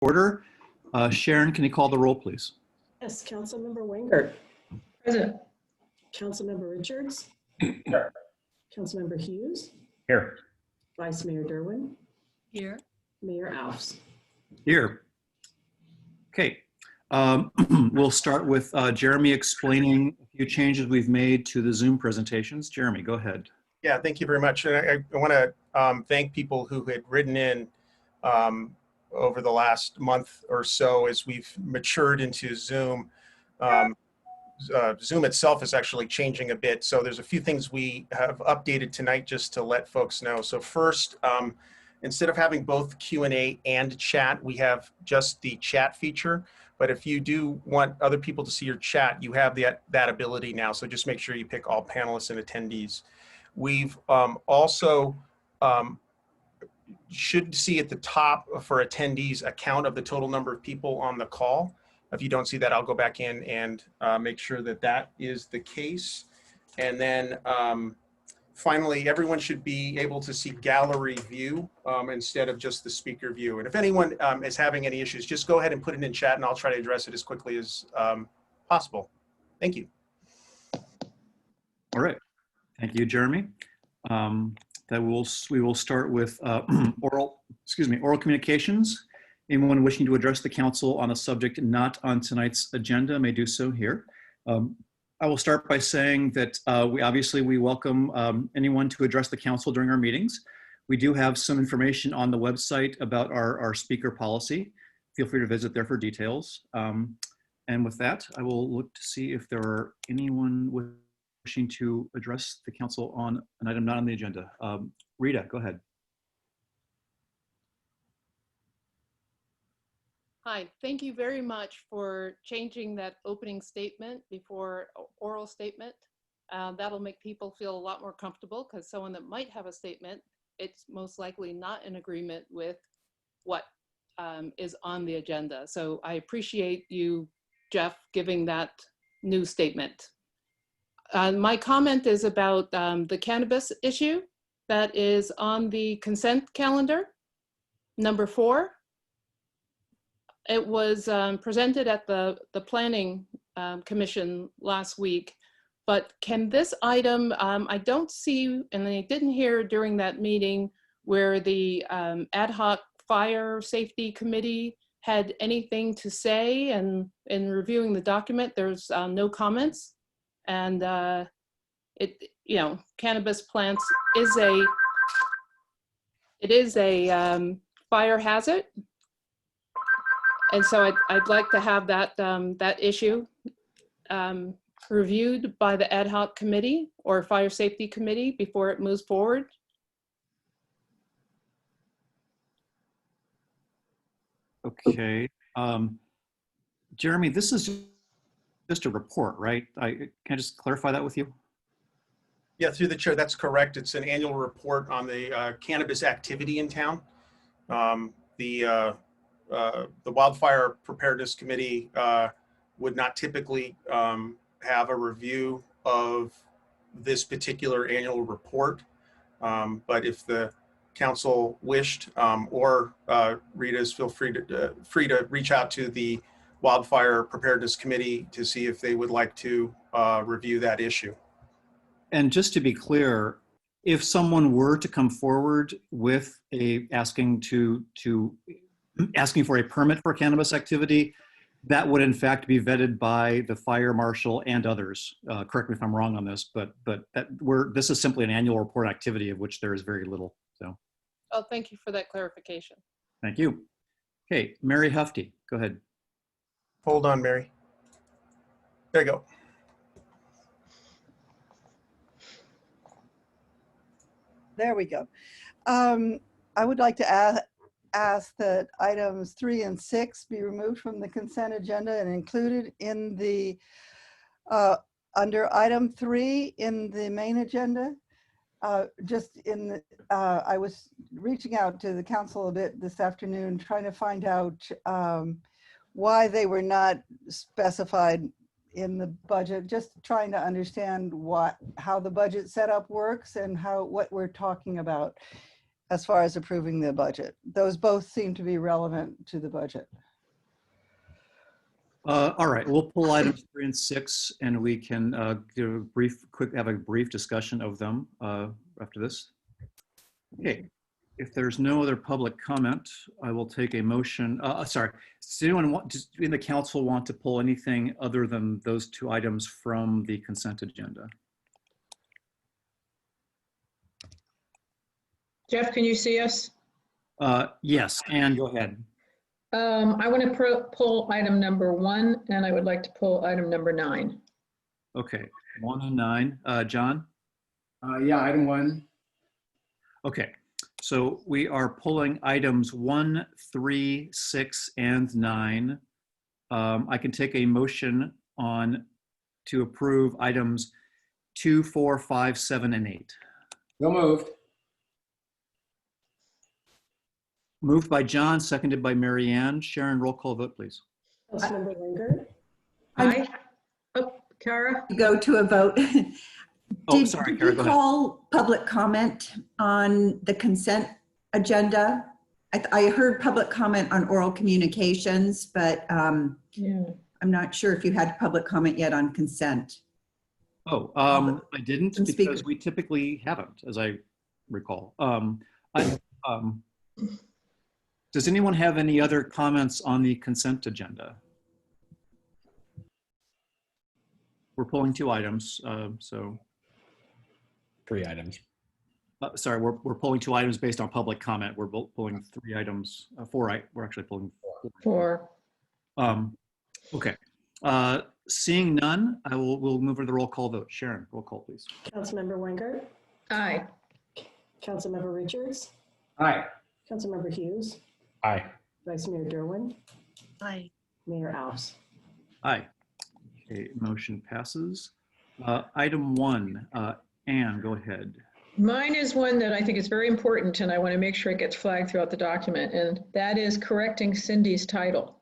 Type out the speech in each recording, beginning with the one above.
order. Sharon, can you call the roll, please? Yes, Councilmember Wingert. Present. Councilmember Richards. Here. Councilmember Hughes. Here. Vice Mayor Derwin. Here. Mayor Alves. Here. Okay. We'll start with Jeremy explaining a few changes we've made to the Zoom presentations. Jeremy, go ahead. Yeah, thank you very much. And I want to thank people who had written in over the last month or so as we've matured into Zoom. Zoom itself is actually changing a bit. So there's a few things we have updated tonight just to let folks know. So first, instead of having both Q&A and chat, we have just the chat feature. But if you do want other people to see your chat, you have that ability now. So just make sure you pick all panelists and attendees. We've also should see at the top for attendees a count of the total number of people on the call. If you don't see that, I'll go back in and make sure that that is the case. And then finally, everyone should be able to see gallery view instead of just the speaker view. And if anyone is having any issues, just go ahead and put it in chat and I'll try to address it as quickly as possible. Thank you. All right. Thank you, Jeremy. We will start with oral communications. Anyone wishing to address the council on a subject not on tonight's agenda may do so here. I will start by saying that we welcome anyone to address the council during our meetings. We do have some information on the website about our speaker policy. Feel free to visit there for details. And with that, I will look to see if there are anyone wishing to address the council on an item not on the agenda. Rita, go ahead. Hi, thank you very much for changing that opening statement before oral statement. That'll make people feel a lot more comfortable because someone that might have a statement, it's most likely not in agreement with what is on the agenda. So I appreciate you, Jeff, giving that new statement. My comment is about the cannabis issue that is on the consent calendar, number 4. It was presented at the Planning Commission last week, but can this item, I don't see, and I didn't hear during that meeting where the ad hoc fire safety committee had anything to say, and in reviewing the document, there's no comments. And cannabis plants is a fire hazard. And so I'd like to have that, that issue reviewed by the ad hoc committee or fire safety committee before it moves forward. Okay. Jeremy, this is just a report, right? Can I just clarify that with you? Yeah, through the chair, that's correct. It's an annual report on the cannabis activity in town. The Wildfire Preparedness Committee would not typically have a review of this particular annual report. But if the council wished, or Rita's, feel free to reach out to the Wildfire Preparedness Committee to see if they would like to review that issue. And just to be clear, if someone were to come forward with asking for a permit for cannabis activity, that would in fact be vetted by the fire marshal and others. Correct me if I'm wrong on this, but this is simply an annual report activity of which there is very little. So. Oh, thank you for that clarification. Thank you. Okay, Mary Hufty, go ahead. Hold on, Mary. There you go. There we go. I would like to ask that items 3 and 6 be removed from the consent agenda and included in the under item 3 in the main agenda. I was reaching out to the council a bit this afternoon, trying to find out why they were not specified in the budget, just trying to understand how the budget setup works and what we're talking about. as far as approving the budget. Those both seem to be relevant to the budget. All right, we'll pull items 3 and 6, and we can have a brief discussion of them after this. Okay, if there's no other public comment, I will take a motion. Sorry, does anyone in the council want to pull anything other than those 2 items from the consent agenda? Jeff, can you see us? Yes, Anne, go ahead. I want to pull item number 1, and I would like to pull item number 9. Okay, 1 and 9. John? Yeah, item 1. Okay, so we are pulling items 1, 3, 6, and 9. I can take a motion to approve items 2, 4, 5, 7, and 8. So moved. Moved by John, seconded by Mary Ann. Sharon, roll call vote, please. Councilmember Wenger, Aye. Oh, Kara? Go to a vote. Oh, sorry, Kara, Did go we ahead. call public comment on the consent agenda? I heard public comment on oral communications, but Yeah. I'm not sure if you had public comment yet on consent. Oh, I didn't From because speaker. we typically haven't, as I recall. Does anyone have any other comments on the consent agenda? We're pulling 2 items, so. 3 items. Sorry, we're pulling 2 items based on public comment. We're pulling 3 items, 4. We're actually pulling 4. 4. Okay. Seeing none, we'll move to the roll call vote. Sharon, roll call, please. Councilmember Wenger, Aye. Councilmember Richards, Aye. Councilmember Hughes, Aye. Vice Mayor Derwin, Aye. Mayor Alves. Aye. Okay, motion passes. Item 1, Anne, go ahead. Mine is one that I think is very important, and I want to make sure it gets flagged throughout the document, and that is correcting Cindy's title.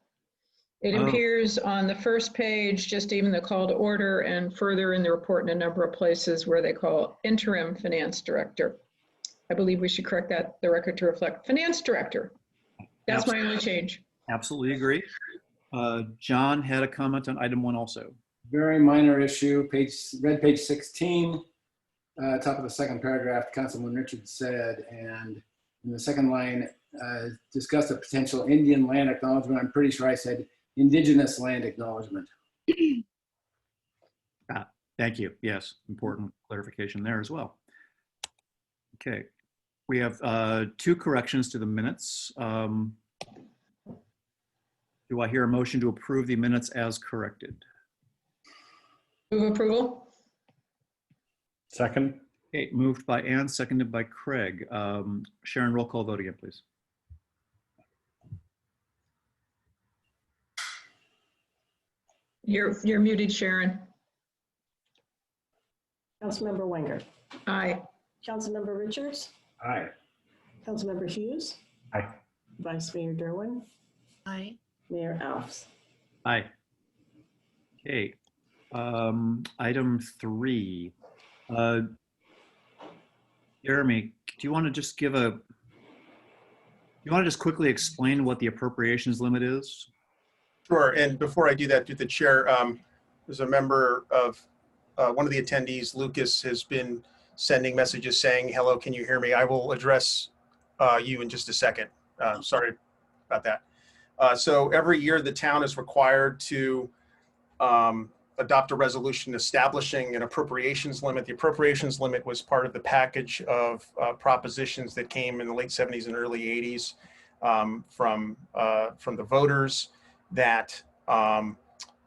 It Oh. appears on the first page, just even the call to order, and further in the report in a number of places where they call interim finance director. I believe we should correct that, the record to reflect finance director. That's my only change. Absolutely agree. John had a comment on item 1 also. Very minor issue, red page 16, top of the second paragraph, Councilman Richards said, and in the second line, discussed a potential Indian land acknowledgement. I'm pretty sure I said indigenous land acknowledgement. Thank you. Yes, important clarification there as well. Okay, we have 2 corrections to the minutes. Do I hear a motion to approve the minutes as corrected? Move approval? Second. Okay, moved by Ann, seconded by Craig. Sharon, roll call vote again, please. You're muted, Sharon. Councilmember Wenger, Aye. Councilmember Richards, Aye. Councilmember Hughes, Aye. Vice Mayor Derwin, Aye. Mayor Alves. Aye. Okay, item 3. Jeremy, do you want to just quickly explain what the appropriations limit is? Sure, and before I do that, through the chair, there's a member of one of the attendees, Lucas, has been sending messages saying, hello, can you hear me? I will address you in just a second. Sorry about that. So every year the town is required to adopt a resolution establishing an appropriations limit. The appropriations limit was part of the package of propositions that came in the late 70s and early 80s from the voters that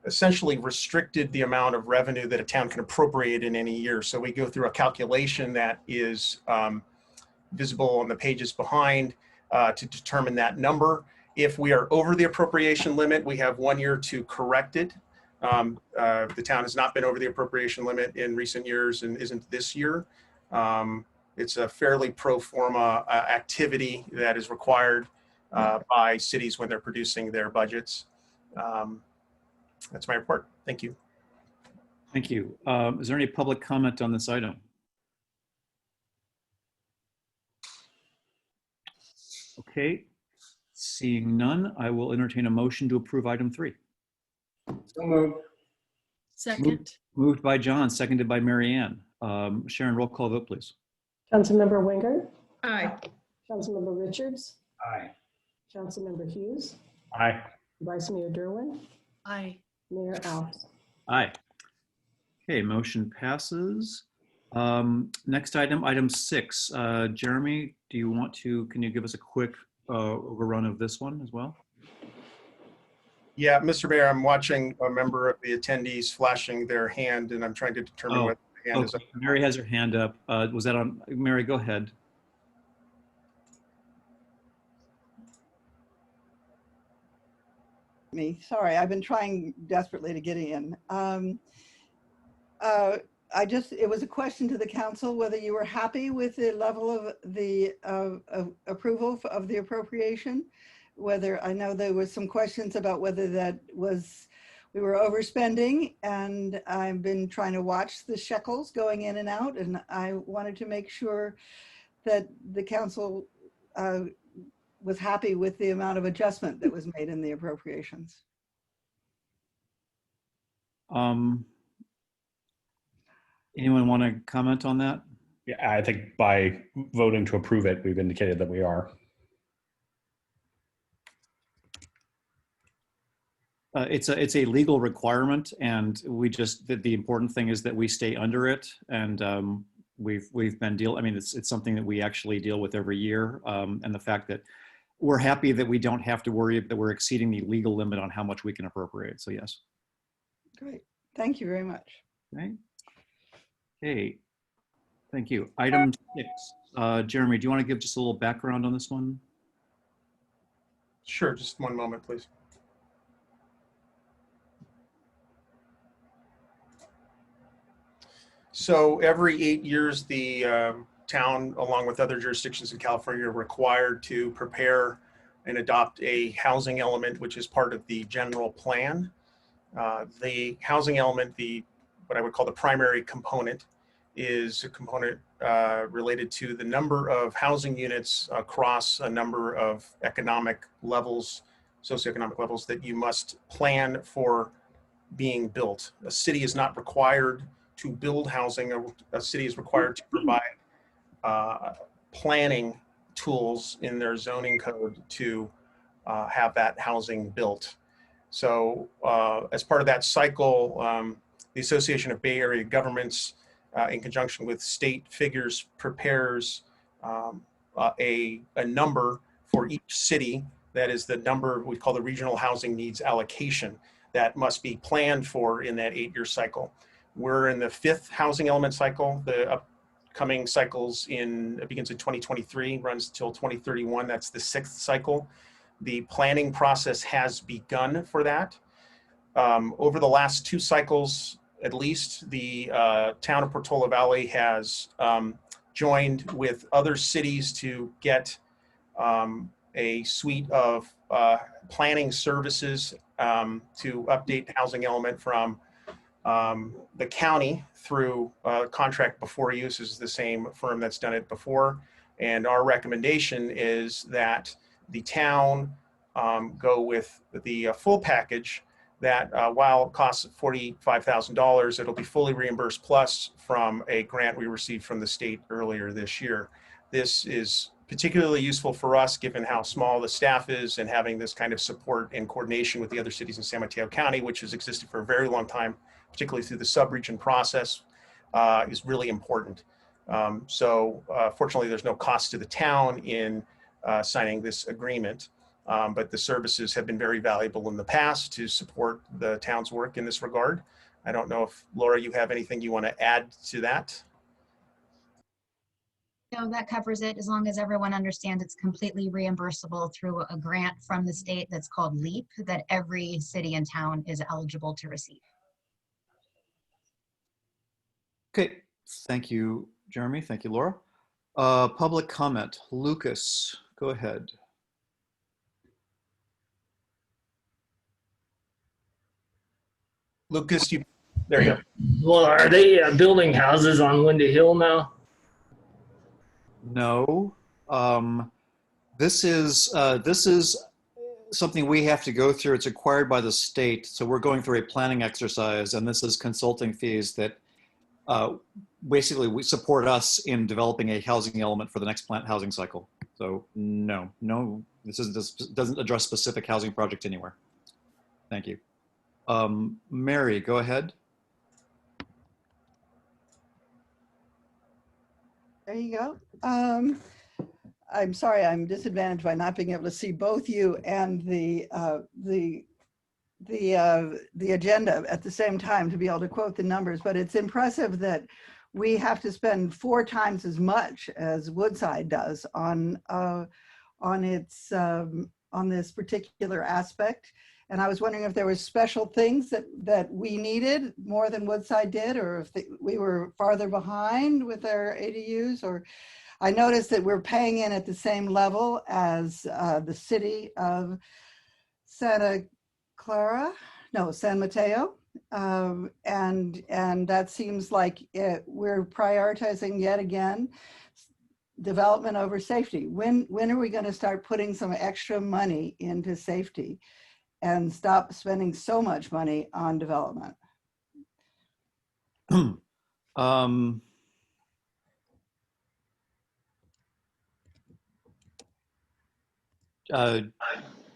essentially restricted the amount of revenue that a town can appropriate in any year. So we go through a calculation that is visible on the pages behind to determine that number. If we are over the appropriation limit, we have 1 year to correct it. The town has not been over the appropriation limit in recent years and isn't this year. It's a fairly pro forma activity that is required by cities when they're producing their budgets. That's my report. Thank you. Thank you. Is there any public comment on this item? Okay, seeing none, I will entertain a motion to approve item 3. So moved. Second. Moved by John, seconded by Mary Ann. Sharon, roll call vote, please. Councilmember Wenger, Aye. Councilmember Richards, Aye. Councilmember Hughes, Aye. Vice Mayor Derwin, Aye. Mayor Alves. Aye. Okay, motion passes. Next item, item 6. Jeremy, can you give us a quick overrun of this one as well? Yeah, Mr. Mayor, I'm watching a member of the attendees flashing their hand, and I'm trying to determine Oh, whether the hand is up. Okay, Mary has her hand up. Was that on? Mary, go ahead. Sorry, I've been trying desperately to get in. It was a question to the council whether you were happy with the level of the approval of the appropriation. Whether, I know there was some questions about whether we were overspending, and I've been trying to watch the shekels going in and out, and I wanted to make sure that the council was happy with the amount of adjustment that was made in the appropriations. Anyone want to comment on that? Yeah, I think by voting to approve it, we've indicated that we are. It's a legal requirement, and the important thing is that we stay under it. And we've been it's something that we actually deal with every year. And the fact that we're happy that we don't have to worry that we're exceeding the legal limit on how much we can appropriate. So yes. Great, thank you very much. Okay. Okay. Thank you. Item 6. Jeremy, do you want to give just a little background on this one? Sure, just one moment, please. So every 8 years, the town, along with other jurisdictions in California, are required to prepare and adopt a housing element, which is part of the general plan. The housing element, what I would call the primary component, is a component related to the number of housing units across a number of economic levels, socioeconomic levels, that you must plan for being built. A city is not required to build housing. A city is required to provide planning tools in their zoning code to have that housing built. So as part of that cycle, the Association of Bay Area Governments, in conjunction with state figures, prepares a number for each city. That is the number we call the regional housing needs allocation that must be planned for in that 8-year cycle. We're in the 5th housing element cycle. The upcoming cycles begins in 2023, runs until 2031. That's the 6th cycle. The planning process has begun for that. Over the last 2 cycles, at least, the town of Portola Valley has joined with other cities to get a suite of planning services to update the housing element from the county through contract before use. Is the same firm that's done it before. And our recommendation is that the town go with the full package that while it costs $45,000, it'll be fully reimbursed plus from a grant we received from the state earlier this year. This is particularly useful for us given how small the staff is, and having this kind of support and coordination with the other cities in San Mateo County, which has existed for a very long time, particularly through the sub-region process, is really important. Fortunately, there's no cost to the town in signing this agreement. But the services have been very valuable in the past to support the town's work in this regard. I don't know if, Laura, you have anything you want to add to that? No, that covers it, as long as everyone understands it's completely reimbursable through a grant from the state that's called LEAP, that every city and town is eligible to receive. Okay, thank you, Jeremy. Thank you, Laura. Public comment. Lucas, go ahead. Lucas, there you go. Well, are they building houses on Windy Hill now? No. This is something we have to go through. It's required by the state. So we're going through a planning exercise, and this is consulting fees that basically we support us in developing a housing element for the next plant housing cycle. So no, this doesn't address specific housing project anywhere. Thank you. Mary, go ahead. There you go. I'm sorry, I'm disadvantaged by not being able to see both you and the agenda at the same time to be able to quote the numbers, but it's impressive that we have to spend 4 times as much as Woodside does on this particular aspect. And I was wondering if there were special things that we needed more than Woodside did, or if we were farther behind with our ADUs. Or I noticed that we're paying in at the same level as the city of San Mateo. And that seems like we're prioritizing yet again development over safety. When are we going to start putting some extra money into safety and stop spending so much money on development?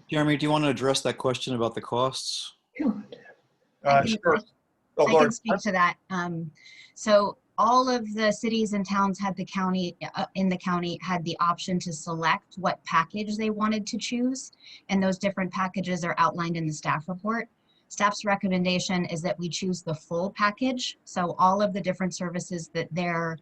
Jeremy, do you want to address that question about the costs? Sure. I Oh, can Laura. speak to that. So all of the cities and towns had in the county had the option to select what package they wanted to choose. And those different packages are outlined in the staff report. Staff's recommendation is that we choose the full package. So all of the different services that they're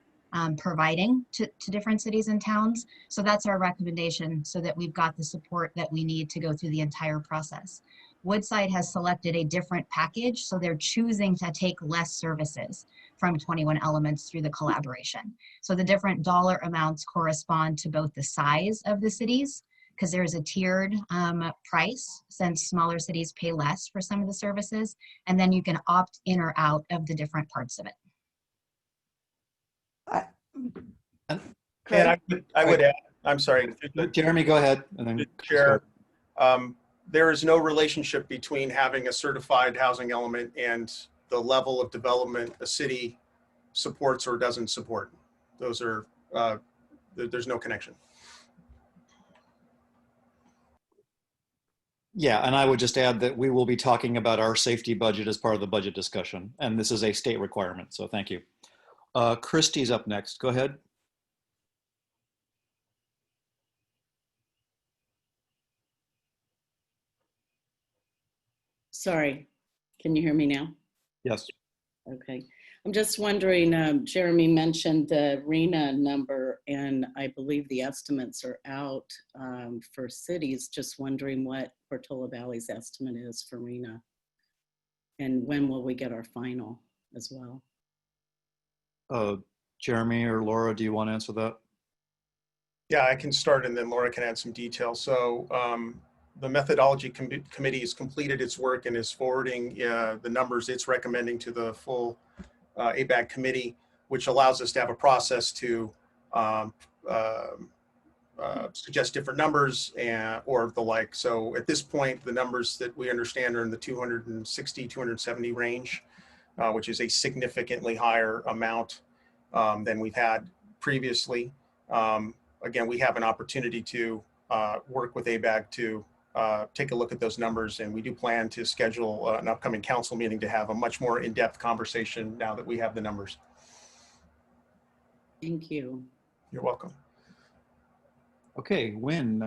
providing to different cities and towns. So that's our recommendation, so that we've got the support that we need to go through the entire process. Woodside has selected a different package, so they're choosing to take less services from 21 Elements through the collaboration. So the different dollar amounts correspond to both the size of the cities, because there's a tiered price, since smaller cities pay less for some of the services, and then you can opt in or out of the different parts of it. And I would add, I'm sorry. Jeremy, go ahead. And then Chair, there is no relationship between having a certified housing element and the level of development a city supports or doesn't support. Those are, there's no connection. Yeah, and I would just add that we will be talking about our safety budget as part of the budget discussion, and this is a state requirement, so thank you. Kristi's up next. Go ahead. Sorry, can you hear me now? Yes. Okay. I'm just wondering, Jeremy mentioned the RENA number, and I believe the estimates are out for cities. Just wondering what Portola Valley's estimate is for RENA, and when will we get our final as well? Jeremy or Laura, do you want to answer that? Yeah, I can start and then Laura can add some detail. So the methodology committee has completed its work and is forwarding the numbers it's recommending to the full ABAG committee, which allows us to have a process to suggest different numbers or the like. So at this point, the numbers that we understand are in the 260, 270 range, which is a significantly higher amount than we've had previously. Again, we have an opportunity to work with ABAG to take a look at those numbers, and we do plan to schedule an upcoming council meeting to have a much more in-depth conversation now that we have the numbers. Thank you. You're welcome. Okay, Wynn,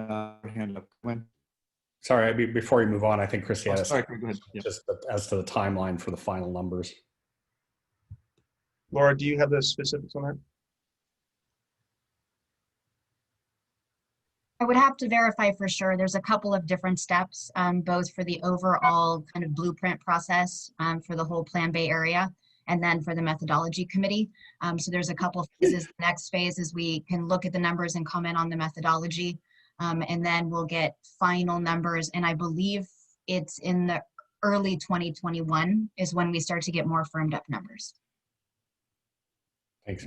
hand up. Wynn. Sorry, before you move on, I think Kristi has sorry, go ahead. Yeah. just as to the timeline for the final numbers. Laura, do you have the specifics on that? I would have to verify for sure. There's a couple of different steps, both for the overall kind of blueprint process for the whole Plan Bay area, and then for the methodology committee. So there's a couple of phases. The next phase is we can look at the numbers and comment on the methodology, and then we'll get final numbers. And I believe it's in the early 2021 is when we start to get more firmed up numbers. Thanks.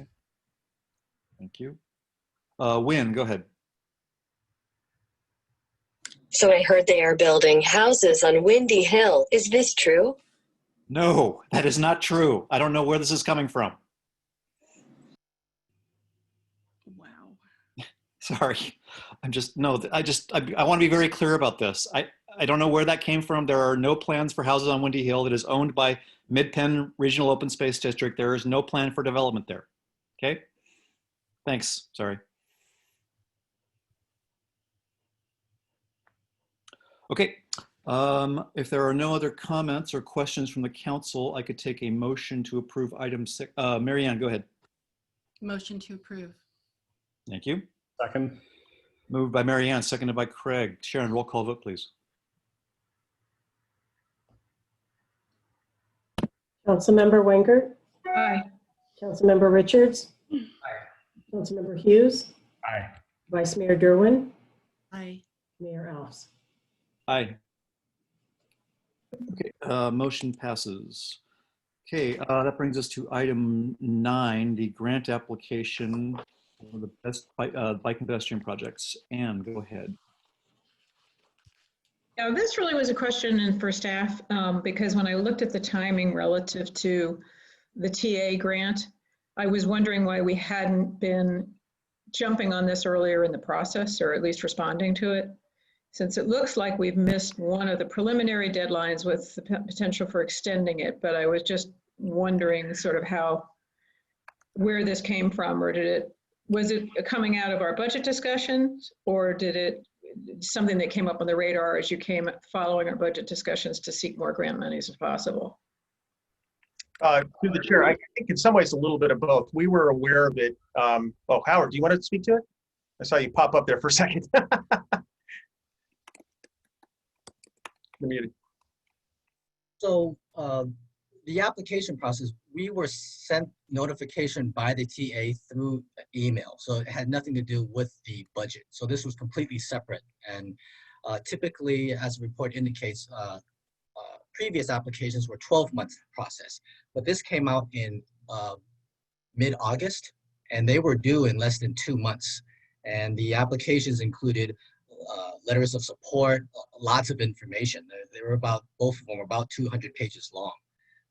Thank you. Wynn, go ahead. So I heard they are building houses on Windy Hill. Is this true? No, that is not true. I don't know where this is coming from. Wow. Sorry. I'm just, no, I want to be very clear about this. I don't know where that came from. There are no plans for houses on Windy Hill. It is owned by Mid-Penn Regional Open Space District. There is no plan for development there. Okay? Thanks. Sorry. Okay. If there are no other comments or questions from the council, I could take a motion to approve item 6. Mary Ann, go ahead. Motion to approve. Thank you. Second. Moved by Mary Ann, seconded by Craig. Sharon, roll call vote, please. Councilmember Wenger, Aye. Councilmember Richards, Aye. Councilmember Hughes, Aye. Vice Mayor Derwin, Aye. Mayor Alves. Aye. Okay, motion passes. Okay, that brings us to item 9, the grant application for the best bike and pedestrian projects. Anne, go ahead. Now, this really was a question for staff because when I looked at the timing relative to the TA grant, I was wondering why we hadn't been jumping on this earlier in the process, or at least responding to it, since it looks like we've missed one of the preliminary deadlines with the potential for extending it. But I was just wondering sort of where this came from, or was it coming out of our budget discussions, or did it something that came up on the radar as you came following our budget discussions to seek more grant monies if possible? Through the chair, I think in some ways a little bit of both. We were aware of it. Oh, Howard, do you want to speak to it? I saw you pop up there for a second. You're muted. So the application process, we were sent notification by the TA through email. So it had nothing to do with the budget. So this was completely separate. And typically, as the report indicates, previous applications were 12-month process. But this came out in mid-August, and they were due in less than 2 months. And the applications included letters of support, lots of information. They were both of them were about 200 pages long.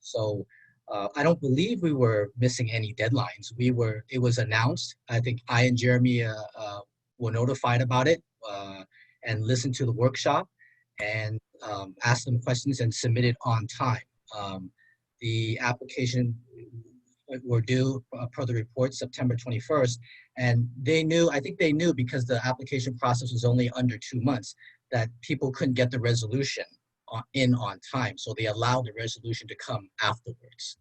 So I don't believe we were missing any deadlines. It was announced. I think I and Jeremy were notified about it and listened to the workshop and asked them questions and submitted on time. The application were due per the report September 21st, and I think they knew because the application process was only under 2 months that people couldn't get the resolution on time, so they allowed the resolution to come afterwards.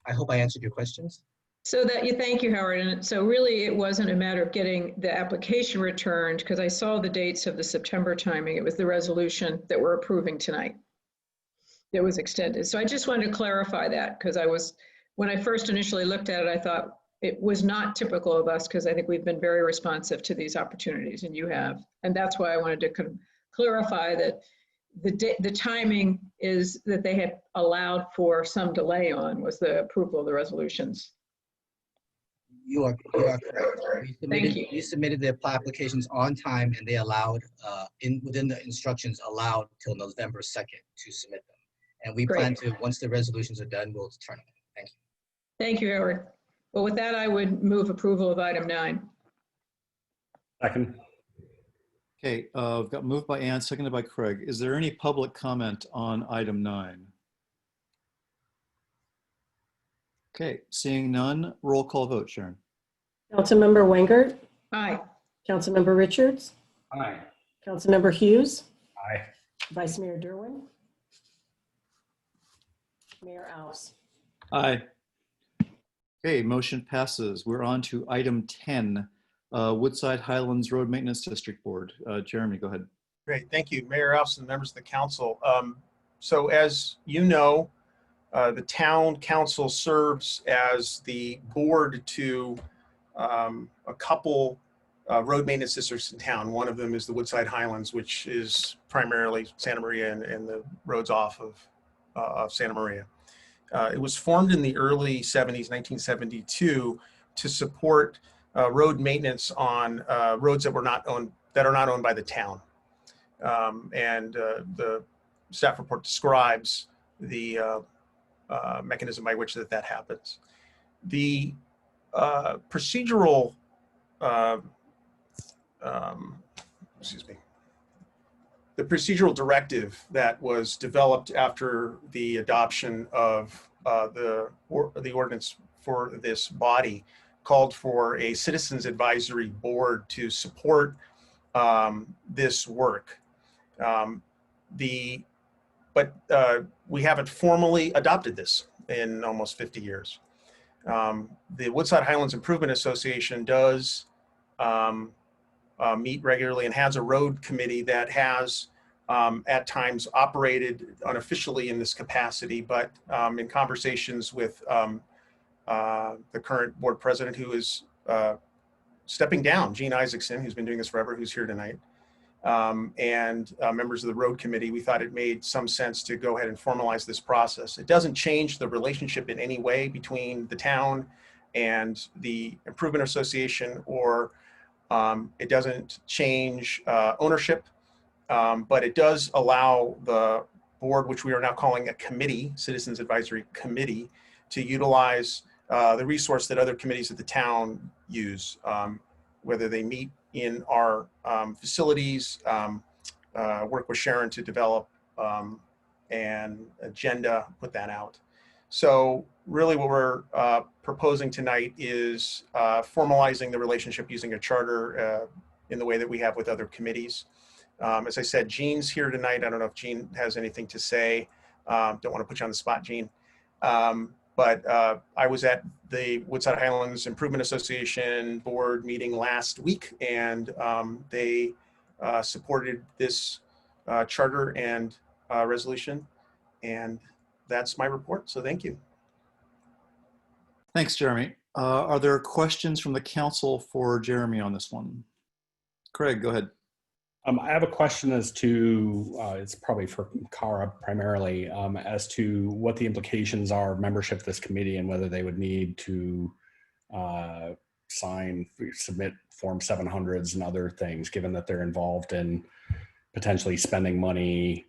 I hope I answered your questions. Thank you, Howard. And so really it wasn't a matter of getting the application returned, because I saw the dates of the September timing. It was the resolution that we're approving tonight that was extended. So I just wanted to clarify that, because when I first initially looked at it, I thought it was not typical of us, because I think we've been very responsive to these opportunities, and you have. And that's why I wanted to clarify that the timing is that they had allowed for some delay on was the approval of the resolutions. You are correct. Thank you. We submitted the applications on time, and they allowed, within the instructions, allowed till November 2nd to submit them. And we plan to, once the resolutions are done, we'll determine it. Thank you. Thank you, Howard. Well, with that, I would move approval of item 9. Second. Okay, I've got moved by Ann, seconded by Craig. Is there any public comment on item 9? Okay, seeing none, roll call vote, Sharon. Councilmember Wenger, Aye. Councilmember Richards, Aye. Councilmember Hughes, Aye. Vice Mayor Derwin, Mayor Alves. Aye. Okay, motion passes. We're on to item 10, Woodside Highlands Road Maintenance District Board. Jeremy, go ahead. Great, thank you, Mayor Alves and members of the council. So as you know, the town council serves as the board to a couple road maintenance districts in town. One of them is the Woodside Highlands, which is primarily Santa Maria and the roads off of Santa Maria. It was formed in the early 70s, 1972, to support road maintenance on roads that are not owned by the town. The staff report describes the mechanism by which that happens. The procedural, the procedural directive that was developed after the adoption of the ordinance for this body called for a citizens advisory board to support this work. But we haven't formally adopted this in almost 50 years. The Woodside Highlands Improvement Association does meet regularly and has a road committee that has at times operated unofficially in this capacity, but in conversations with the current board president, who is stepping down, Gene Isaacson, who's been doing this forever, who's here tonight, and members of the road committee, we thought it made some sense to go ahead and formalize this process. It doesn't change the relationship in any way between the town and the Improvement Association, or it doesn't change ownership, but it does allow the board, which we are now calling a committee, Citizens Advisory Committee, to utilize the resource that other committees of the town use, whether they meet in our facilities, work with Sharon to develop an agenda, put that out. So really what we're proposing tonight is formalizing the relationship using a charter in the way that we have with other committees. As I said, Gene's here tonight. I don't know if Gene has anything to say. Don't want to put you on the spot, Gene. But I was at the Woodside Highlands Improvement Association board meeting last week, and they supported this charter and resolution. And that's my report, so thank you. Thanks, Jeremy. Are there questions from the council for Jeremy on this one? Craig, go ahead. I have a question as to, it's probably for Cara primarily, as to what the implications are of membership of this committee and whether they would need to submit Form 700s and other things, given that they're involved in potentially spending money,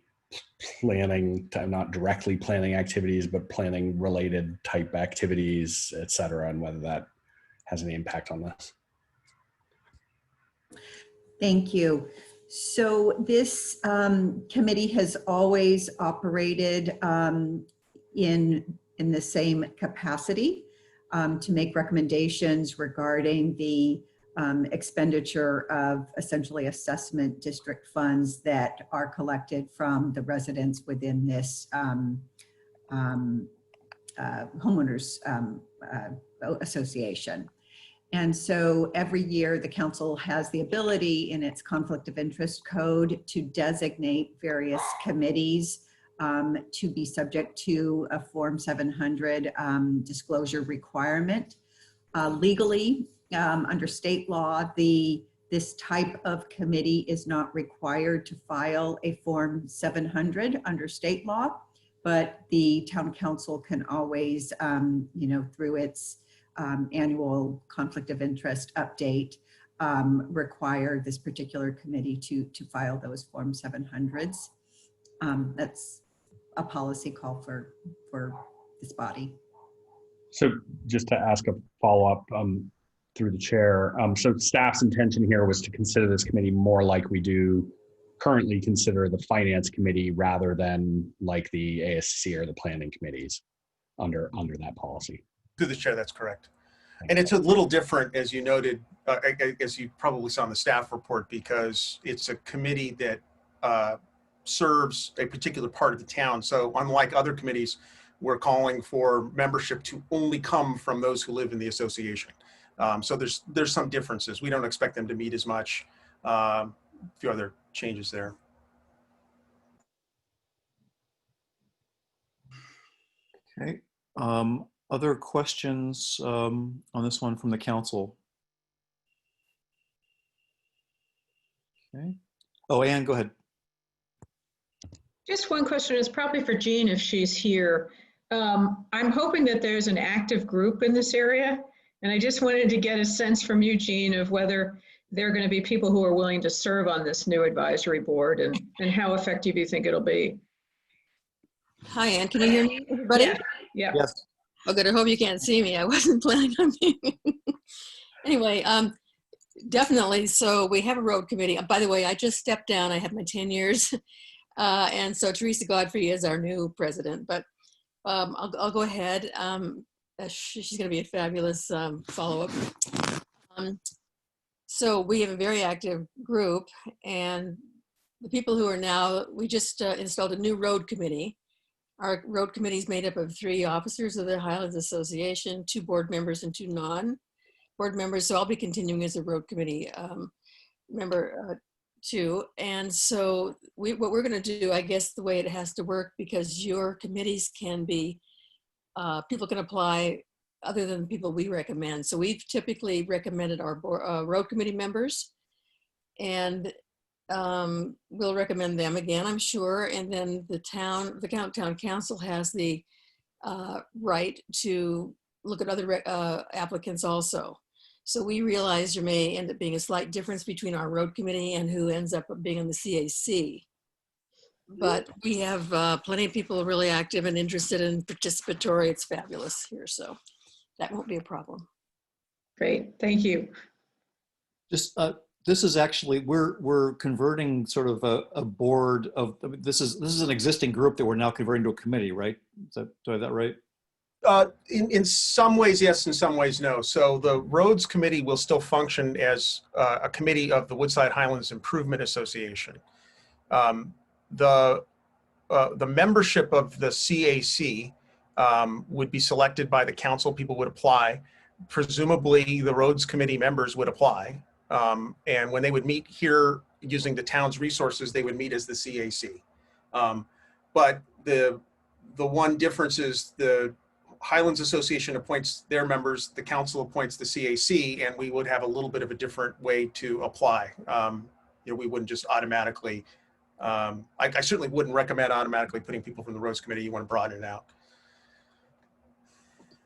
planning, not directly planning activities, but planning related type activities, et cetera, and whether that has any impact on this. Thank you. So this committee has always operated in the same capacity to make recommendations regarding the expenditure of essentially assessment district funds that are collected from the residents within this homeowners association. And so every year the council has the ability in its conflict of interest code to designate various committees to be subject to a Form 700 disclosure requirement. Legally, under state law, this type of committee is not required to file a Form 700 under state law, but the town council can always, through its annual conflict of interest update, require this particular committee to file those Form 700s. That's a policy call for this body. So just to ask a follow-up through the chair. So staff's intention here was to consider this committee more like we do currently consider the finance committee rather than like the ASC or the planning committees under that policy. Through the chair, that's correct. And it's a little different, as you noted, as you probably saw in the staff report, because it's a committee that serves a particular part of the town. So unlike other committees, we're calling for membership to only come from those who live in the association. So there's some differences. We don't expect them to meet as much. A few other changes there. Okay. Other questions on this one from the council? Okay. Oh, Anne, go ahead. Just one question. It's probably for Jean if she's here. I'm hoping that there's an active group in this area. And I just wanted to get a sense from you, Jean, of whether there are going to be people who are willing to serve on this new advisory board, and how effective you think it'll be. Hi, Ann. Can you hear me, everybody? Yeah. Yeah. Yes. Oh, good. I hope you can't see me. I wasn't planning on being. Anyway, definitely. So we have a road committee. By the way, I just stepped down. I had my 10 years. And so Teresa Godfrey is our new president, but I'll go ahead. She's going to be a fabulous follow-up. So we have a very active group, and the people who are now, we just installed a new road committee. Our road committee is made up of 3 officers of the Highlands Association, 2 board members and 2 non-board members. So I'll be continuing as a road committee member too. And so what we're going to do, I guess the way it has to work, because your committees can be, people can apply other than the people we recommend. So we've typically recommended our road committee members, and we'll recommend them again, I'm sure. And then the town council has the right to look at other applicants also. So we realize there may end up being a slight difference between our road committee and who ends up being on the CAC. But we have plenty of people really active and interested and participatory. It's fabulous here, so that won't be a problem. Great, thank you. Just this is actually, we're converting sort of a board of, this is an existing group that we're now converting to a committee, right? Do I have that right? In some ways, yes, in some ways, no. So the roads committee will still function as a committee of the Woodside Highlands Improvement Association. The membership of the CAC would be selected by the council. People would apply. Presumably, the roads committee members would apply. And when they would meet here using the town's resources, they would meet as the CAC. But the one difference is the Highlands Association appoints their members, the council appoints the CAC, and we would have a little bit of a different way to apply. We wouldn't just automatically, I certainly wouldn't recommend automatically putting people from the roads committee. You want to broaden it out.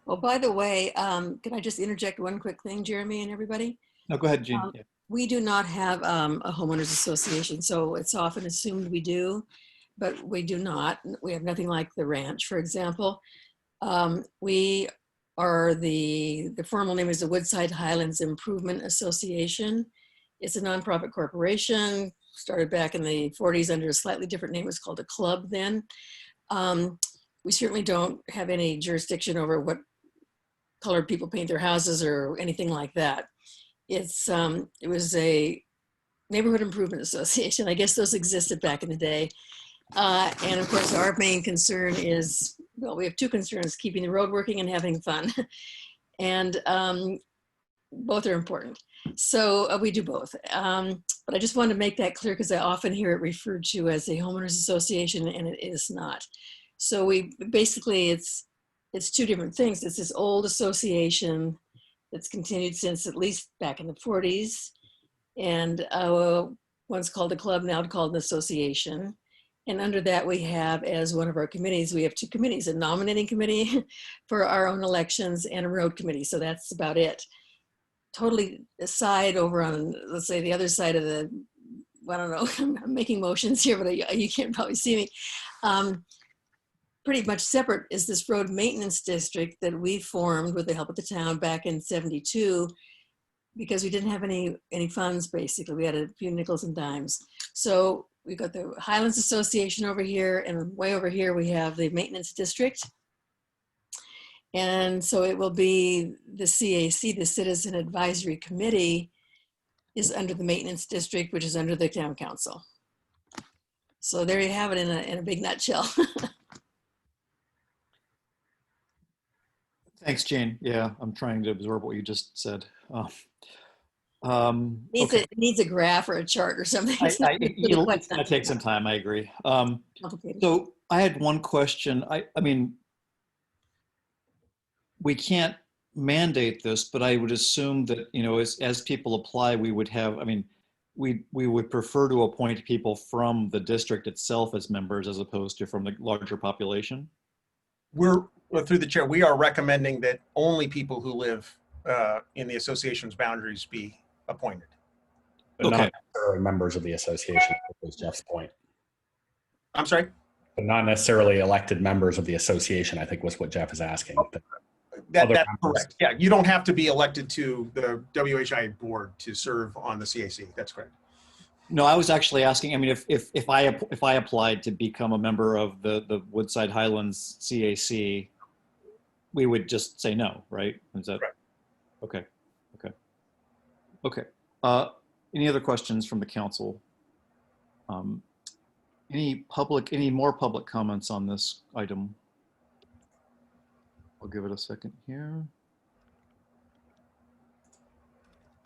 Well, by the way, can I just interject one quick thing, Jeremy and everybody? No, go ahead, Jean. Yeah. We do not have a homeowners association, so it's often assumed we do, but we do not. We have nothing like the ranch, for example. We are the formal name is the Woodside Highlands Improvement Association. It's a nonprofit corporation, started back in the 40s under a slightly different name. It was called a club then. We certainly don't have any jurisdiction over what colored people paint their houses or anything like that. It was a neighborhood improvement association. I guess those existed back in the day. And of course, our main concern is, well, we have 2 concerns: keeping the road working and having fun. And both are important. So we do both. But I just wanted to make that clear because I often hear it referred to as a homeowners association, and it is not. So we basically, it's 2 different things. It's this old association that's continued since at least back in the 40s. And once called a club, now called an association. And under that, we have, as one of our committees, we have 2 committees: a nominating committee for our own elections and a road committee. So that's about it. Totally aside over on, let's say, the other side of the, I don't know, I'm making motions here, but you can't probably see me. Pretty much separate is this road maintenance district that we formed with the help of the town back in '72, because we didn't have any funds, basically. We had a few nickels and dimes. So we've got the Highlands Association over here, and way over here we have the maintenance district. And so it will be the CAC, the Citizen Advisory Committee, is under the maintenance district, which is under the town council. So there you have it in a big nutshell. Thanks, Jane. Yeah, I'm trying to absorb what you just said. It needs a graph or a chart or something. It's going to take some time, I agree. So I had one question. I mean, we can't mandate this, but I would assume that, as people apply, we would have, we would prefer to appoint people from the district itself as members as opposed to from the larger population. Through the chair, we are recommending that only people who live in the association's boundaries be appointed. But Okay. not necessarily members of the association, was Jeff's point. I'm sorry? But not necessarily elected members of the association, I think was what Jeff is asking. But other That's members- correct. Yeah, you don't have to be elected to the WHI board to serve on the CAC. That's correct. No, I was actually asking, I mean, if I applied to become a member of the Woodside Highlands CAC, we would just say no, right? Is that right? Okay. Any other questions from the council? Any more public comments on this item? I'll give it a second here.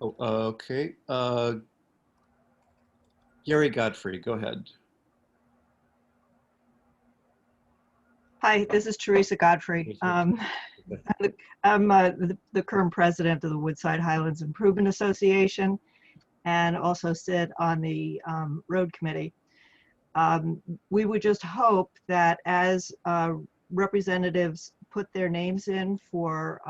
Oh, okay. Gary Godfrey, go ahead. Hi, this is Teresa Godfrey. I'm the current president of the Woodside Highlands Improvement Association and also sit on the road committee. We would just hope that as representatives put their names in for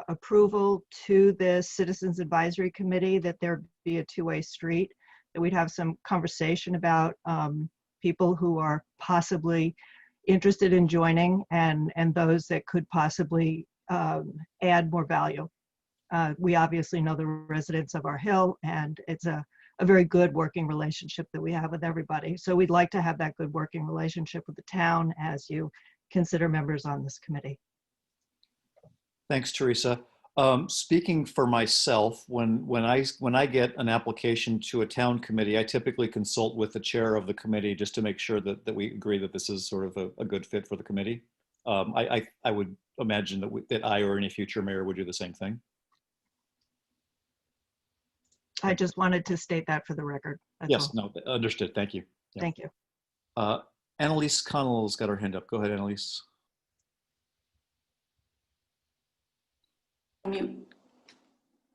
approval to this Citizens Advisory Committee, that there be a two-way street, that we'd have some conversation about people who are possibly interested in joining and those that could possibly add more value. We obviously know the residents of our hill, and it's a very good working relationship that we have with everybody. So we'd like to have that good working relationship with the town as you consider members on this committee. Thanks, Teresa. Speaking for myself, when I get an application to a town committee, I typically consult with the chair of the committee just to make sure that we agree that this is sort of a good fit for the committee. I would imagine that I or any future mayor would do the same thing. I just wanted to state that for the record. That's Yes, all. no, understood. Thank you. Yeah. Thank you. Annelise Connell's got her hand up. Go ahead, Annelise.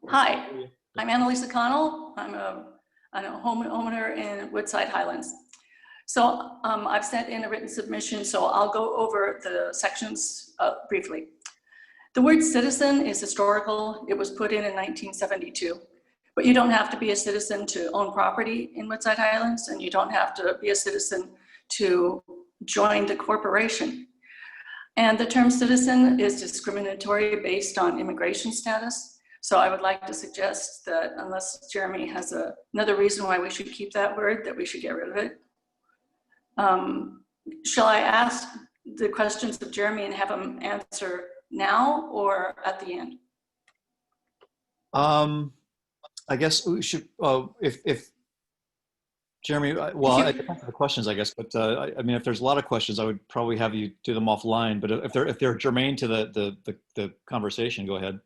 Hi, I'm Annelise Connell. I'm a homeowner in Woodside Highlands. So I've sent in a written submission, so I'll go over the sections briefly. The word citizen is historical. It was put in 1972. But you don't have to be a citizen to own property in Woodside Highlands, and you don't have to be a citizen to join the corporation. And the term citizen is discriminatory based on immigration status. So I would like to suggest that unless Jeremy has another reason why we should keep that word, that we should get rid of it. Shall I ask the questions of Jeremy and have him answer now or at the end? I guess we should, if Jeremy, well, it depends on the questions, I guess, but I mean, if there's a lot of questions, I would probably have you do them offline, but if they're germane to the conversation, go ahead.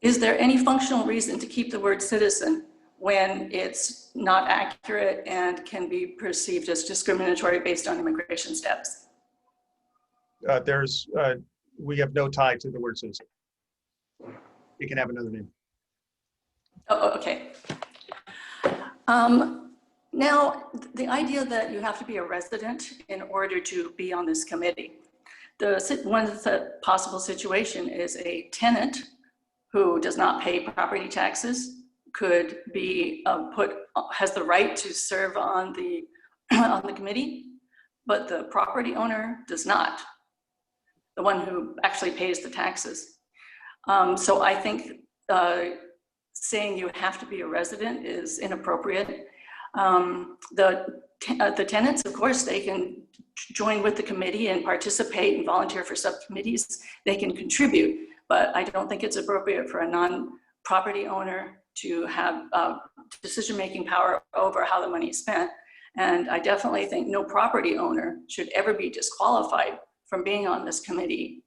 Is there any functional reason to keep the word citizen when it's not accurate and can be perceived as discriminatory based on immigration status? We have no tie to the word citizen. You can have another name. Oh, okay. Now, the idea that you have to be a resident in order to be on this committee. One possible situation is a tenant who does not pay property taxes could be has the right to serve on the committee, but the property owner does not, the one who actually pays the taxes. So I think saying you have to be a resident is inappropriate. The tenants, of course, they can join with the committee and participate and volunteer for subcommittees. They can contribute, but I don't think it's appropriate for a non-property owner to have decision-making power over how the money is spent. And I definitely think no property owner should ever be disqualified from being on this committee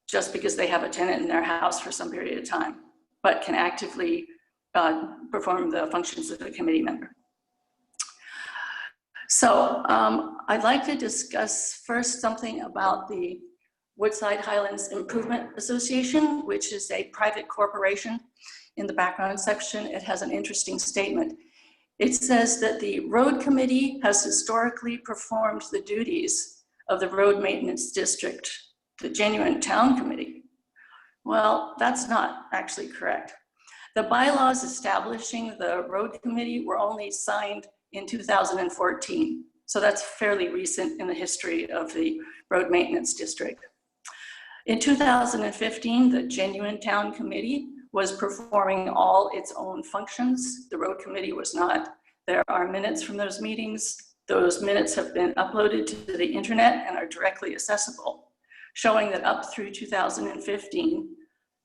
just because they have a tenant in their house for some period of time, but can actively perform the functions of a committee member. So I'd like to discuss first something about the Woodside Highlands Improvement Association, which is a private corporation. In the background section, it has an interesting statement. It says that the road committee has historically performed the duties of the road maintenance district, the genuine town committee. Well, that's not actually correct. The bylaws establishing the road committee were only signed in 2014. So that's fairly recent in the history of the road maintenance district. In 2015, the Genuine Town Committee was performing all its own functions. The road committee was not. There are minutes from those meetings. Those minutes have been uploaded to the internet and are directly accessible, showing that up through 2015,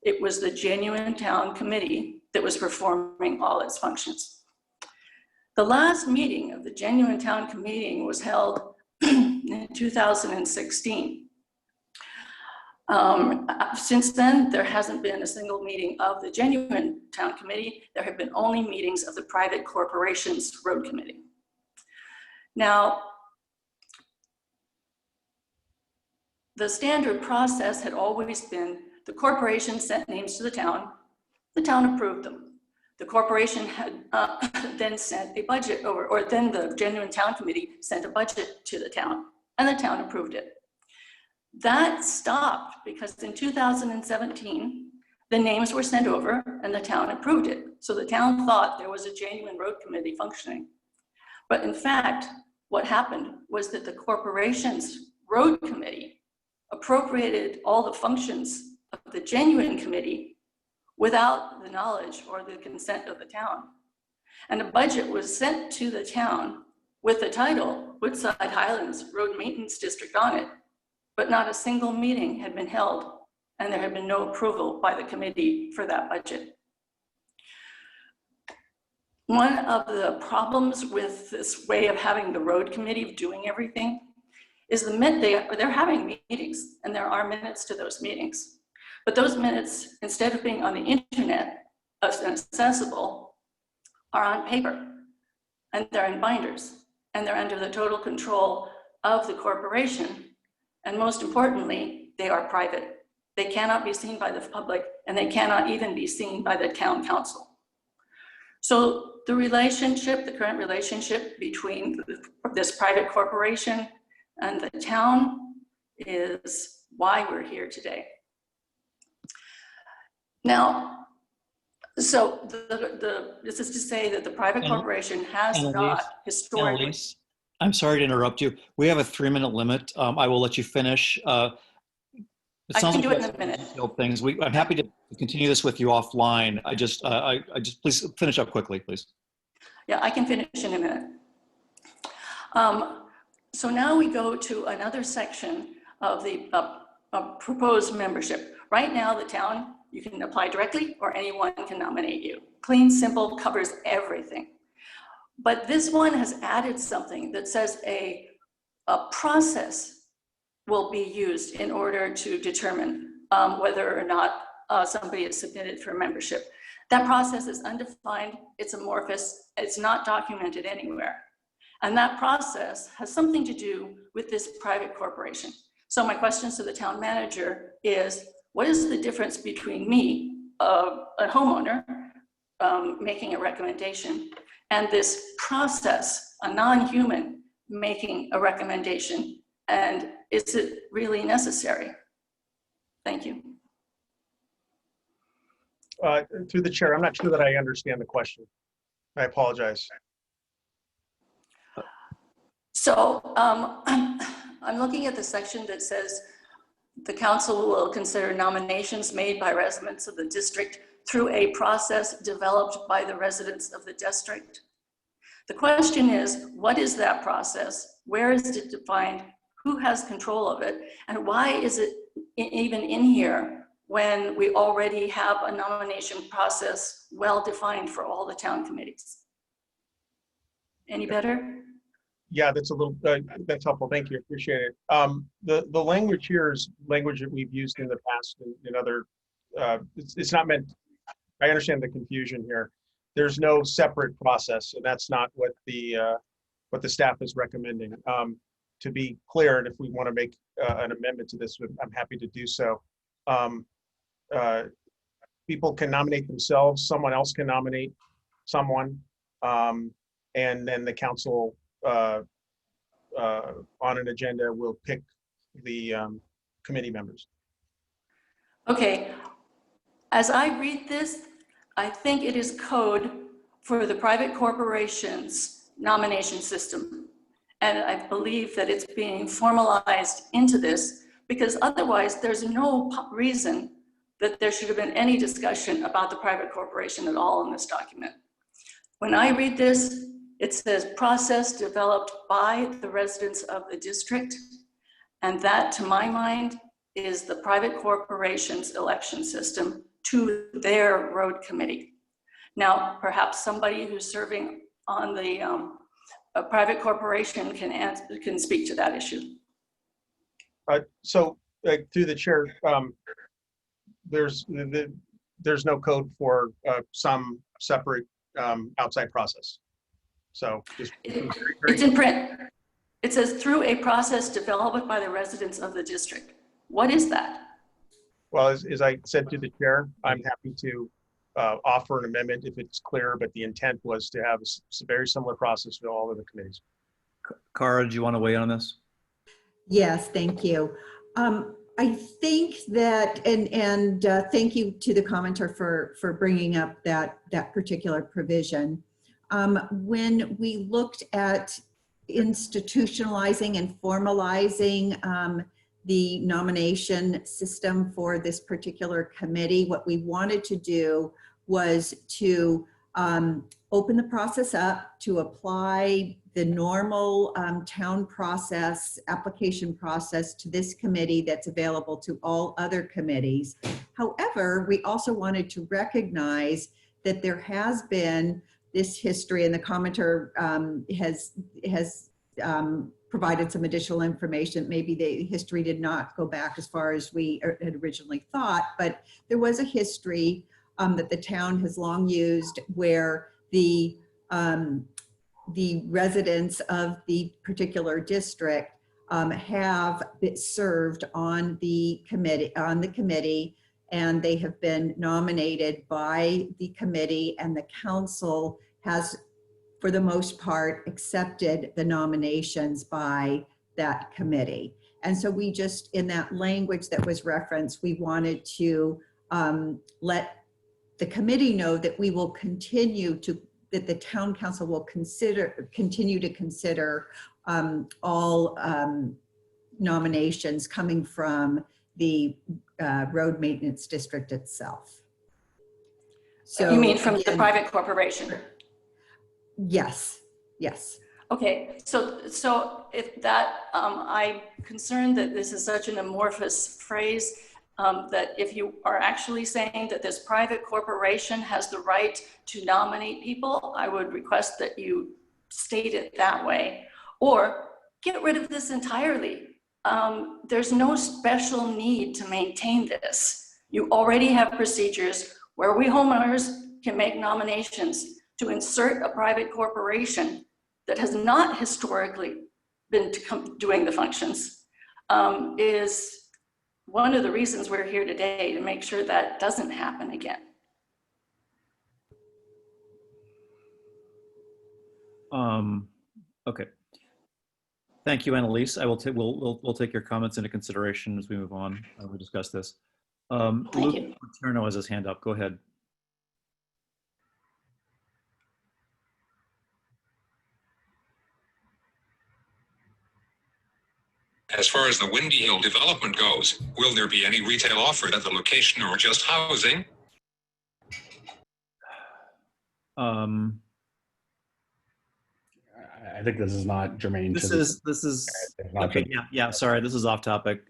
it was the Genuine Town Committee that was performing all its functions. The last meeting of the Genuine Town Committee was held in 2016. Since then, there hasn't been a single meeting of the Genuine Town Committee. There have been only meetings of the Private Corporations Road Committee. Now, the standard process had always been the corporation sent names to the town approved them. The corporation had then sent a budget over, or then the Genuine Town Committee sent a budget to the town, and the town approved it. That stopped because in 2017, the names were sent over and the town approved it. So the town thought there was a genuine road committee functioning. But in fact, what happened was that the corporation's road committee appropriated all the functions of the genuine committee without the knowledge or the consent of the town. And a budget was sent to the town with the title Woodside Highlands Road Maintenance District on it, but not a single meeting had been held, and there had been no approval by the committee for that budget. One of the problems with this way of having the road committee doing everything is they're having meetings, and there are minutes to those meetings. But those minutes, instead of being on the internet accessible, are on paper, and they're in binders, and they're under the total control of the corporation. And most importantly, they are private. They cannot be seen by the public, and they cannot even be seen by the town council. So the current relationship between this private corporation and the town is why we're here today. Now, so this is to say that the private corporation has not historically. Annelise, I'm sorry to interrupt you. We have a 3-minute limit. I will let you finish. I can do it in a minute. Things. I'm happy to continue this with you offline. I just please finish up quickly, please. Yeah, I can finish in a minute. So now we go to another section of the proposed membership. Right now, the town, you can apply directly or anyone can nominate you. Clean, simple, covers everything. But this one has added something that says a process will be used in order to determine whether or not somebody is submitted for membership. That process is undefined, it's amorphous, it's not documented anywhere. And that process has something to do with this private corporation. So my questions to the town manager is, what is the difference between me, a homeowner, making a recommendation, and this process, a non-human making a recommendation? And is it really necessary? Thank you. Through the chair, I'm not sure that I understand the question. I apologize. So I'm looking at the section that says the council will consider nominations made by residents of the district through a process developed by the residents of the district. The question is, what is that process? Where is it defined? Who has control of it? And why is it even in here when we already have a nomination process well defined for all the town committees? Any better? Yeah, that's a little, that's helpful. Thank you, appreciate it. The language here is language that we've used in the past in other, it's not meant, I understand the confusion here. There's no separate process, and that's not what the staff is recommending. To be clear, and if we want to make an amendment to this, I'm happy to do so. People can nominate themselves, someone else can nominate someone, and then the council on an agenda will pick the committee members. Okay, as I read this, I think it is code for the private corporation's nomination system. And I believe that it's being formalized into this because otherwise there's no reason that there should have been any discussion about the private corporation at all in this document. When I read this, it says process developed by the residents of the district. And that, to my mind, is the private corporation's election system to their road committee. Now, perhaps somebody who's serving on the a private corporation can speak to that issue. So through the chair, there's no code for some separate outside process. So just it's in print. It says through a process developed by the residents of the district. What is that? Well, as I said to the chair, I'm happy to offer an amendment if it's clear, but the intent was to have a very similar process for all of the committees. Cara, do you want to weigh in on this? Yes, thank you. I think that, and thank you to the commenter for bringing up that particular provision. When we looked at institutionalizing and formalizing the nomination system for this particular committee, what we wanted to do was to open the process up to apply the normal town process, application process to this committee that's available to all other committees. However, we also wanted to recognize that there has been this history, and the commenter has provided some additional information. Maybe the history did not go back as far as we had originally thought, but there was a history that the town has long used where the residents of the particular district have been served on the committee, and they have been nominated by the committee, and the council has, for the most part, accepted the nominations by that committee. And so we just, in that language that was referenced, we wanted to let the committee know that we will continue to, that the town council will continue to consider all nominations coming from the road maintenance district itself. So you mean from again, the private corporation? Yes, yes. Okay, so if that, I'm concerned that this is such an amorphous phrase that if you are actually saying that this private corporation has the right to nominate people, I would request that you state it that way, or get rid of this entirely. There's no special need to maintain this. You already have procedures where we homeowners can make nominations. To insert a private corporation that has not historically been doing the functions is one of the reasons we're here today, to make sure that doesn't happen again. Okay. Thank you, Annelise. I will we'll take your comments into consideration as we move on. We discuss this. Thank Luke you. Monterno has his hand up. Go ahead. As far as the Windy Hill development goes, will there be any retail offered at the location or just housing? I think this is not germane. This to is okay. Yeah. Sorry, this is off topic.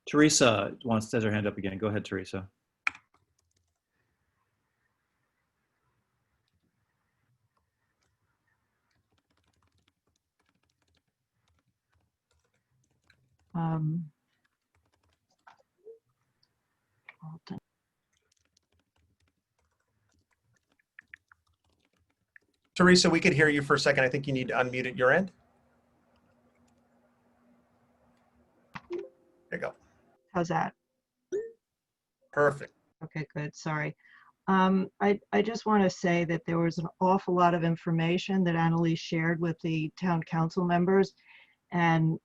Teresa has her hand up again. Go ahead, Teresa. Teresa, we could hear you for a second. I think you need to unmute at your end. There you go. How's that? Perfect. Okay, good. Sorry. I just want to say that there was an awful lot of information that Annelise shared with the town council members, and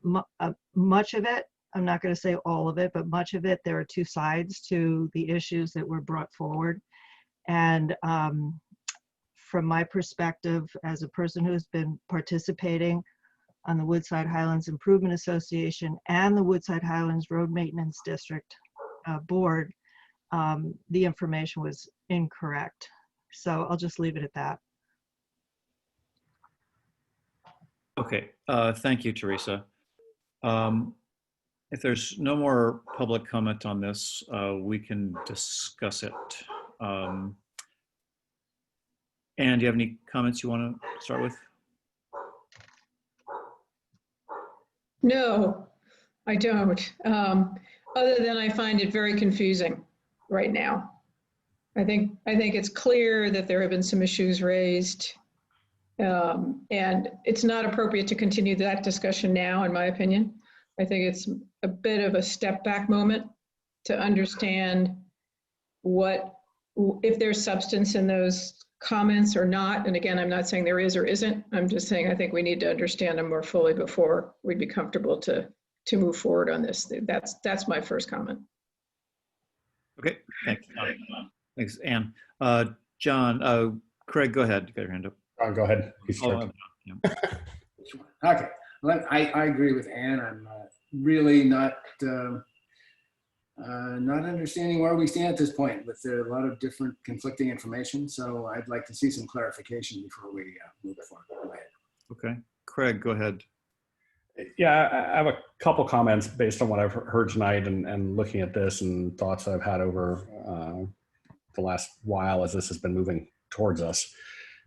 much of it, I'm not going to say all of it, but much of it, there are two sides to the issues that were brought forward. And from my perspective, as a person who's been participating on the Woodside Highlands Improvement Association and the Woodside Highlands Road Maintenance District Board, the information was incorrect. So I'll just leave it at that. Okay, thank you, Teresa. If there's no more public comment on this, we can discuss it. Anne, do you have any comments you want to start with? No, I don't. Other than I find it very confusing right now. I think it's clear that there have been some issues raised, and it's not appropriate to continue that discussion now, in my opinion. I think it's a bit of a step back moment to understand if there's substance in those comments or not. And again, I'm not saying there is or isn't. I'm just saying I think we need to understand them more fully before we'd be comfortable to move forward on this. That's my first comment. Okay, thanks. Thanks, Anne. John, Craig, go ahead. You got your hand up. Go ahead. Yeah. Okay, well, I agree with Anne. I'm really not understanding where we stand at this point with a lot of different conflicting information. So I'd like to see some clarification before we move forward. Go ahead. Okay, Craig, go ahead. Yeah, I have a couple comments based on what I've heard tonight and looking at this and thoughts I've had over the last while as this has been moving towards us.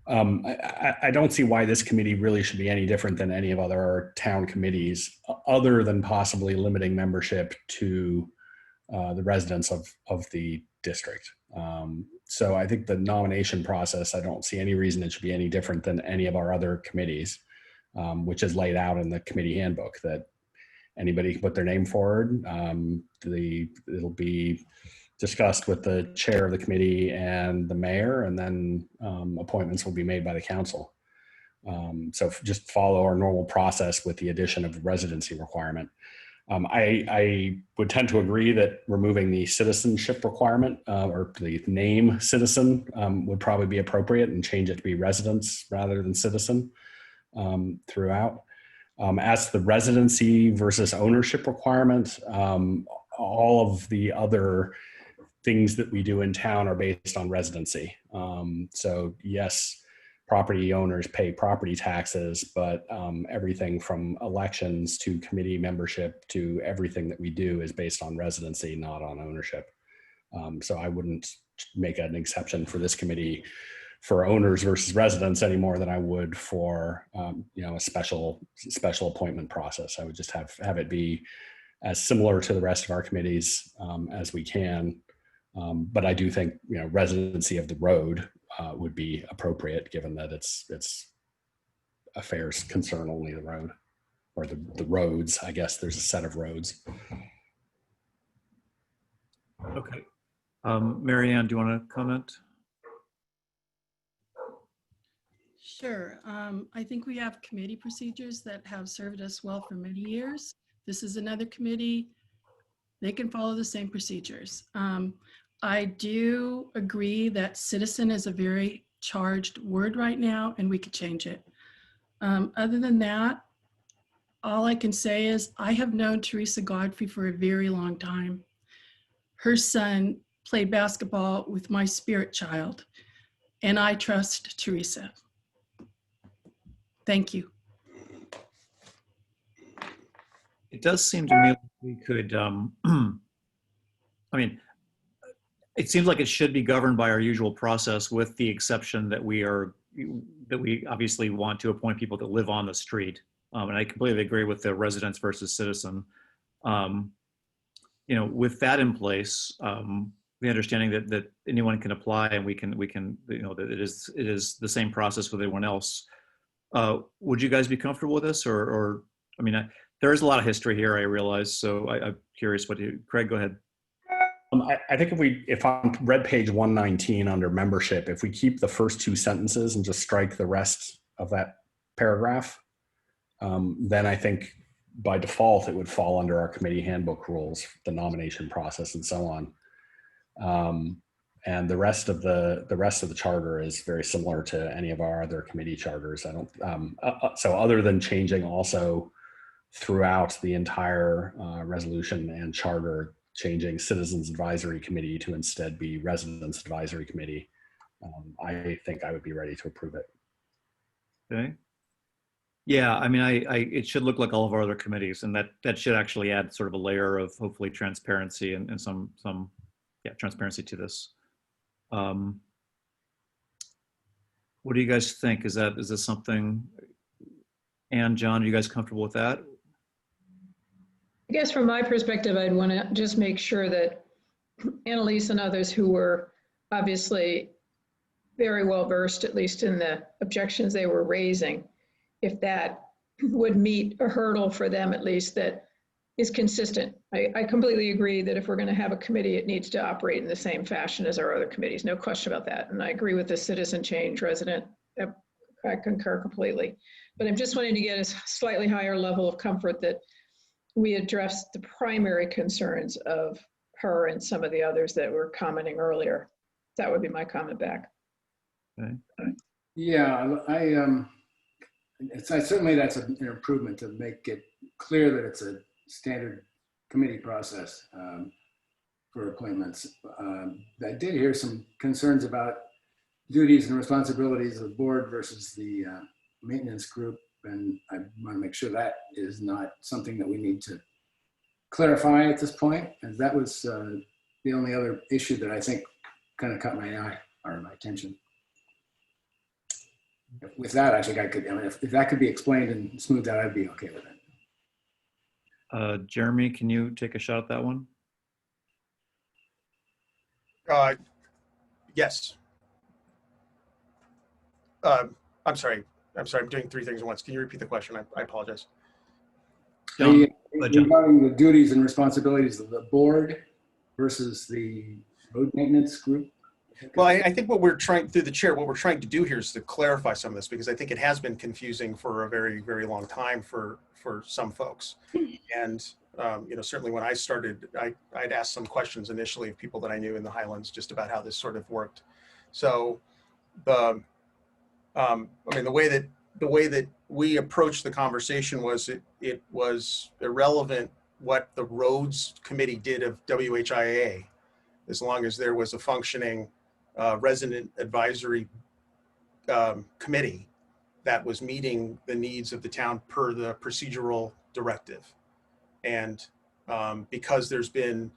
I don't see why this committee really should be any different than any of other town committees, other than possibly limiting membership to the residents of the district. So I think the nomination process, I don't see any reason it should be any different than any of our other committees, which is laid out in the committee handbook that anybody can put their name forward. It'll be discussed with the chair of the committee and the mayor, and then appointments will be made by the council. So just follow our normal process with the addition of residency requirement. I would tend to agree that removing the citizenship requirement or the name citizen would probably be appropriate and change it to be residents rather than citizen throughout. As to the residency versus ownership requirement, all of the other things that we do in town are based on residency. So yes, property owners pay property taxes, but everything from elections to committee membership to everything that we do is based on residency, not on ownership. So I wouldn't make an exception for this committee for owners versus residents any more than I would for a special appointment process. I would just have it be as similar to the rest of our committees as we can. But I do think residency of the road would be appropriate, given that it's affairs concern only the road, or the roads. I guess there's a set of roads. Okay, Mary Ann, do you want to comment? Sure. I think we have committee procedures that have served us well for many years. This is another committee. They can follow the same procedures. I do agree that citizen is a very charged word right now, and we could change it. Other than that, all I can say is I have known Teresa Godfrey for a very long time. Her son played basketball with my spirit child, and I trust Teresa. Thank you. It does seem to me like we could, I mean, it seems like it should be governed by our usual process, with the exception that we obviously want to appoint people that live on the street. And I completely agree with the residents versus citizen. With that in place, the understanding that anyone can apply, and we can that it is the same process with everyone else. Would you guys be comfortable with this, or I mean, there is a lot of history here, I realize. So I'm curious. Craig, go ahead. I think if on red page 119 under membership, if we keep the first two sentences and just strike the rest of that paragraph, then I think by default it would fall under our committee handbook rules, the nomination process and so on. And the rest of the charter is very similar to any of our other committee charters. I don't, so other than changing also throughout the entire resolution and charter, changing Citizens Advisory Committee to instead be Residents Advisory Committee, I think I would be ready to approve it. Okay. Yeah, I mean, it should look like all of our other committees, and that should actually add sort of a layer of hopefully transparency and some transparency to this. What do you guys think? Is this something, Ann, John, are you guys comfortable with that? I guess from my perspective, I'd want to just make sure that Annelise and others who were obviously very well versed, at least in the objections they were raising, if that would meet a hurdle for them at least that is consistent. I completely agree that if we're going to have a committee, it needs to operate in the same fashion as our other committees, no question about that. And I agree with the citizen change resident, I concur completely. But I'm just wanting to get a slightly higher level of comfort that we addressed the primary concerns of her and some of the others that were commenting earlier. That would be my comment back. Okay. Yeah, certainly that's an improvement to make it clear that it's a standard committee process for appointments. I did hear some concerns about duties and responsibilities of the board versus the maintenance group, and I want to make sure that is not something that we need to clarify at this point. And that was the only other issue that I think kind of caught my eye or my attention. With that, I think I could, I mean, if that could be explained and smoothed out, I'd be okay with it. Jeremy, can you take a shot at that one? Yes. I'm sorry. I'm doing three things at once. Can you repeat the question? I apologize. Regarding the duties and responsibilities of the board versus the road maintenance group? Well, I think what we're trying, through the chair, what we're trying to do here is to clarify some of this, because I think it has been confusing for a very, very long time for some folks. And, you know, certainly when I started, I'd asked some questions initially of people that I knew in the Highlands just about how this sort of worked. So I mean, the way that we approached the conversation was it was irrelevant what the roads committee did of WHIA, as long as there was a functioning resident advisory committee that was meeting the needs of the town per the procedural directive. And because there's been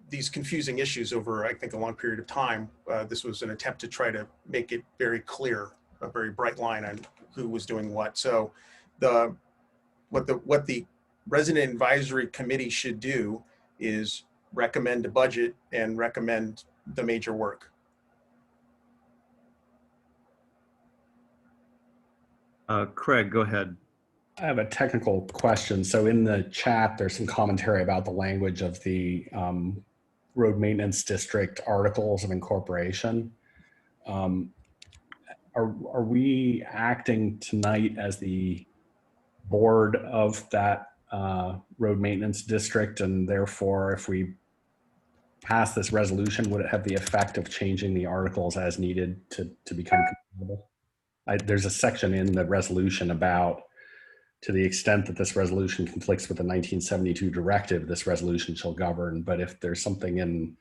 these confusing issues over, I think, a long period of time, this was an attempt to try to make it very clear, a very bright line on who was doing what. So what the resident advisory committee should do is recommend a budget and recommend the major work. Craig, go ahead. I have a technical question. So in the chat, there's some commentary about the language of the road maintenance district articles of incorporation. Are we acting tonight as the board of that road maintenance district, and therefore if we pass this resolution, would it have the effect of changing the articles as needed to become compatible? There's a section in the resolution about, to the extent that this resolution conflicts with the 1972 directive, this resolution shall govern. But if there's something in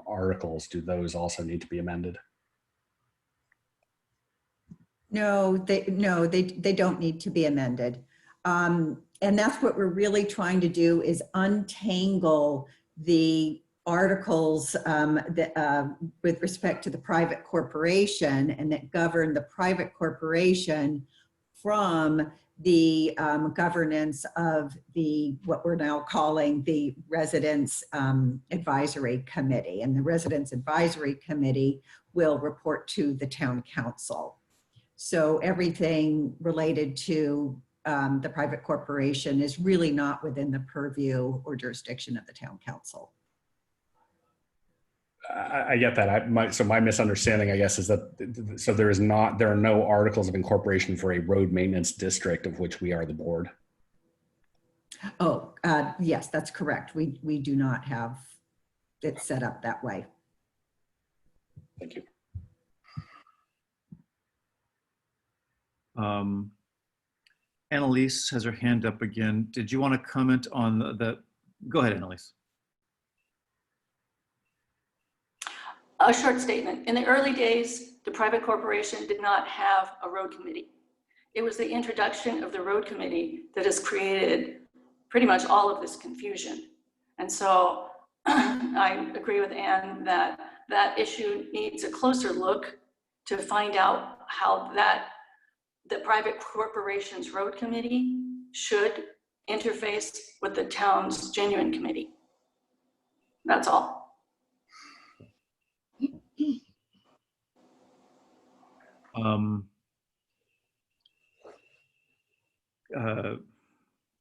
articles, do those also need to be amended? No, they don't need to be amended. And that's what we're really trying to do, is untangle the articles with respect to the private corporation, and that govern the private corporation from the governance of what we're now calling the Residents Advisory Committee. And the Residents Advisory Committee will report to the town council. So everything related to the private corporation is really not within the purview or jurisdiction of the town council. I get that. So my misunderstanding, I guess, is that so there are no articles of incorporation for a road maintenance district of which we are the board. Oh, yes, that's correct. We do not have it set up that way. Thank you. Annelise has her hand up again. Did you want to comment on the go ahead, Annelise. A short statement. In the early days, the private corporation did not have a road committee. It was the introduction of the road committee that has created pretty much all of this confusion. And so I agree with Ann that that issue needs a closer look to find out how the private corporation's road committee should interface with the town's genuine committee. That's all.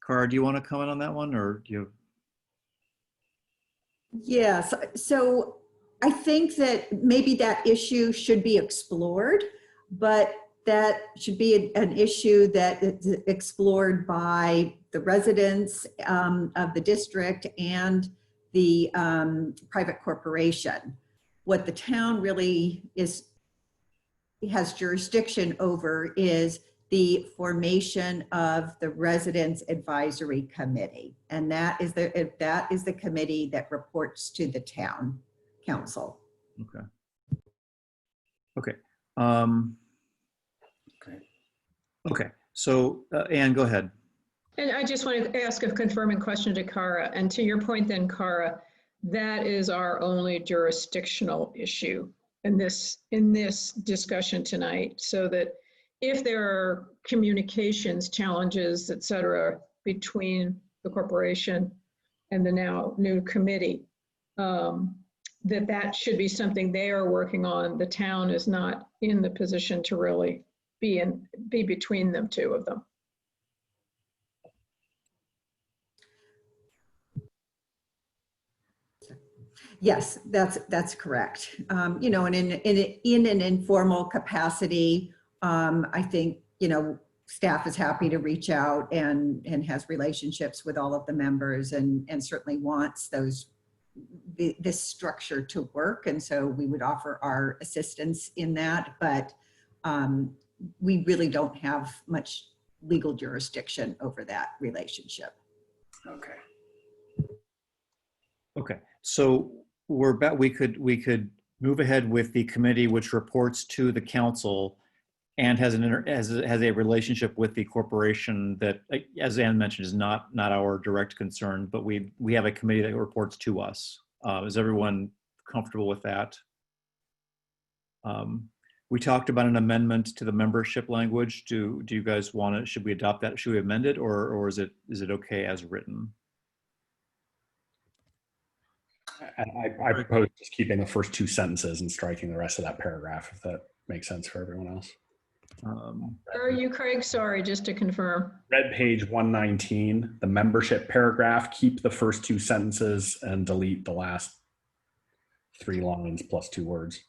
Cara, do you want to comment on that one, or do you? Yes, so I think that maybe that issue should be explored, but that should be an issue that is explored by the residents of the district and the private corporation. What the town really has jurisdiction over is the formation of the Residents Advisory Committee. And that is the committee that reports to the town council. Okay. Okay. Okay. So Ann, go ahead. And I just wanted to ask a confirming question to Cara. And to your point then, Cara, that is our only jurisdictional issue in this discussion tonight, so that if there are communications challenges, et cetera, between the corporation and the now new committee, that should be something they are working on. The town is not in the position to really be between them, two of them. Yes, that's correct. You know, and in an informal capacity, I think, you know, staff is happy to reach out and has relationships with all of the members and certainly wants this structure to work. And so we would offer our assistance in that, but we really don't have much legal jurisdiction over that relationship. Okay. Okay. So we could move ahead with the committee, which reports to the council and has a relationship with the corporation that, as Ann mentioned, is not our direct concern, but we have a committee that reports to us. Is everyone comfortable with that? We talked about an amendment to the membership language. Do you guys want it? Should we adopt that? Should we amend it, or is it okay as written? I propose just keeping the first two sentences and striking the rest of that paragraph, if that makes sense for everyone else. Are you, Craig? Sorry, just to confirm. Read page 119, the membership paragraph, keep the first two sentences and delete the last 3 lines plus 2 words.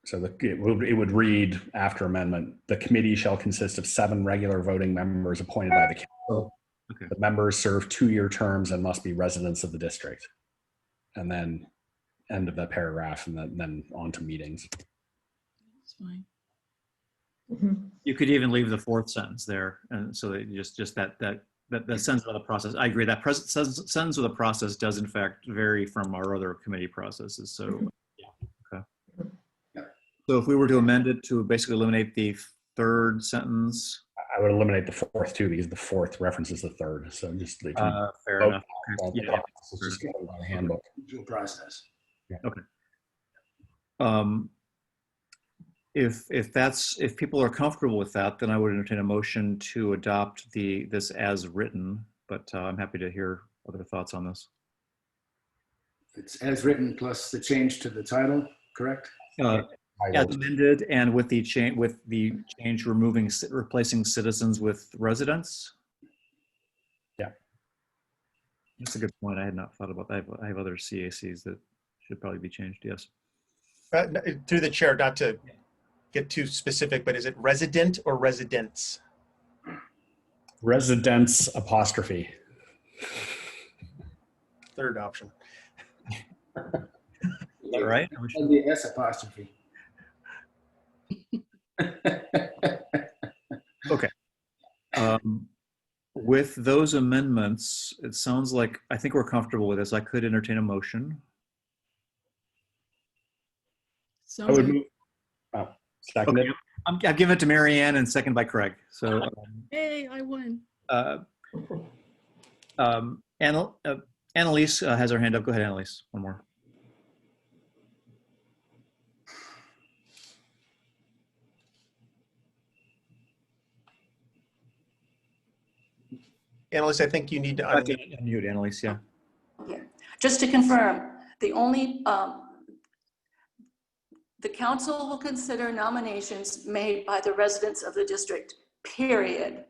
So it would read after amendment, the committee shall consist of 7 regular voting members appointed by the council. Okay. The members serve 2-year terms and must be residents of the district. And then end of that paragraph, and then on to meetings. That's fine. You could even leave the 4th sentence there, and so that just that sentence of the process. I agree that sentence of the process does in fact vary from our other committee processes. So yeah, okay. So if we were to amend it to basically eliminate the 3rd sentence, I would eliminate the 4th too, because the 4th references the 3rd. So just fair enough. Okay. Yeah. Just go by the handbook. Due process. Yeah. Okay. If people are comfortable with that, then I would entertain a motion to adopt this as written. But I'm happy to hear other thoughts on this. It's as written plus the change to the title, correct? As amended, and with the change replacing citizens with residents. Yeah, that's a good point. I had not thought about that. I have other CACs that should probably be changed. Yes. Through the chair, not to get too specific, but is it resident or residents? Residents apostrophe. Third option. Is that right? And the S apostrophe. Okay. With those amendments, it sounds like, I think we're comfortable with this. I could entertain a motion. So I would move. Oh, seconded. I'll give it to Mary Ann and second by Craig. So, hey, I won. Annelise has her hand up. Go ahead, Annelise. One more. Annelise, I think you need to unmute. Unmute, Annelise, yeah. Okay. Just to confirm, the only, the council will consider nominations made by the residents of the district, period.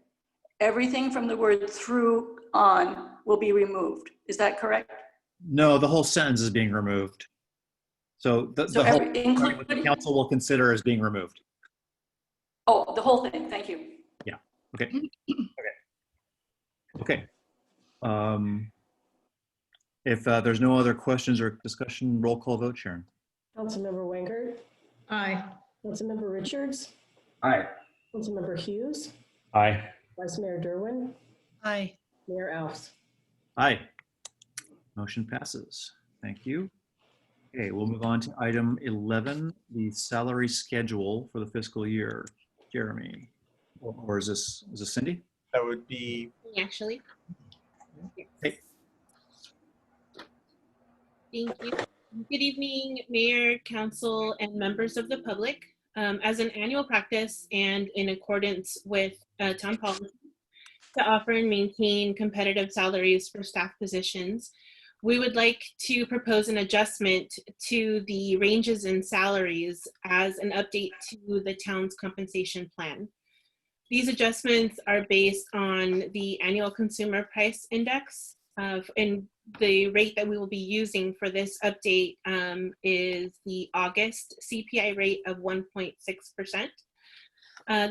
Everything from the word through on will be removed. Is that correct? No, the whole sentence is being removed. So the whole what the council will consider is being removed. Oh, the whole thing. Thank you. Yeah. Okay. Okay. If there's no other questions or discussion, roll call vote, Sharon. Councilmember Wenger. Aye. Councilmember Richards. Aye. Councilmember Hughes. Aye. Vice Mayor Derwin. Aye. Mayor Alves. Aye. Motion passes. Thank you. Okay, we'll move on to item 11, the salary schedule for the fiscal year. Jeremy, or is this Cindy? That would be Actually. Hey. Thank you. Good evening, Mayor, Council, and members of the public. As an annual practice and in accordance with town policy to offer and maintain competitive salaries for staff positions, we would like to propose an adjustment to the ranges in salaries as an update to the town's compensation plan. These adjustments are based on the annual consumer price index, and the rate that we will be using for this update is the August CPI rate of 1.6%.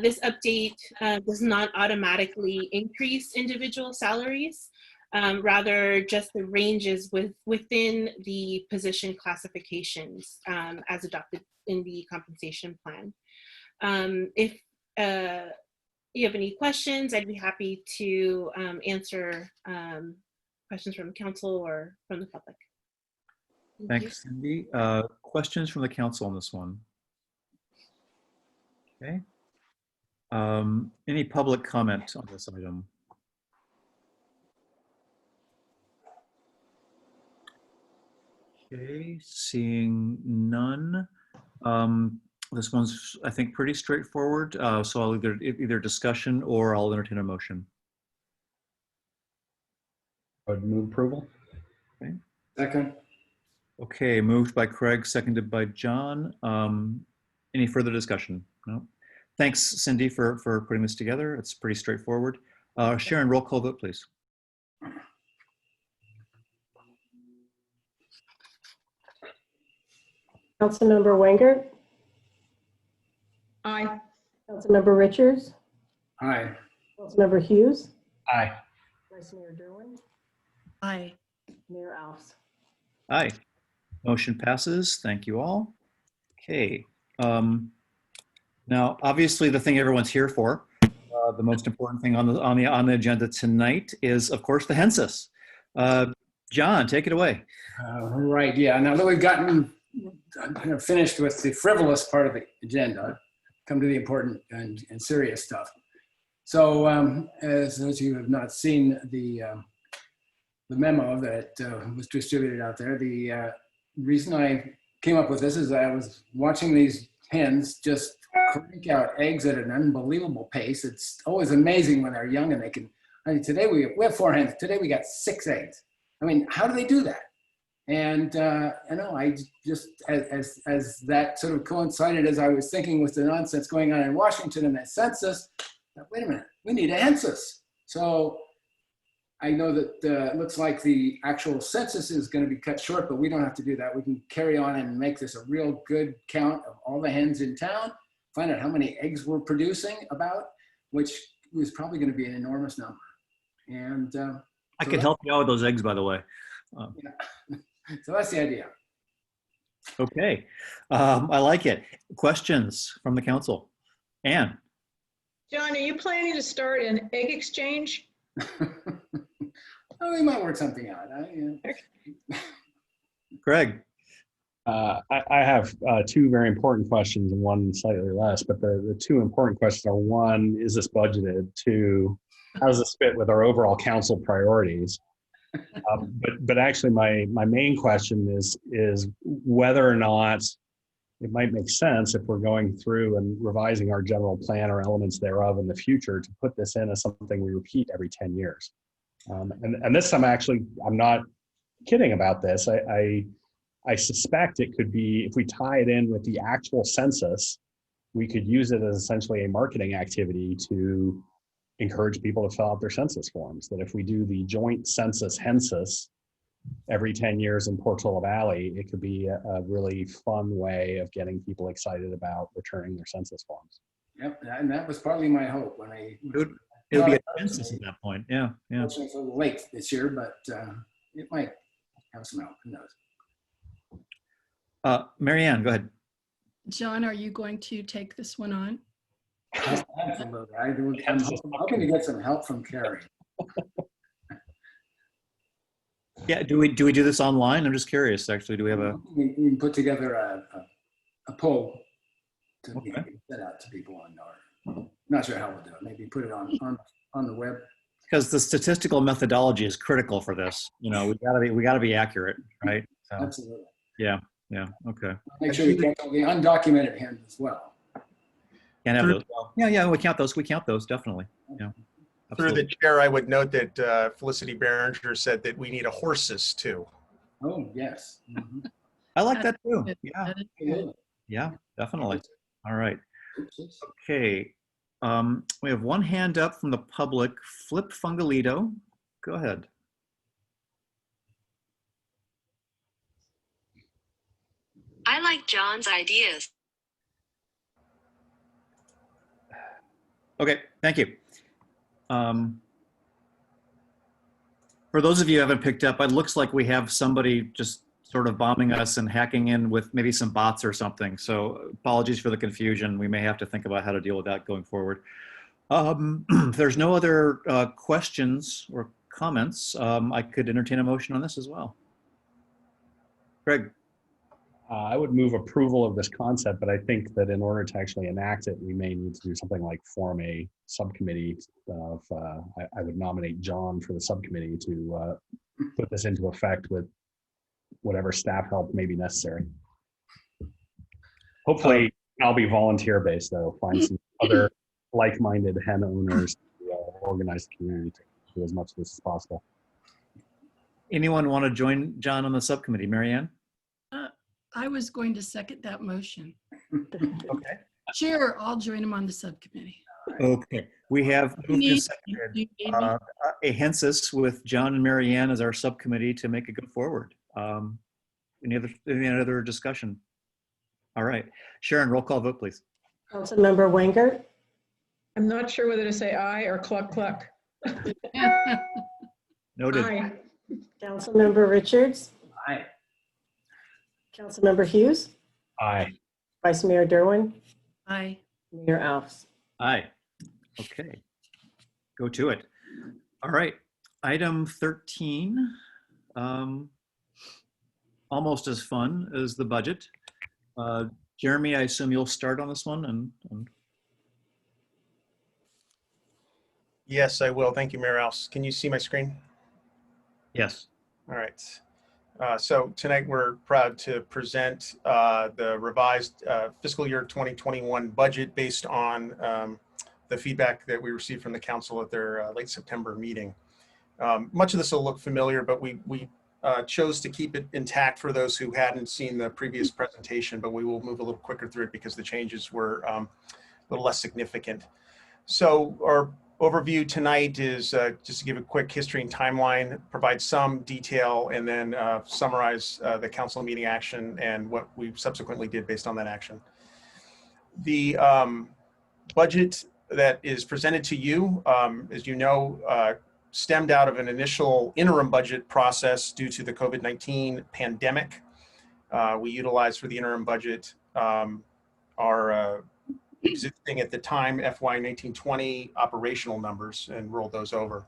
This update does not automatically increase individual salaries, rather just the ranges within the position classifications as adopted in the compensation plan. If you have any questions, I'd be happy to answer questions from council or from the public. Thanks, Cindy. Questions from the council on this one? Okay. Any public comment on this item? Okay, seeing none. This one's, I think, pretty straightforward. So I'll either discussion or I'll entertain a motion. I would move approval. Okay. Second. Okay, moved by Craig, seconded by John. Any further discussion? No. Thanks, Cindy, for putting this together. It's pretty straightforward. Sharon, roll call vote, please. Councilmember Wenger. Aye. Councilmember Richards. Aye. Councilmember Hughes. Aye. Vice Mayor Derwin. Aye. Mayor Alves. Aye. Motion passes. Thank you all. Okay. Now, obviously, the thing everyone's here for, the most important thing on the agenda tonight is, of course, the census. John, take it away. Right. Yeah. Now that we've gotten kind of finished with the frivolous part of the agenda, come to the important and serious stuff. So, as those of you who have not seen the memo that was distributed out there, the reason I came up with this is I was watching these hens just crank out eggs at an unbelievable pace. It's always amazing when they're young and they can. I mean, today we have 4 hens. Today we got 6 eggs. I mean, how do they do that? And you know, I just as that sort of coincided as I was thinking with the nonsense going on in Washington and that census. Wait a minute, we need a census. So I know that it looks like the actual census is going to be cut short, but we don't have to do that. We can carry on and make this a real good count of all the hens in town find out how many eggs we're producing about, which was probably going to be an enormous number. And I could help you out with those eggs, by the way. yeah. So that's the idea. Okay, I like it. Questions from the council? Anne? John, are you planning to start an egg exchange? Oh, we might work something out. Greg? I have two very important questions and one slightly less, but the two important questions are: one, is this budgeted? Two, how does this fit with our overall council priorities? But actually my main question is whether or not it might make sense, if we're going through and revising our general plan or elements thereof in the future, to put this in as something we repeat every 10 years. And this time, I'm not kidding about this. I suspect it could be, if we tie it in with the actual census, we could use it as essentially a marketing activity to encourage people to fill out their census forms. That if we do the joint census every 10 years in Portola Valley, it could be a really fun way of getting people excited about returning their census forms. Yep, and that was partly my hope when I. It would be a census at that point. Yeah, yeah. It's a little late this year, but it might have some help. Who knows? Mary Ann, go ahead. John, are you going to take this one on? Absolutely. I'm hoping to get some help from Carrie. Yeah, do we do this online? I'm just curious, actually. Do we have a... We can put together a poll to be sent out to people on our... Not sure how we'll do it. Maybe put it on the web. Because the statistical methodology is critical for this. You know, we gotta be accurate, right? So, absolutely. Yeah, okay. Make sure we count the undocumented hands as well. Can't have those. Yeah, we count those, definitely. Yeah. Through the chair, I would note that Felicity Behringer said that we need a horses too. Oh, yes. Mm-hmm. I like that too. Yeah, definitely. All right. Okay. We have one hand up from the public. Flip Fungalito. Go ahead. I like John's ideas. Okay, thank you. For those of you who haven't picked up, it looks like we have somebody just sort of bombing us and hacking in with maybe some bots or something. So apologies for the confusion. We may have to think about how to deal with that going forward. If there's no other questions or comments, I could entertain a motion on this as well. Greg. I would move approval of this concept, but I think that in order to actually enact it, we may need to do something like form a subcommittee of, I would nominate John for the subcommittee to put this into effect with whatever staff help may be necessary. Hopefully I'll be volunteer based though, find some other like-minded hen owners to organize the community to do as much of this as possible. Anyone want to join John on the subcommittee? Mary Ann? I was going to second that motion. Okay. Sure, I'll join him on the subcommittee. Okay. We have a census with John and Mary Ann as our subcommittee to make it go forward. Any other discussion? All right. Sharon, roll call vote, please. Councilmember Wenger. I'm not sure whether to say aye or cluck cluck. Noted. Aye. Councilmember Richards. Aye. Councilmember Hughes. Aye. Vice Mayor Derwin. Aye. Mayor Alves. Aye. Okay. Go to it. All right. Item 13. Almost as fun as the budget. Jeremy, I assume you'll start on this one. And Yes, I will. Thank you, Mayor Alves. Can you see my screen? Yes. All right. So tonight we're proud to present the revised fiscal year 2021 budget based on the feedback that we received from the council at their late September meeting. Much of this will look familiar, but we chose to keep it intact for those who hadn't seen the previous presentation, but we will move a little quicker through it because the changes were a little less significant. So our overview tonight is just to give a quick history and timeline, provide some detail, and then summarize the council meeting action and what we subsequently did based on that action. The budget that is presented to you, as you know, stemmed out of an initial interim budget process due to the COVID-19 pandemic. We utilized for the interim budget our existing at the time FY 1920 operational numbers and rolled those over.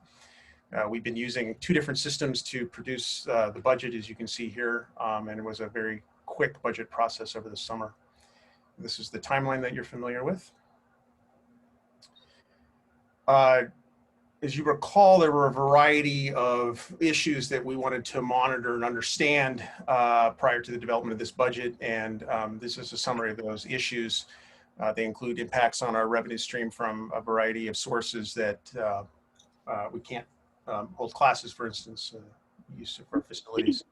We've been using two different systems to produce the budget, as you can see here, and it was a very quick budget process over the summer. This is the timeline that you're familiar with. As you recall, there were a variety of issues that we wanted to monitor and understand prior to the development of this budget, and this is a summary of those issues. They include impacts on our revenue stream from a variety of sources that we can't hold classes, for instance, use of our facilities.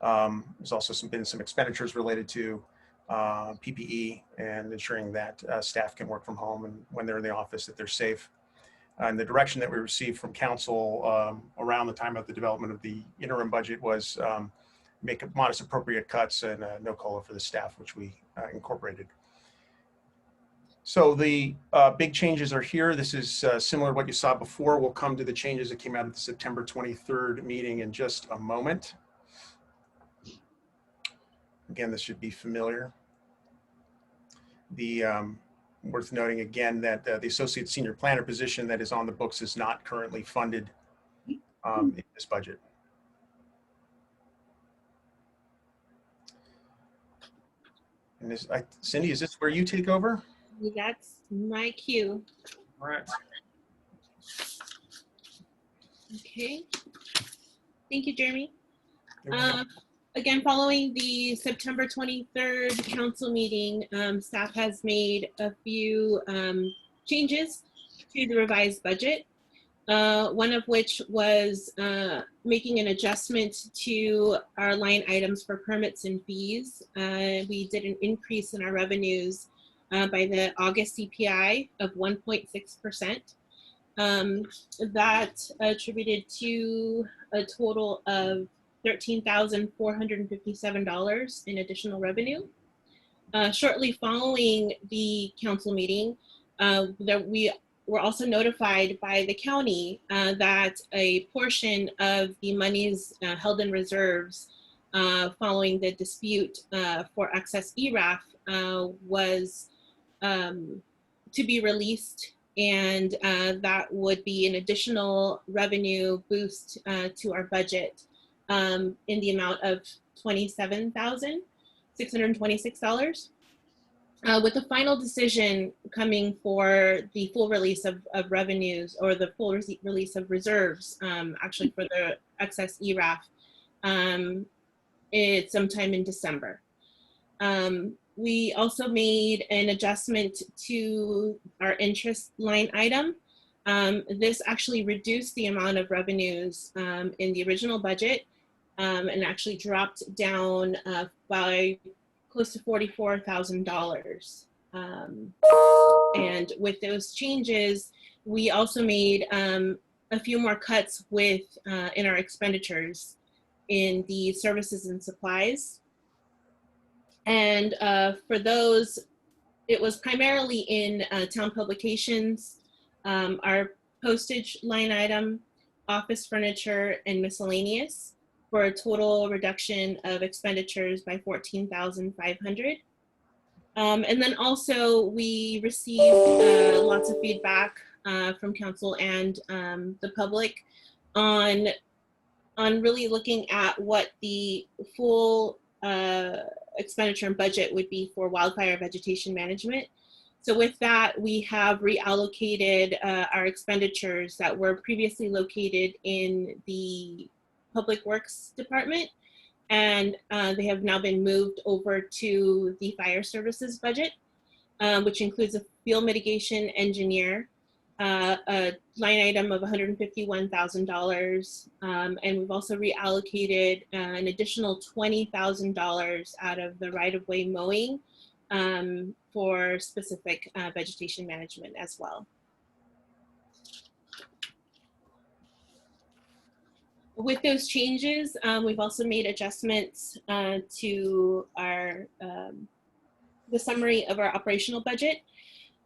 There's also been some expenditures related to PPE and ensuring that staff can work from home and when they're in the office that they're safe. And the direction that we received from council around the time of the development of the interim budget was make modest appropriate cuts and no COLA for the staff, which we incorporated. So the big changes are here. This is similar to what you saw before. We'll come to the changes that came out at the September 23rd meeting in just a moment. Again, this should be familiar. The worth noting again that the associate senior planner position that is on the books is not currently funded in this budget. And this, Cindy, is this where you take over? That's my cue. All right. Okay. Thank you, Jeremy. Again, following the September 23rd council meeting, staff has made a few changes to the revised budget. One of which was making an adjustment to our line items for permits and fees. We did an increase in our revenues by the August CPI of 1.6%. That attributed to a total of $13,457 in additional revenue. Shortly following the council meeting, that we were also notified by the county that a portion of the monies held in reserves following the dispute for excess ERAF was to be released, and that would be an additional revenue boost to our budget in the amount of $27,626. With the final decision coming for the full release of revenues, or the full release of reserves, actually for the excess ERAF, it's sometime in December. We also made an adjustment to our interest line item. This actually reduced the amount of revenues in the original budget and actually dropped down by close to $44,000. And with those changes, we also made a few more cuts in our expenditures in the services and supplies. And for those, it was primarily in town publications, our postage line item, office furniture, and miscellaneous, for a total reduction of expenditures by $14,500. And then also we received lots of feedback from council and the public on really looking at what the full expenditure and budget would be for wildfire vegetation management. So with that, we have reallocated our expenditures that were previously located in the Public Works Department, and they have now been moved over to the fire services budget, which includes a field mitigation engineer, a line item of $151,000, and we've also reallocated an additional $20,000 out of the right-of-way mowing for specific vegetation management as well. With those changes, we've also made adjustments to our the summary of our operational budget.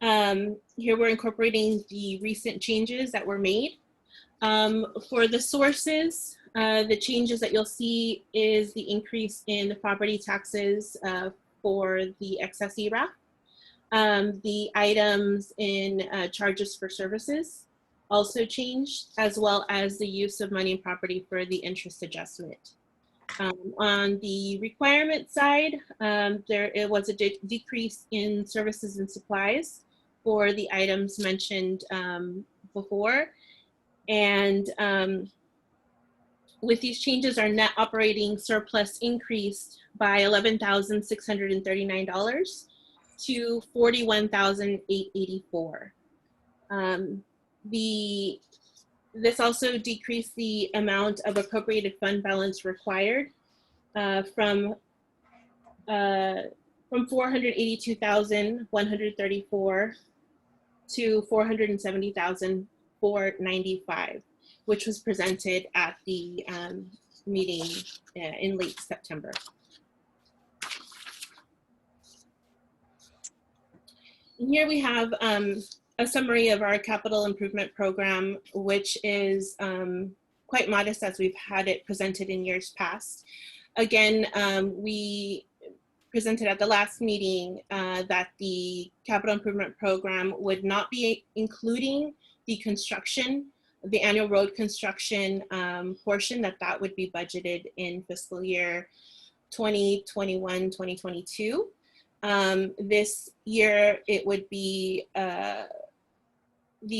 Here we're incorporating the recent changes that were made. For the sources, the changes that you'll see is the increase in the property taxes for the excess ERAF. The items in charges for services also changed, as well as the use of money and property for the interest adjustment. On the requirement side, it was a decrease in services and supplies for the items mentioned before. And with these changes, our net operating surplus increased by $11,639 to $41,884. This also decreased the amount of appropriated fund balance required from 482,134 to 470,495, which was presented at the meeting in late September. And here we have a summary of our capital improvement program, which is quite modest as we've had it presented in years past. Again, we presented at the last meeting that the capital improvement program would not be including the construction, the annual road construction portion, that would be budgeted in fiscal year 2021, 2022. This year it would be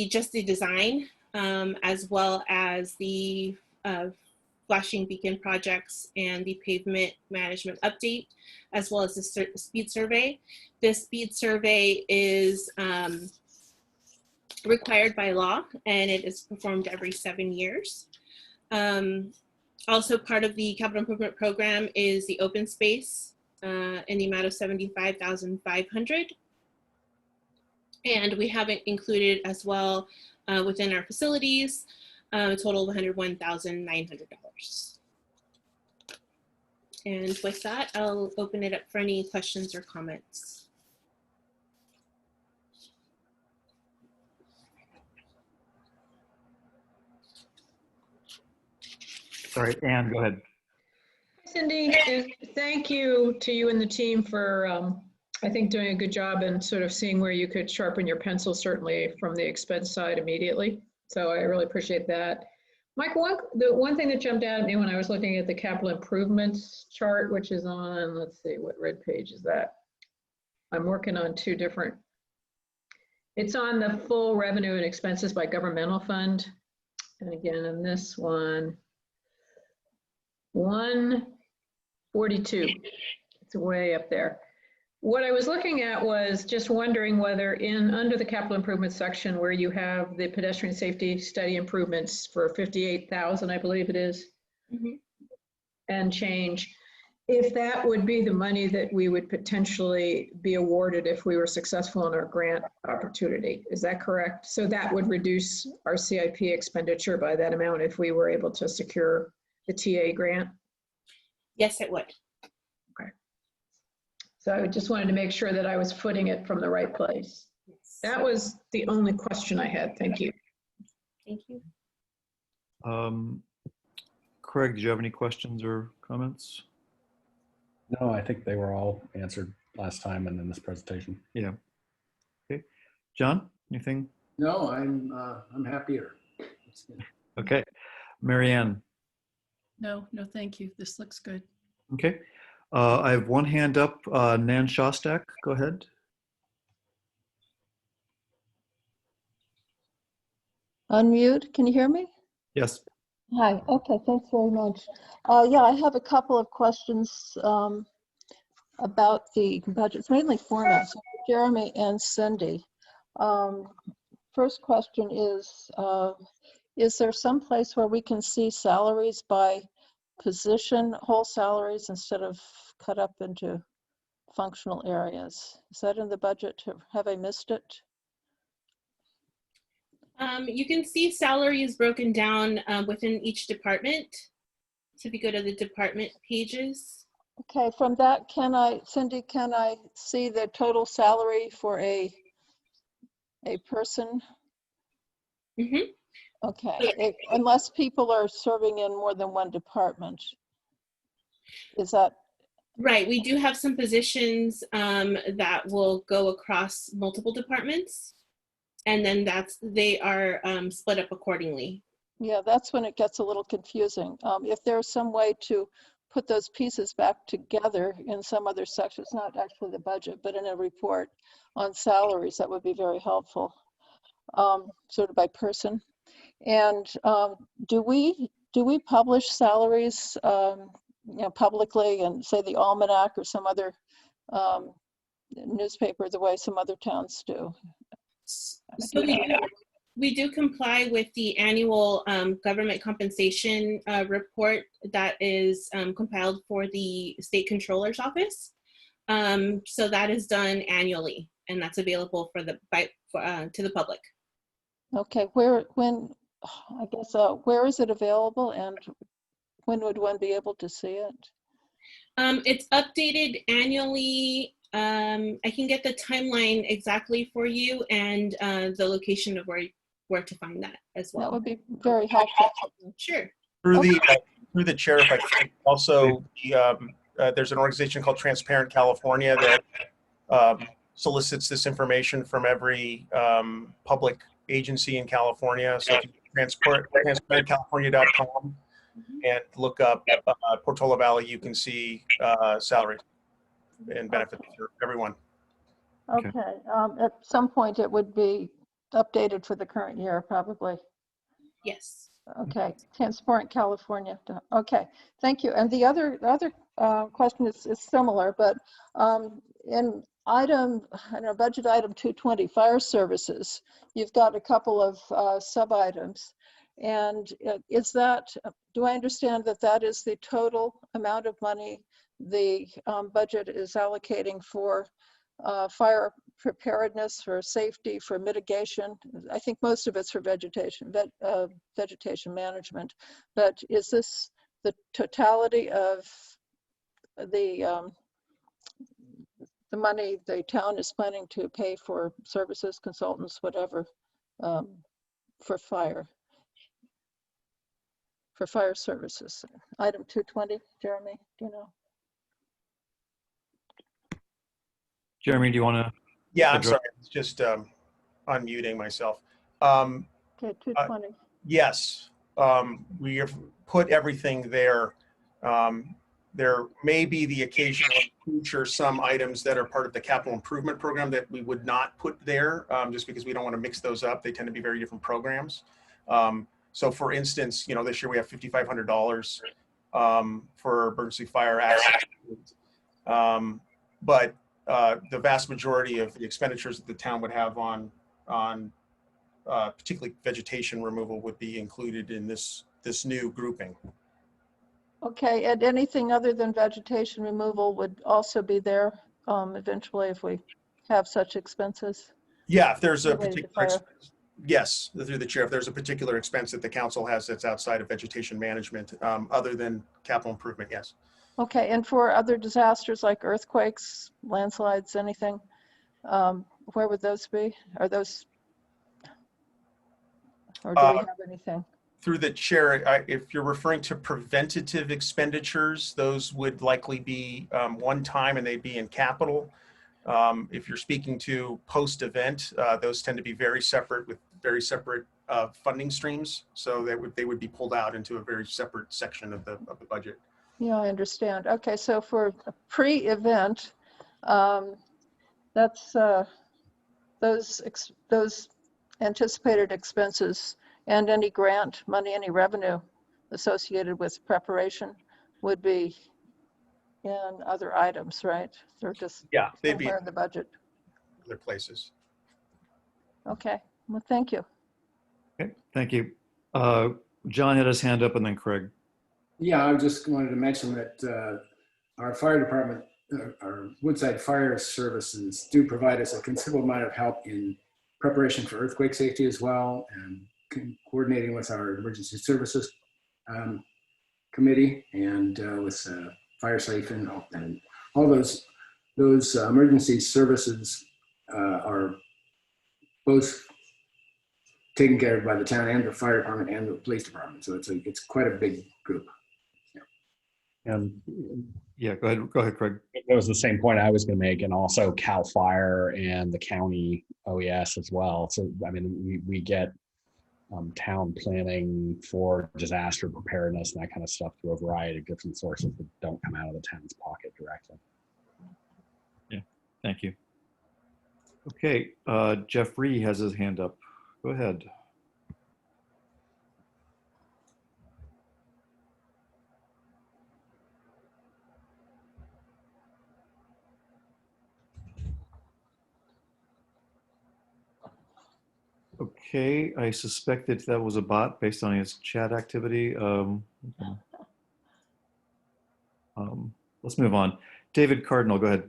just the design, as well as the flashing beacon projects and the pavement management update, as well as the speed survey. This speed survey is required by law, and it is performed every 7 years. Also part of the capital improvement program is the open space in the amount of $75,500. And we have it included as well within our facilities, a total of $101,900. And with that, I'll open it up for any questions or comments. Sorry, Anne, go ahead. Cindy, and thank you to you and the team for, I think, doing a good job and sort of seeing where you could sharpen your pencil, certainly from the expense side immediately. So I really appreciate that. Mike, the one thing that jumped out at me when I was looking at the capital improvements chart, which is on, let's see, what red page is that? I'm working on two different. It's on the full revenue and expenses by governmental fund. And again, in this one, 142, it's way up there. What I was looking at was just wondering whether under the capital improvement section where you have the pedestrian safety study improvements for 58,000, I believe it is, and change, if that would be the money that we would potentially be awarded if we were successful in our grant opportunity. Is that correct? So that would reduce our CIP expenditure by that amount if we were able to secure the TA grant? Yes, it would. Okay. So I just wanted to make sure that I was footing it from the right place. Yes. That was the only question I had. Thank you. Thank you. Craig, did you have any questions or comments? No, I think they were all answered last time and in this presentation. Yeah. Okay. John, anything? No, I'm happier. Okay. Marianne. No, thank you. This looks good. Okay. I have one hand up. Nan Shostak, go ahead. Unmute, can you hear me? Yes. Hi, okay, thanks very much. Yeah, I have a couple of questions about the budgets, mainly format, so Jeremy and Cindy. First question is there some place where we can see salaries by position, whole salaries, instead of cut up into functional areas? Is that in the budget? Have I missed it? You can see salaries broken down within each department. So if you go to the department pages. Okay, from that, Cindy, can I see the total salary for a person? Mm-hmm. Okay, unless people are serving in more than one department. Is that? Right, we do have some positions that will go across multiple departments, and then they are split up accordingly. Yeah, that's when it gets a little confusing. If there's some way to put those pieces back together in some other section, it's not actually the budget, but in a report on salaries, that would be very helpful, sort of by person. And do we publish salaries, publicly, and say the Almanac or some other newspaper the way some other towns do? So we do comply with the annual government compensation report that is compiled for the state controller's office. So that is done annually, and that's available to the public. Okay, where is it available, and when would one be able to see it? It's updated annually. I can get the timeline exactly for you, and the location of where to find that as well. That would be very helpful. Sure. Through the chair, if I could also, there's an organization called Transparent California that solicits this information from every public agency in California. So if you transparentcalifornia.com and look up Portola Valley, you can see salaries and benefits for everyone. Okay, at some point it would be updated for the current year, probably. Yes. Okay, Transparent California. Okay, thank you. And the other question is similar, but in budget item 220, fire services, you've got a couple of sub-items. And do I understand that is the total amount of money the budget is allocating for fire preparedness, for safety, for mitigation? I think most of it's for vegetation management. But is this the totality of the money the town is planning to pay for services, consultants, whatever, for fire services? Item 220, Jeremy, do you know? Jeremy, do you want to? Yeah, I'm sorry. It's just unmuting myself. Okay, 220. Yes, we have put everything there. There may be the occasional future some items that are part of the capital improvement program that we would not put there, just because we don't want to mix those up. They tend to be very different programs. So for instance, this year we have $5,500 for emergency fire access. But the vast majority of the expenditures that the town would have on particularly vegetation removal would be included in this new grouping. Okay, and anything other than vegetation removal would also be there eventually if we have such expenses? Yeah, if there's a particular expense, yes, through the chair, if there's a particular expense that the council has that's outside of vegetation management, other than capital improvement, yes. Okay, and for other disasters like earthquakes, landslides, anything, where would those be? Or do we have anything? Through the chair, if you're referring to preventative expenditures, those would likely be one time and they'd be in capital. If you're speaking to post-event, those tend to be very separate with very separate funding streams. So they would be pulled out into a very separate section of the budget. Yeah, I understand. Okay, so for a pre-event, that's those anticipated expenses and any grant money, any revenue associated with preparation would be in other items, right? They're just they'd be somewhere in the budget. Other places. Okay, well, thank you. Okay, thank you. John had his hand up, and then Craig. Yeah, I just wanted to mention that our fire department, our Woodside Fire Services do provide us a considerable amount of help in preparation for earthquake safety as well, and coordinating with our emergency services committee and with fire safe and all those emergency services are both taken care of by the town and the fire department and the police department. So it's quite a big group. And Yeah, go ahead, Craig. that was the same point I was going to make, and also CAL FIRE and the county OES as well. So, I mean, we get town planning for disaster preparedness and that kind of stuff through a variety of different sources that don't come out of the town's pocket directly. Yeah, thank you. Okay, Jeffrey has his hand up. Go ahead. Okay, I suspected that was a bot based on his chat activity. Let's move on. David Cardinal, go ahead.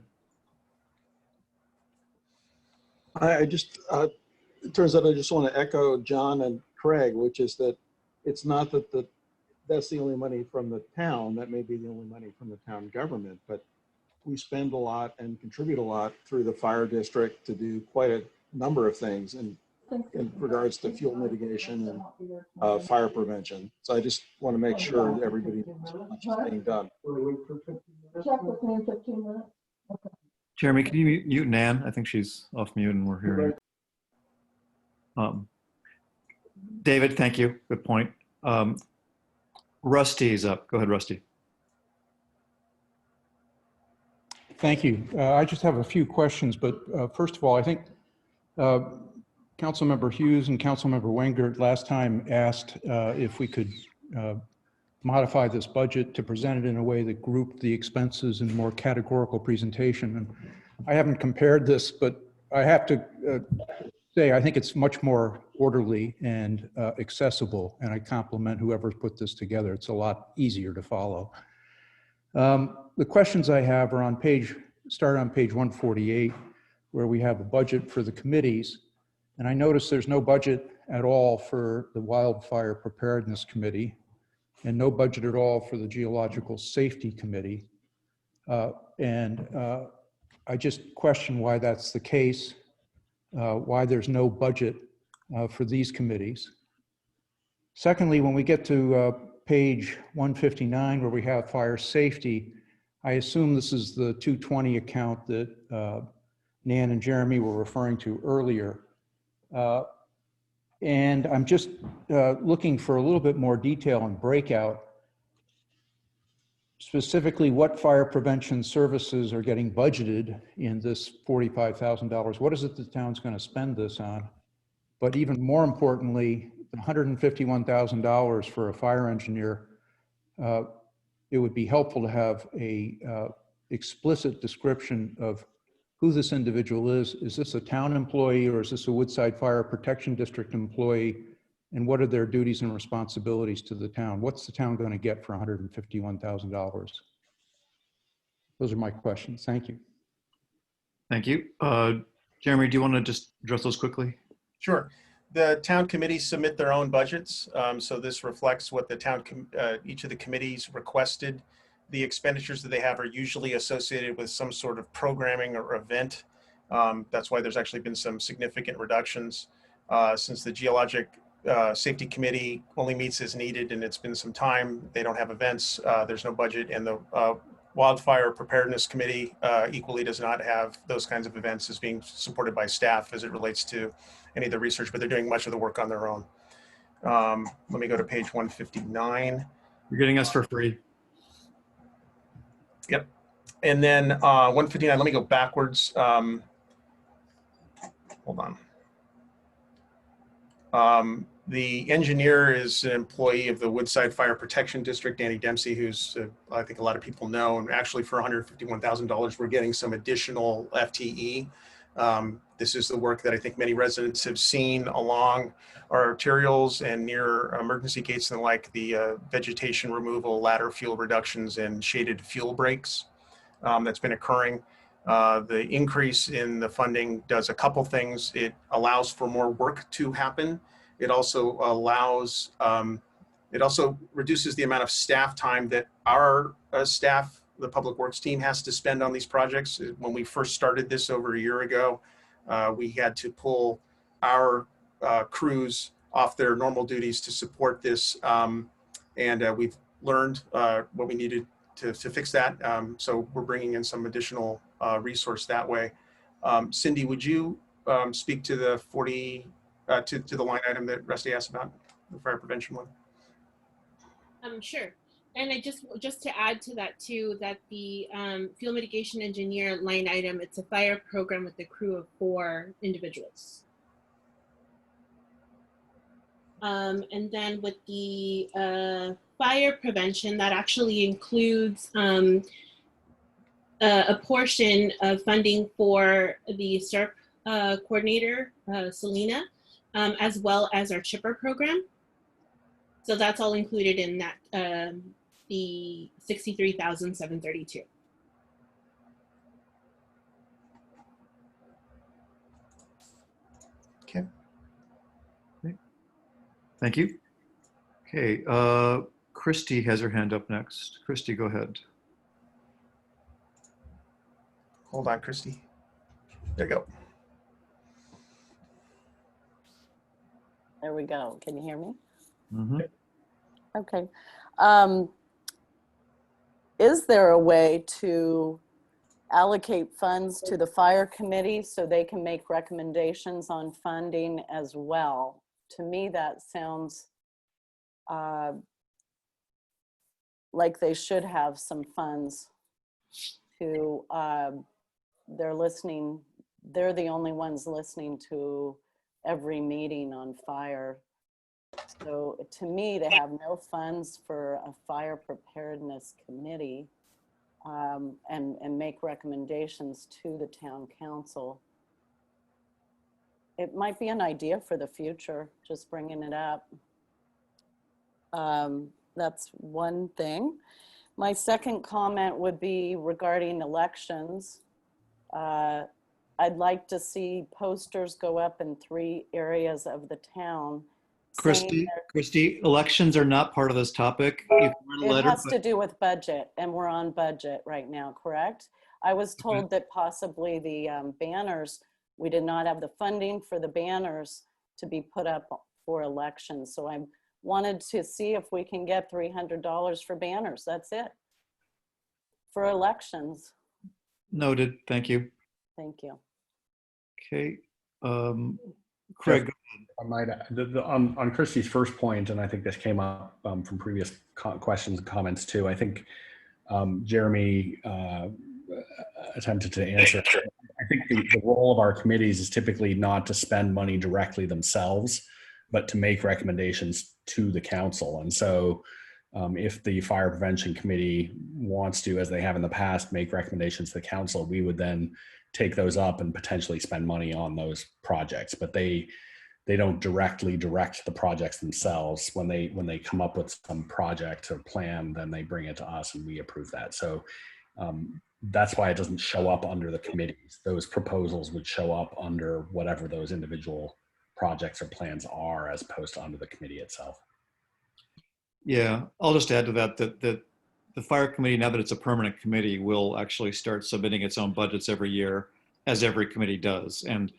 I just, it turns out I just want to echo John and Craig, which is that it's not that that's the only money from the town. That may be the only money from the town government, but we spend a lot and contribute a lot through the fire district to do quite a number of things in regards to fuel mitigation and fire prevention. So I just want to make sure that everybody knows how much is being done. Jeremy, can you mute Nan? I think she's off mute and we're hearing. David, thank you. Good point. Rusty's up. Go ahead, Rusty. Thank you. I just have a few questions, but first of all, I think Councilmember Hughes and Councilmember Wengert last time asked if we could modify this budget to present it in a way that grouped the expenses in more categorical presentation. And I haven't compared this, but I have to say I think it's much more orderly and accessible, and I compliment whoever put this together. It's a lot easier to follow. The questions I have are start on page 148, where we have a budget for the committees. And I notice there's no budget at all for the Wildfire Preparedness Committee and no budget at all for the Geological Safety Committee. I just question why that's the case, why there's no budget for these committees. Secondly, when we get to page 159, where we have fire safety, I assume this is the 220 account that Nan and Jeremy were referring to earlier. And I'm just looking for a little bit more detail and breakout, specifically what fire prevention services are getting budgeted in this $45,000. What is it the town's going to spend this on? But even more importantly, $151,000 for a fire engineer, it would be helpful to have a explicit description of who this individual is. Is this a town employee or is this a Woodside Fire Protection District employee? And what are their duties and responsibilities to the town? What's the town going to get for $151,000? Those are my questions. Thank you. Thank you. Jeremy, do you want to just address those quickly? Sure. The town committees submit their own budgets. So this reflects what the town, each of the committees requested. The expenditures that they have are usually associated with some sort of programming or event. That's why there's actually been some significant reductions since the Geologic Safety Committee only meets as needed, and it's been some time. They don't have events. There's no budget, and the Wildfire Preparedness Committee equally does not have those kinds of events as being supported by staff as it relates to any of the research, but they're doing much of the work on their own. Let me go to page 159. You're getting us for free. Yep. And then 159, let me go backwards. Hold on. The engineer is an employee of the Woodside Fire Protection District, Danny Dempsey, who's I think a lot of people know. And actually for $151,000, we're getting some additional FTE. This is the work that I think many residents have seen along our arterials and near emergency gates and the vegetation removal, ladder fuel reductions, and shaded fuel breaks that's been occurring. The increase in the funding does a couple things. It allows for more work to happen. It also allows, it also reduces the amount of staff time that our staff the Public Works team has to spend on these projects. When we first started this over a year ago, we had to pull our crews off their normal duties to support this. And we've learned what we needed to fix that. So we're bringing in some additional resource that way. Cindy, would you speak to the 40, to the line item that Rusty asked about, the fire prevention one? Sure. And I just to add to that too, that the field mitigation engineer line item, it's a fire program with a crew of 4 individuals. And then with the fire prevention, that actually includes a portion of funding for the STARP coordinator, Selena, as well as our chipper program. So that's all included in that, the $63,732. Okay. Thank you. Okay, Kristi has her hand up next. Kristi, go ahead. Hold on, Kristi. There you go. There we go. Can you hear me? Mm-hmm. Okay. Is there a way to allocate funds to the fire committee so they can make recommendations on funding as well? To me, that sounds like they should have some funds to, they're listening, they're the only ones listening to every meeting on fire. So to me, to have no funds for a fire preparedness committee and make recommendations to the town council, it might be an idea for the future, just bringing it up. That's one thing. My second comment would be regarding elections. I'd like to see posters go up in 3 areas of the town. Kristi, elections are not part of this topic. It has to do with budget, and we're on budget right now, correct? I was told that possibly the banners, we did not have the funding for the banners to be put up for elections. So I wanted to see if we can get $300 for banners. That's it. For elections. Noted. Thank you. Thank you. Okay. Craig. I might on Kristi's first point, and I think this came up from previous questions and comments too. I think Jeremy attempted to answer. I think the role of our committees is typically not to spend money directly themselves, but to make recommendations to the council. And so if the fire prevention committee wants to, as they have in the past, make recommendations to the council, we would then take those up and potentially spend money on those projects. But they don't directly direct the projects themselves. When they come up with some project or plan, then they bring it to us and we approve that. So that's why it doesn't show up under the committees. Those proposals would show up under whatever those individual projects or plans are, as opposed to under the committee itself. Yeah, I'll just add to that the fire committee, now that it's a permanent committee, will actually start submitting its own budgets every year, as every committee does. And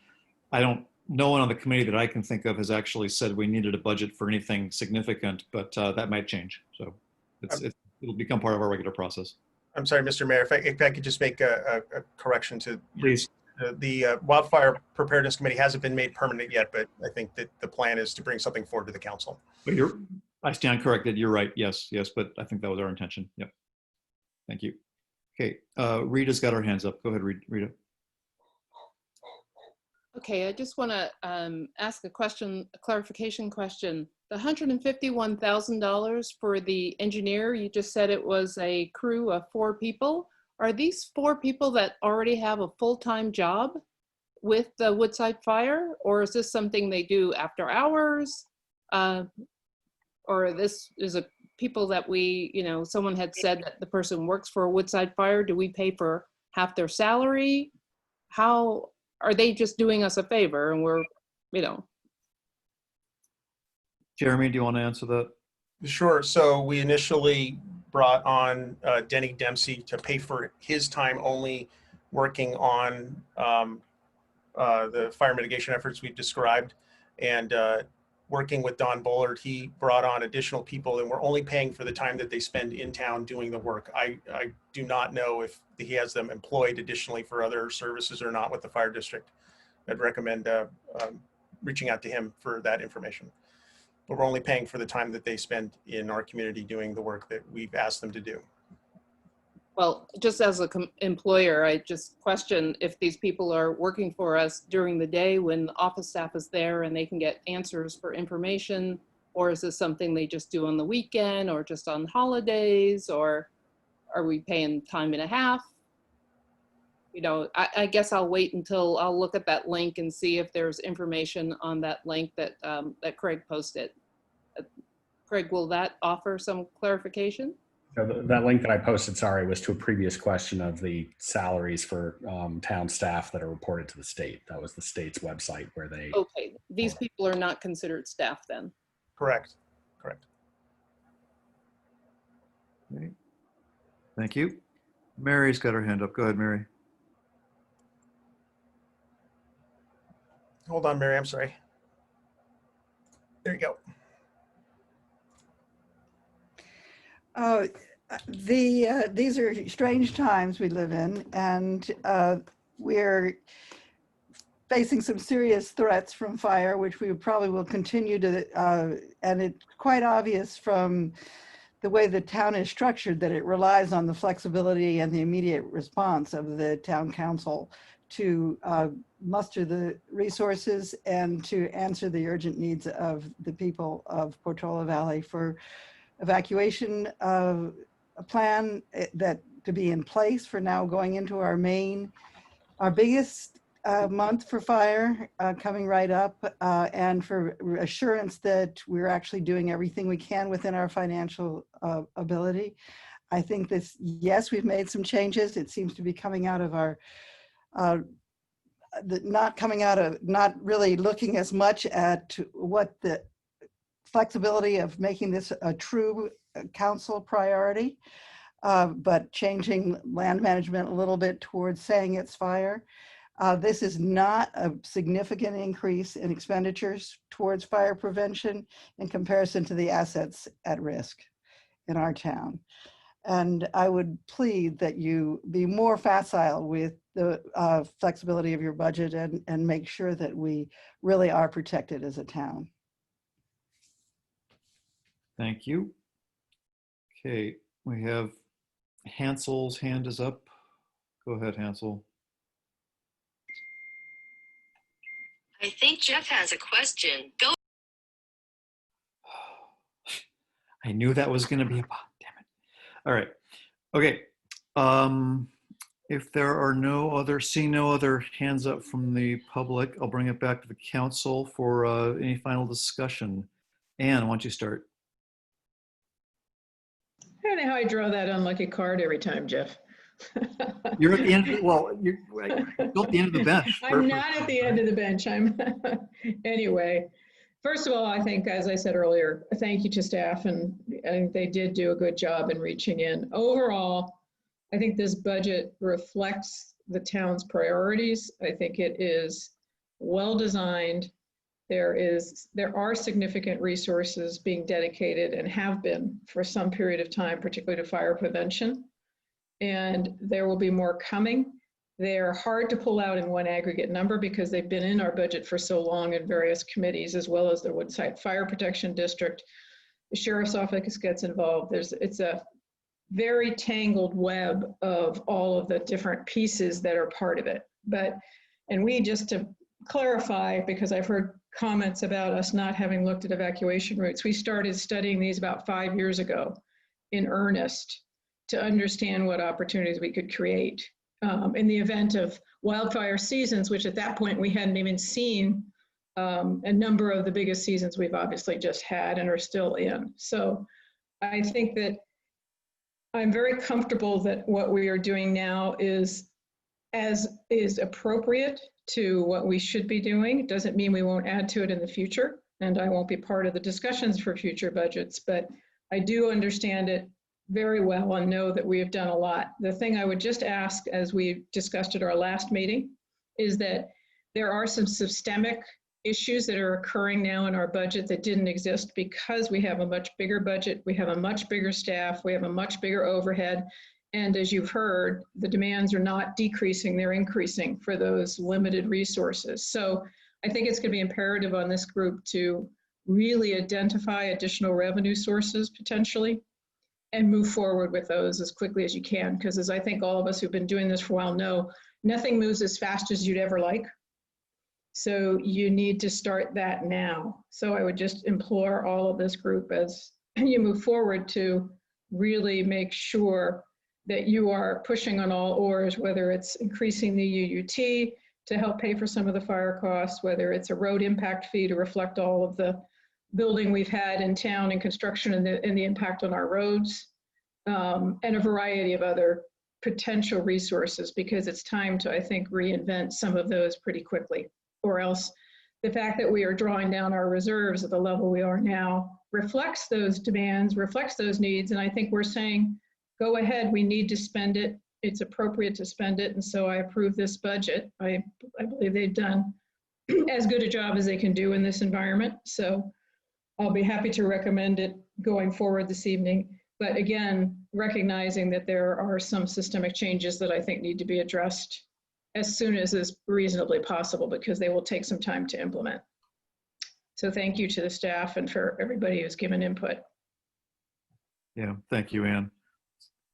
no one on the committee that I can think of has actually said we needed a budget for anything significant, but that might change. So it'll become part of our regular process. I'm sorry, Mr. Mayor, if I could just make a correction to please. The Wildfire Preparedness Committee hasn't been made permanent yet, but I think that the plan is to bring something forward to the council. But I stand corrected. You're right. Yes, but I think that was our intention. Yep. Thank you. Okay, Rita's got her hands up. Go ahead, Rita. Okay, I just want to ask a clarification question. The $151,000 for the engineer, you just said it was a crew of 4 people. Are these 4 people that already have a full-time job with the Woodside Fire, or is this something they do after hours? Or this is a people that someone had said that the person works for a Woodside Fire. Do we pay for half their salary? How are they just doing us a favor and we're, Jeremy, do you want to answer that? Sure. So we initially brought on Denny Dempsey to pay for his time only working on the fire mitigation efforts we've described. And working with Don Bullard, he brought on additional people, and we're only paying for the time that they spend in town doing the work. I do not know if he has them employed additionally for other services or not with the fire district. I'd recommend reaching out to him for that information. But we're only paying for the time that they spend in our community doing the work that we've asked them to do. Well, just as an employer, I just question if these people are working for us during the day when the office staff is there and they can get answers for information, or is this something they just do on the weekend or just on holidays, or are we paying time and a half? You know, I guess I'll wait until I'll look at that link and see if there's information on that link that, that Craig posted. Craig, will that offer some clarification? So that link that I posted, sorry, was to a previous question of the salaries for town staff that are reported to the state. That was the state's website where they. Okay, these people are not considered staff then. Correct. Correct. Okay. Thank you. Mary's got her hand up. Go ahead, Mary. Hold on, Mary, I'm sorry. There you go. These are strange times we live in, and we're facing some serious threats from fire, which we probably will continue to, and it's quite obvious from the way the town is structured that it relies on the flexibility and the immediate response of the town council to muster the resources and to answer the urgent needs of the people of Portola Valley for evacuation of a plan that to be in place for now going into our biggest month for fire coming right up, and for assurance that we're actually doing everything we can within our financial ability. I think this, yes, we've made some changes. It seems to be coming out of our, not really looking as much at what the flexibility of making this a true council priority, but changing land management a little bit towards saying it's fire. This is not a significant increase in expenditures towards fire prevention in comparison to the assets at risk in our town. And I would plead that you be more facile with the flexibility of your budget and make sure that we really are protected as a town. Thank you. Okay, we have Hansel's hand is up. Go ahead, Hansel. I think Jeff has a question. Go. I knew that was going to be a bot. Damn it. All right. Okay. If there are seeing no other hands up from the public, I'll bring it back to the council for any final discussion. Anne, why don't you start? I don't know how I draw that unlucky card every time, Jeff. You're at the end. Well, you're at the end of the bench. I'm not at the end of the bench. Anyway. First of all, I think, as I said earlier, thank you to staff, and I think they did do a good job in reaching in. Overall, I think this budget reflects the town's priorities. I think it is well designed. There are significant resources being dedicated and have been for some period of time, particularly to fire prevention. And there will be more coming. They're hard to pull out in one aggregate number because they've been in our budget for so long in various committees, as well as the Woodside Fire Protection District. The Sheriff's Office gets involved. It's a very tangled web of all of the different pieces that are part of it. And we, just to clarify, because I've heard comments about us not having looked at evacuation routes, we started studying these about 5 years ago in earnest to understand what opportunities we could create. In the event of wildfire seasons, which at that point we hadn't even seen a number of the biggest seasons we've obviously just had and are still in. So I think that I'm very comfortable that what we are doing now is appropriate to what we should be doing. It doesn't mean we won't add to it in the future, and I won't be part of the discussions for future budgets, but I do understand it very well and know that we have done a lot. The thing I would just ask, as we discussed at our last meeting, is that there are some systemic issues that are occurring now in our budget that didn't exist because we have a much bigger budget, we have a much bigger staff, we have a much bigger overhead. And as you've heard, the demands are not decreasing, they're increasing for those limited resources. So I think it's going to be imperative on this group to really identify additional revenue sources potentially and move forward with those as quickly as you can. Because as I think all of us who've been doing this for a while know, nothing moves as fast as you'd ever like. So you need to start that now. So I would just implore all of this group as you move forward to really make sure that you are pushing on all oars, whether it's increasing the UUT to help pay for some of the fire costs, whether it's a road impact fee to reflect all of the building we've had in town and construction and the impact on our roads, and a variety of other potential resources, because it's time to, I think, reinvent some of those pretty quickly. Or else the fact that we are drawing down our reserves at the level we are now reflects those demands, reflects those needs. And I think we're saying, go ahead, we need to spend it. It's appropriate to spend it. And so I approve this budget. I believe they've done as good a job as they can do in this environment. So I'll be happy to recommend it going forward this evening. But again, recognizing that there are some systemic changes that I think need to be addressed as soon as is reasonably possible, because they will take some time to implement. So thank you to the staff and for everybody who's given input. Yeah, thank you, Ann.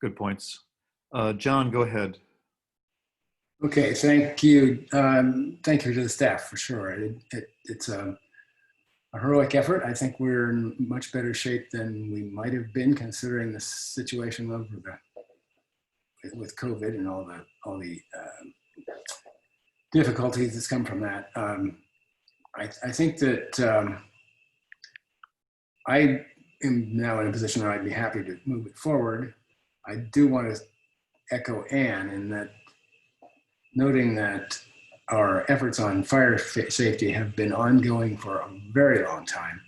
Good points. John, go ahead. Okay, thank you. Thank you to the staff for sure. It's a heroic effort. I think we're in much better shape than we might have been considering the situation with COVID and all the difficulties that's come from that. I think that I am now in a position where I'd be happy to move it forward. I do want to echo Ann in that, noting that our efforts on fire safety have been ongoing for a very long time.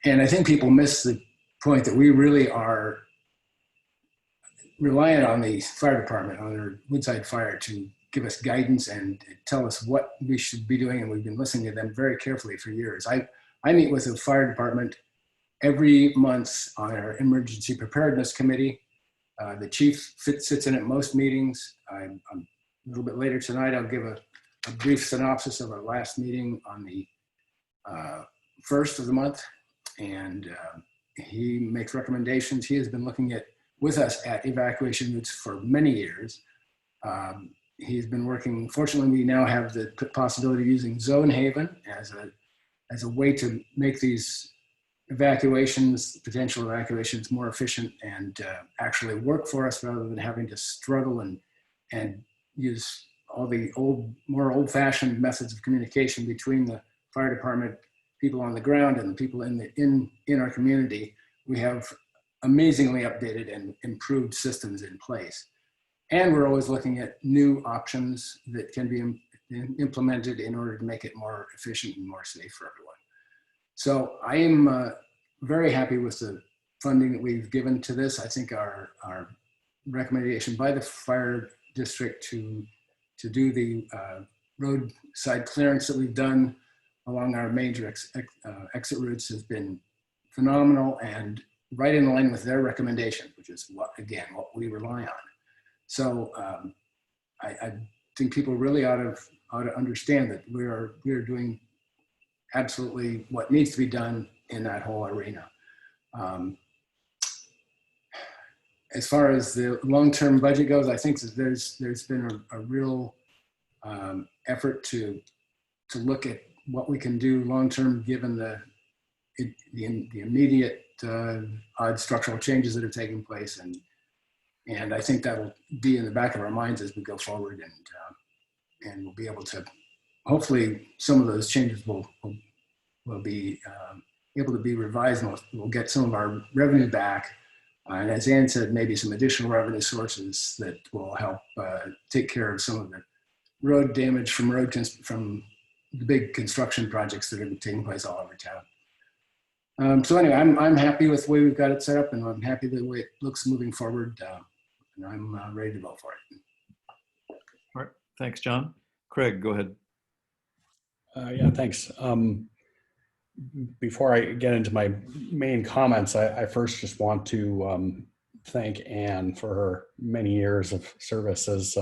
And I think people miss the point that we really are reliant on the fire department, on their Woodside Fire, to give us guidance and tell us what we should be doing. And we've been listening to them very carefully for years. I meet with the fire department every month on our emergency preparedness committee. The chief sits in at most meetings. A little bit later tonight, I'll give a brief synopsis of our last meeting on the 1st of the month. And he makes recommendations. He has been looking with us at evacuation routes for many years. He's been working, fortunately, we now have the possibility of using Zone Haven as a way to make these potential evacuations more efficient and actually work for us, rather than having to struggle and use all the more old-fashioned methods of communication between the fire department people on the ground and the people in our community. We have amazingly updated and improved systems in place. And we're always looking at new options that can be implemented in order to make it more efficient and more safe for everyone. So I am very happy with the funding that we've given to this. I think our recommendation by the fire district to do the roadside clearance that we've done along our major exit routes has been phenomenal and right in line with their recommendation, which is what we rely on. So I think people really ought to understand that we are doing absolutely what needs to be done in that whole arena. As far as the long-term budget goes, I think that there's been a real effort to look at what we can do long-term, given the immediate odd structural changes that are taking place, and I think that will be in the back of our minds as we go forward, and we'll be able to, hopefully, some of those changes will be able to be revised, and we'll get some of our revenue back. And as Ann said, maybe some additional revenue sources that will help take care of some of the road damage from the big construction projects that are taking place all over town. So anyway, I'm happy with the way we've got it set up, and I'm happy the way it looks moving forward. And I'm ready to vote for it. All right, thanks, John. Craig, go ahead. Yeah, thanks. Before I get into my main comments, I first just want to thank Anne for her many years of service as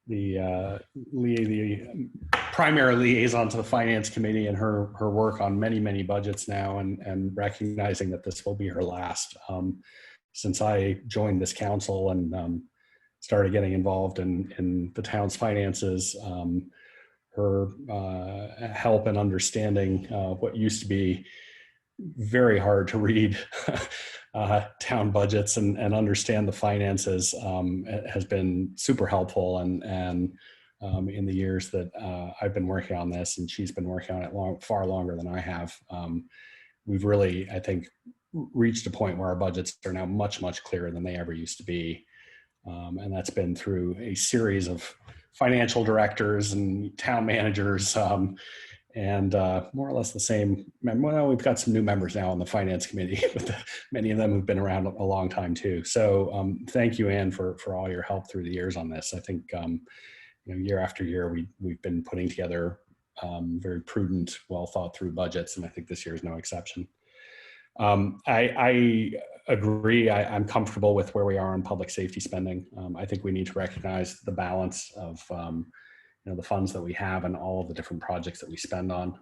the primary liaison to the Finance Committee, and her work on many budgets now, and recognizing that this will be her last. Since I joined this council and started getting involved in the town's finances, her help in understanding what used to be very hard to read town budgets and understand the finances has been super helpful. And in the years that I've been working on this, and she's been working on it far longer than I have, we've really, I think, reached a point where our budgets are now much clearer than they ever used to be. And that's been through a series of financial directors and town managers, and more or less the same. Well, we've got some new members now on the Finance Committee, but many of them have been around a long time too. So thank you, Anne, for all your help through the years on this. I think year after year we've been putting together very prudent, well thought through budgets, and I think this year is no exception. I agree. I'm comfortable with where we are on public safety spending. I think we need to recognize the balance of the funds that we have and all of the different projects that we spend on.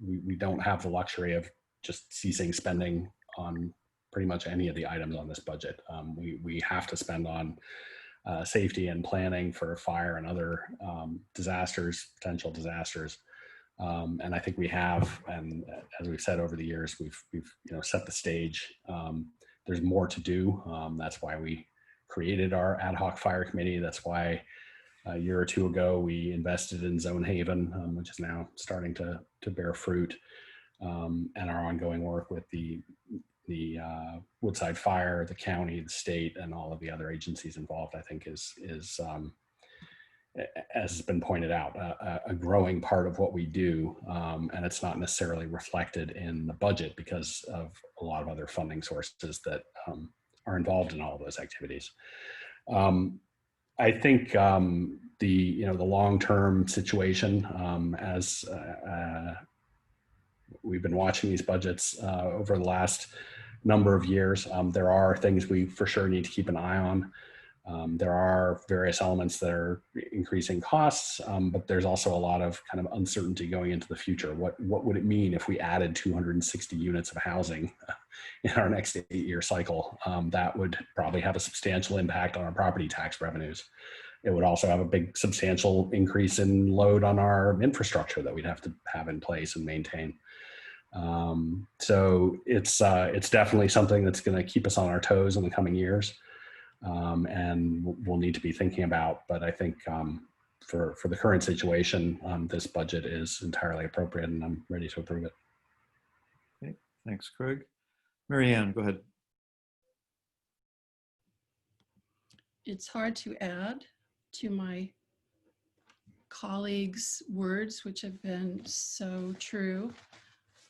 We don't have the luxury of just ceasing spending on pretty much any of the items on this budget. We have to spend on safety and planning for fire and other potential disasters. And I think we have, and as we've said over the years, we've set the stage. There's more to do. That's why we created our ad hoc fire committee. That's why a year or two ago we invested in Zone Haven, which is now starting to bear fruit, and our ongoing work with the Woodside Fire, the county, the state, and all of the other agencies involved, I think is as has been pointed out, a growing part of what we do, and it's not necessarily reflected in the budget because of a lot of other funding sources that are involved in all of those activities. I think the long-term situation, as we've been watching these budgets over the last number of years, there are things we for sure need to keep an eye on. There are various elements that are increasing costs, but there's also a lot of kind of uncertainty going into the future. What would it mean if we added 260 units of housing in our next 8-year cycle? That would probably have a substantial impact on our property tax revenues. It would also have a big substantial increase in load on our infrastructure that we'd have to have in place and maintain. So it's definitely something that's going to keep us on our toes in the coming years. And we'll need to be thinking about, but I think for the current situation, this budget is entirely appropriate, and I'm ready to approve it. Okay, thanks, Craig. Mary Ann, go ahead. It's hard to add to my colleagues' words, which have been so true.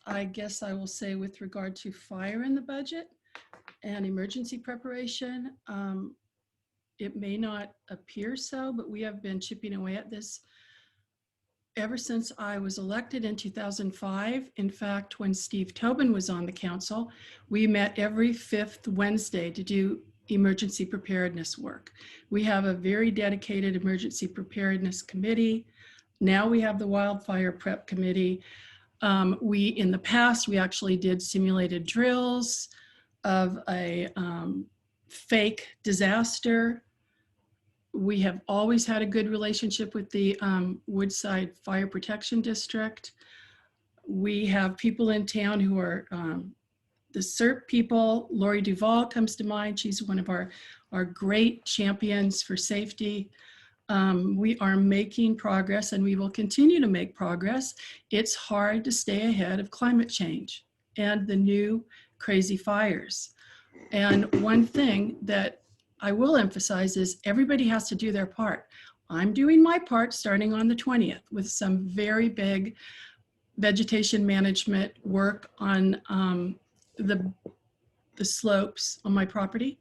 I guess I will say with regard to fire in the budget and emergency preparation, it may not appear so, but we have been chipping away at this ever since I was elected in 2005. In fact, when Steve Tobin was on the council, we met every 5th Wednesday to do emergency preparedness work. We have a very dedicated emergency preparedness committee. Now we have the wildfire prep committee. In the past, we actually did simulated drills of a fake disaster. We have always had a good relationship with the Woodside Fire Protection District. We have people in town who are the CERT people. Lori Duvall comes to mind. She's one of our great champions for safety. We are making progress, and we will continue to make progress. It's hard to stay ahead of climate change and the new crazy fires. And one thing that I will emphasize is everybody has to do their part. I'm doing my part starting on the 20th with some very big, vegetation management work on the slopes on my property.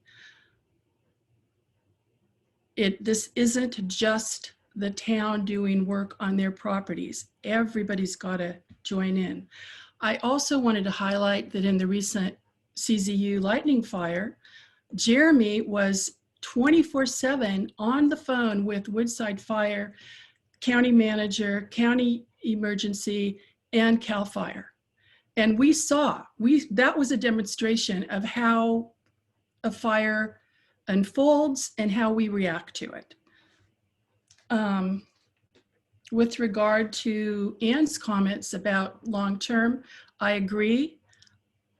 This isn't just the town doing work on their properties. Everybody's got to join in. I also wanted to highlight that in the recent CZU lightning fire, Jeremy was 24/7 on the phone with Woodside Fire, county manager, county emergency, and CAL FIRE. And we saw, that was a demonstration of how a fire unfolds and how we react to it. With regard to Ann's comments about long-term, I agree.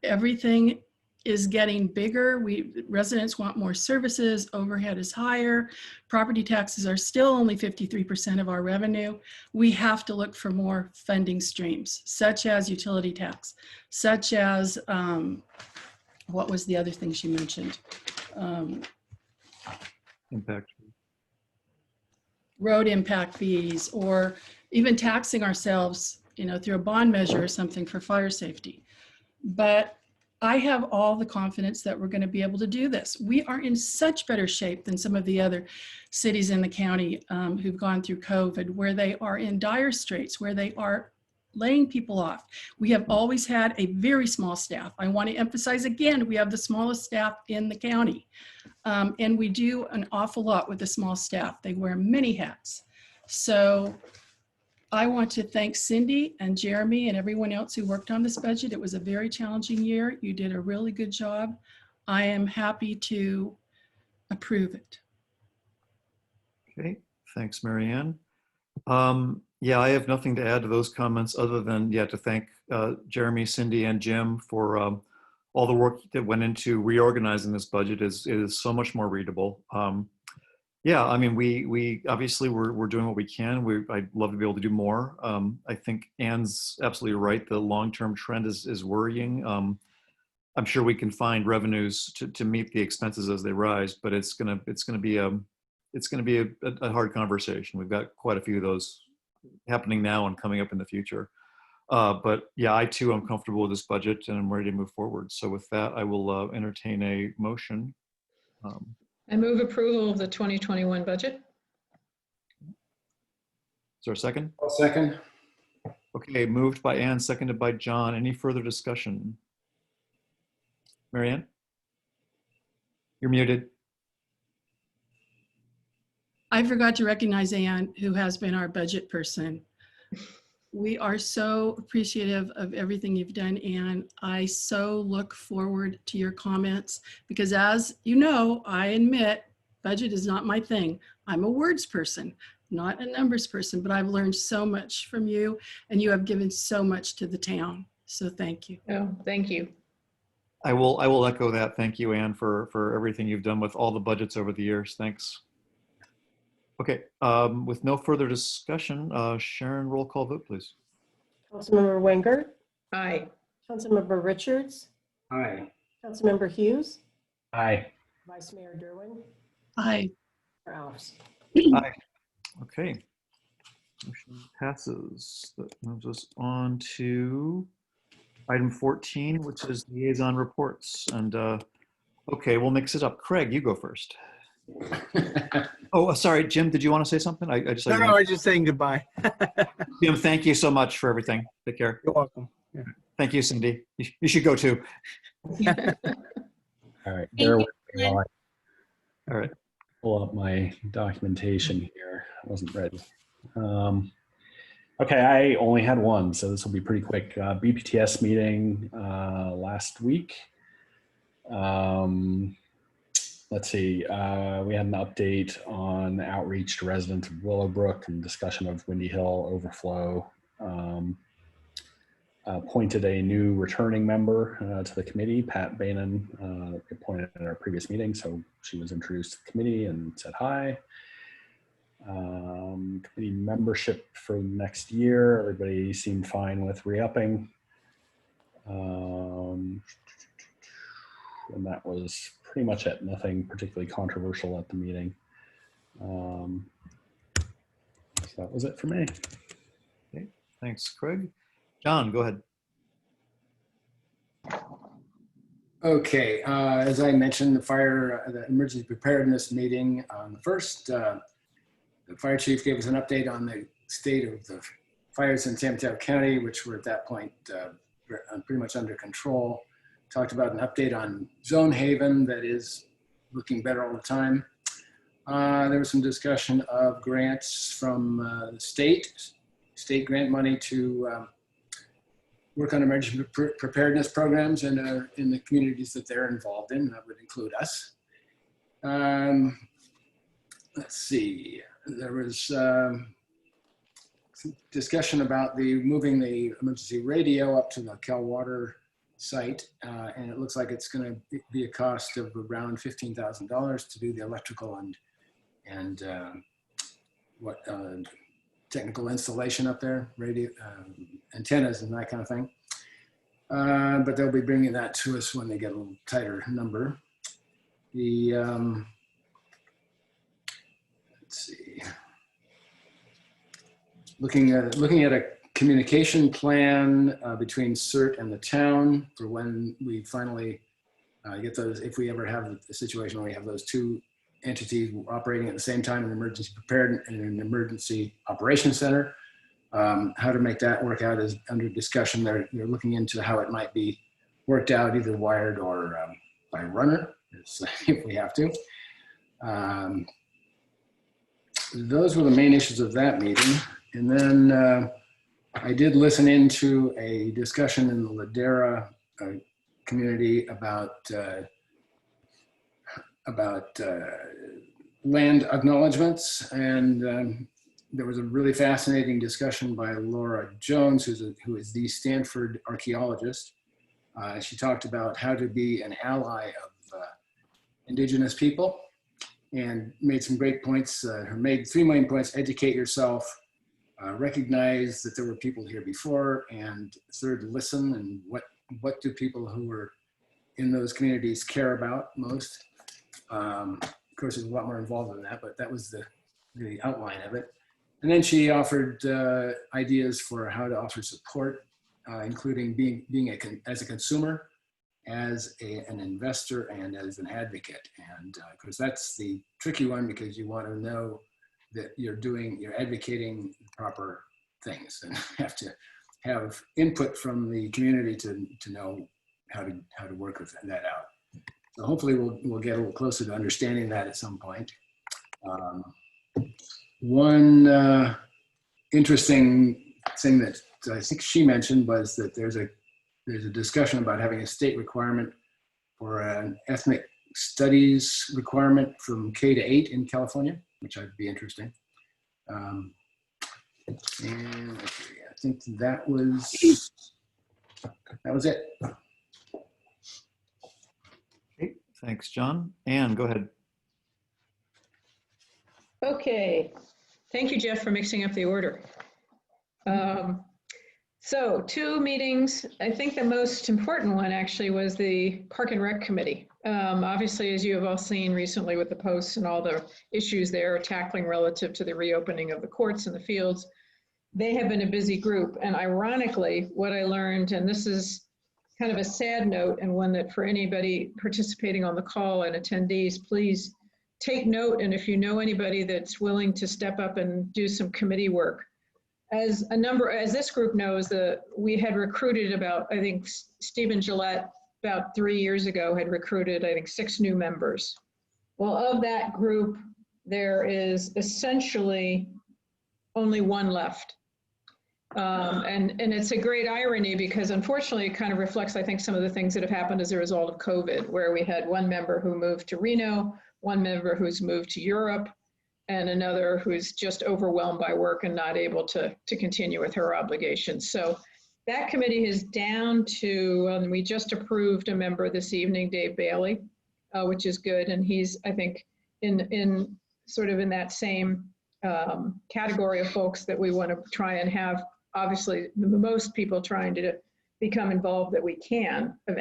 Everything is getting bigger. Residents want more services, overhead is higher, property taxes are still only 53% of our revenue. We have to look for more funding streams, such as utility tax, such as, what was the other thing she mentioned? Impact. Road impact fees, or even taxing ourselves, through a bond measure or something for fire safety. But I have all the confidence that we're going to be able to do this. We are in such better shape than some of the other cities in the county who've gone through COVID, where they are in dire straits, where they are laying people off. We have always had a very small staff. I want to emphasize again, we have the smallest staff in the county. And we do an awful lot with the small staff. They wear many hats. So I want to thank Cindy and Jeremy and everyone else who worked on this budget. It was a very challenging year. You did a really good job. I am happy to approve it. Okay, thanks, Marianne. Yeah, I have nothing to add to those comments other than, to thank Jeremy, Cindy, and Jim for all the work that went into reorganizing this budget. Is so much more readable. Yeah, I mean, we obviously we're doing what we can. I'd love to be able to do more. I think Ann's absolutely right. The long-term trend is worrying. I'm sure we can find revenues to meet the expenses as they rise, but it's gonna be a hard conversation. We've got quite a few of those happening now and coming up in the future. But yeah, I too am comfortable with this budget and I'm ready to move forward. So with that, I will entertain a motion. I move approval of the 2021 budget. Is there a second? I'll second. Okay, moved by Ann, seconded by John. Any further discussion? Marianne? You're muted. I forgot to recognize Ann, who has been our budget person. We are so appreciative of everything you've done, Ann. I so look forward to your comments because, as you know, I admit budget is not my thing. I'm a words person, not a numbers person, but I've learned so much from you and you have given so much to the town. So thank you. Oh, thank you. I will echo that. Thank you, Ann, for everything you've done with all the budgets over the years. Thanks. Okay, with no further discussion, Sharon, roll call vote, please. Councilmember Wenger. Aye. Councilmember Richards. Aye. Councilmember Hughes. Aye. Vice Mayor Derwin. Aye. Mayor Alves. Aye. Okay. Motion passes. That moves us on to item 14, which is liaison reports. And okay, we'll mix it up. Craig, you go first. Oh, sorry, Jim, did you want to say something? I just No, I was just saying goodbye. Jim, thank you so much for everything. Take care. You're welcome. Yeah. Thank you, Cindy. You should go too. All right, bear with me while I All right. pull up my documentation here. I wasn't ready. Okay, I only had one, so this will be pretty quick. BPTS meeting last week. Let's see, we had an update on outreach to residents of Willowbrook and discussion of Windy Hill overflow. Appointed a new returning member to the committee, Pat Bainan, appointed at our previous meeting. So she was introduced to the committee and said hi. Committee membership for next year, everybody seemed fine with re-upping. And that was pretty much it. Nothing particularly controversial at the meeting. So that was it for me. Okay, thanks, Craig. John, go ahead. Okay, as I mentioned, the emergency preparedness meeting on the first, the fire chief gave us an update on the state of the fires in San Mateo County, which were at that point pretty much under control. Talked about an update on Zone Haven that is looking better all the time. There was some discussion of grants from the state grant money to work on emergency preparedness programs in the communities that they're involved in. That would include us. Let's see, there was some discussion about moving the emergency radio up to the Cal Water site, and it looks like it's going to be a cost of around $15,000 to do the electrical and technical installation up there, radio antennas and that kind of thing. But they'll be bringing that to us when they get a little tighter number. Let's see. Looking at a communication plan between CERT and the town for when we finally get those, if we ever have a situation where we have those two entities operating at the same time, an emergency preparedness and an emergency operations center. How to make that work out is under discussion. They're looking into how it might be worked out, either wired or by runner, if we have to. Those were the main issues of that meeting. And then I did listen into a discussion in the Ladera community about land acknowledgements, and there was a really fascinating discussion by Laura Jones, who is the Stanford archaeologist. She talked about how to be an ally of Indigenous people and made some great points. Made 3 main points: educate yourself, recognize that there were people here before, and third, listen. And what do people who are in those communities care about most? Of course, there's a lot more involved in that, but that was the outline of it. And then she offered ideas for how to offer support, including being as a consumer, as an investor, and as an advocate. And of course, that's the tricky one, because you want to know that you're advocating proper things, and have to have input from the community to know how to work with that out. So hopefully we'll get a little closer to understanding that at some point. One interesting thing that I think she mentioned was that there's a discussion about having a state requirement for an ethnic studies requirement from K to 8 in California, which would be interesting. And I think that was it. Okay, thanks, John. Anne, go ahead. Okay, thank you, Jeff, for mixing up the order. So 2 meetings. I think the most important one actually was the Park and Rec Committee. Obviously, as you have all seen recently with the posts and all the issues they're tackling relative to the reopening of the courts and the fields, they have been a busy group. And ironically, what I learned, and this is kind of a sad note, and one that for anybody participating on the call and attendees, please take note. And if you know anybody that's willing to step up and do some committee work, as this group knows, we had recruited about, I think Stephen Gillette about 3 years ago had recruited, I think, 6 new members. Well, of that group, there is essentially only 1 left. And it's a great irony, because unfortunately it kind of reflects, I think, some of the things that have happened as a result of COVID, where we had 1 member who moved to Reno, 1 member who's moved to Europe, and another who's just overwhelmed by work and not able to continue with her obligations. So that committee is down to, and we just approved a member this evening, Dave Bailey, which is good. And he's, I think, in sort of in that same category of folks that we want to try and have, obviously, the most people trying to become involved that we can, of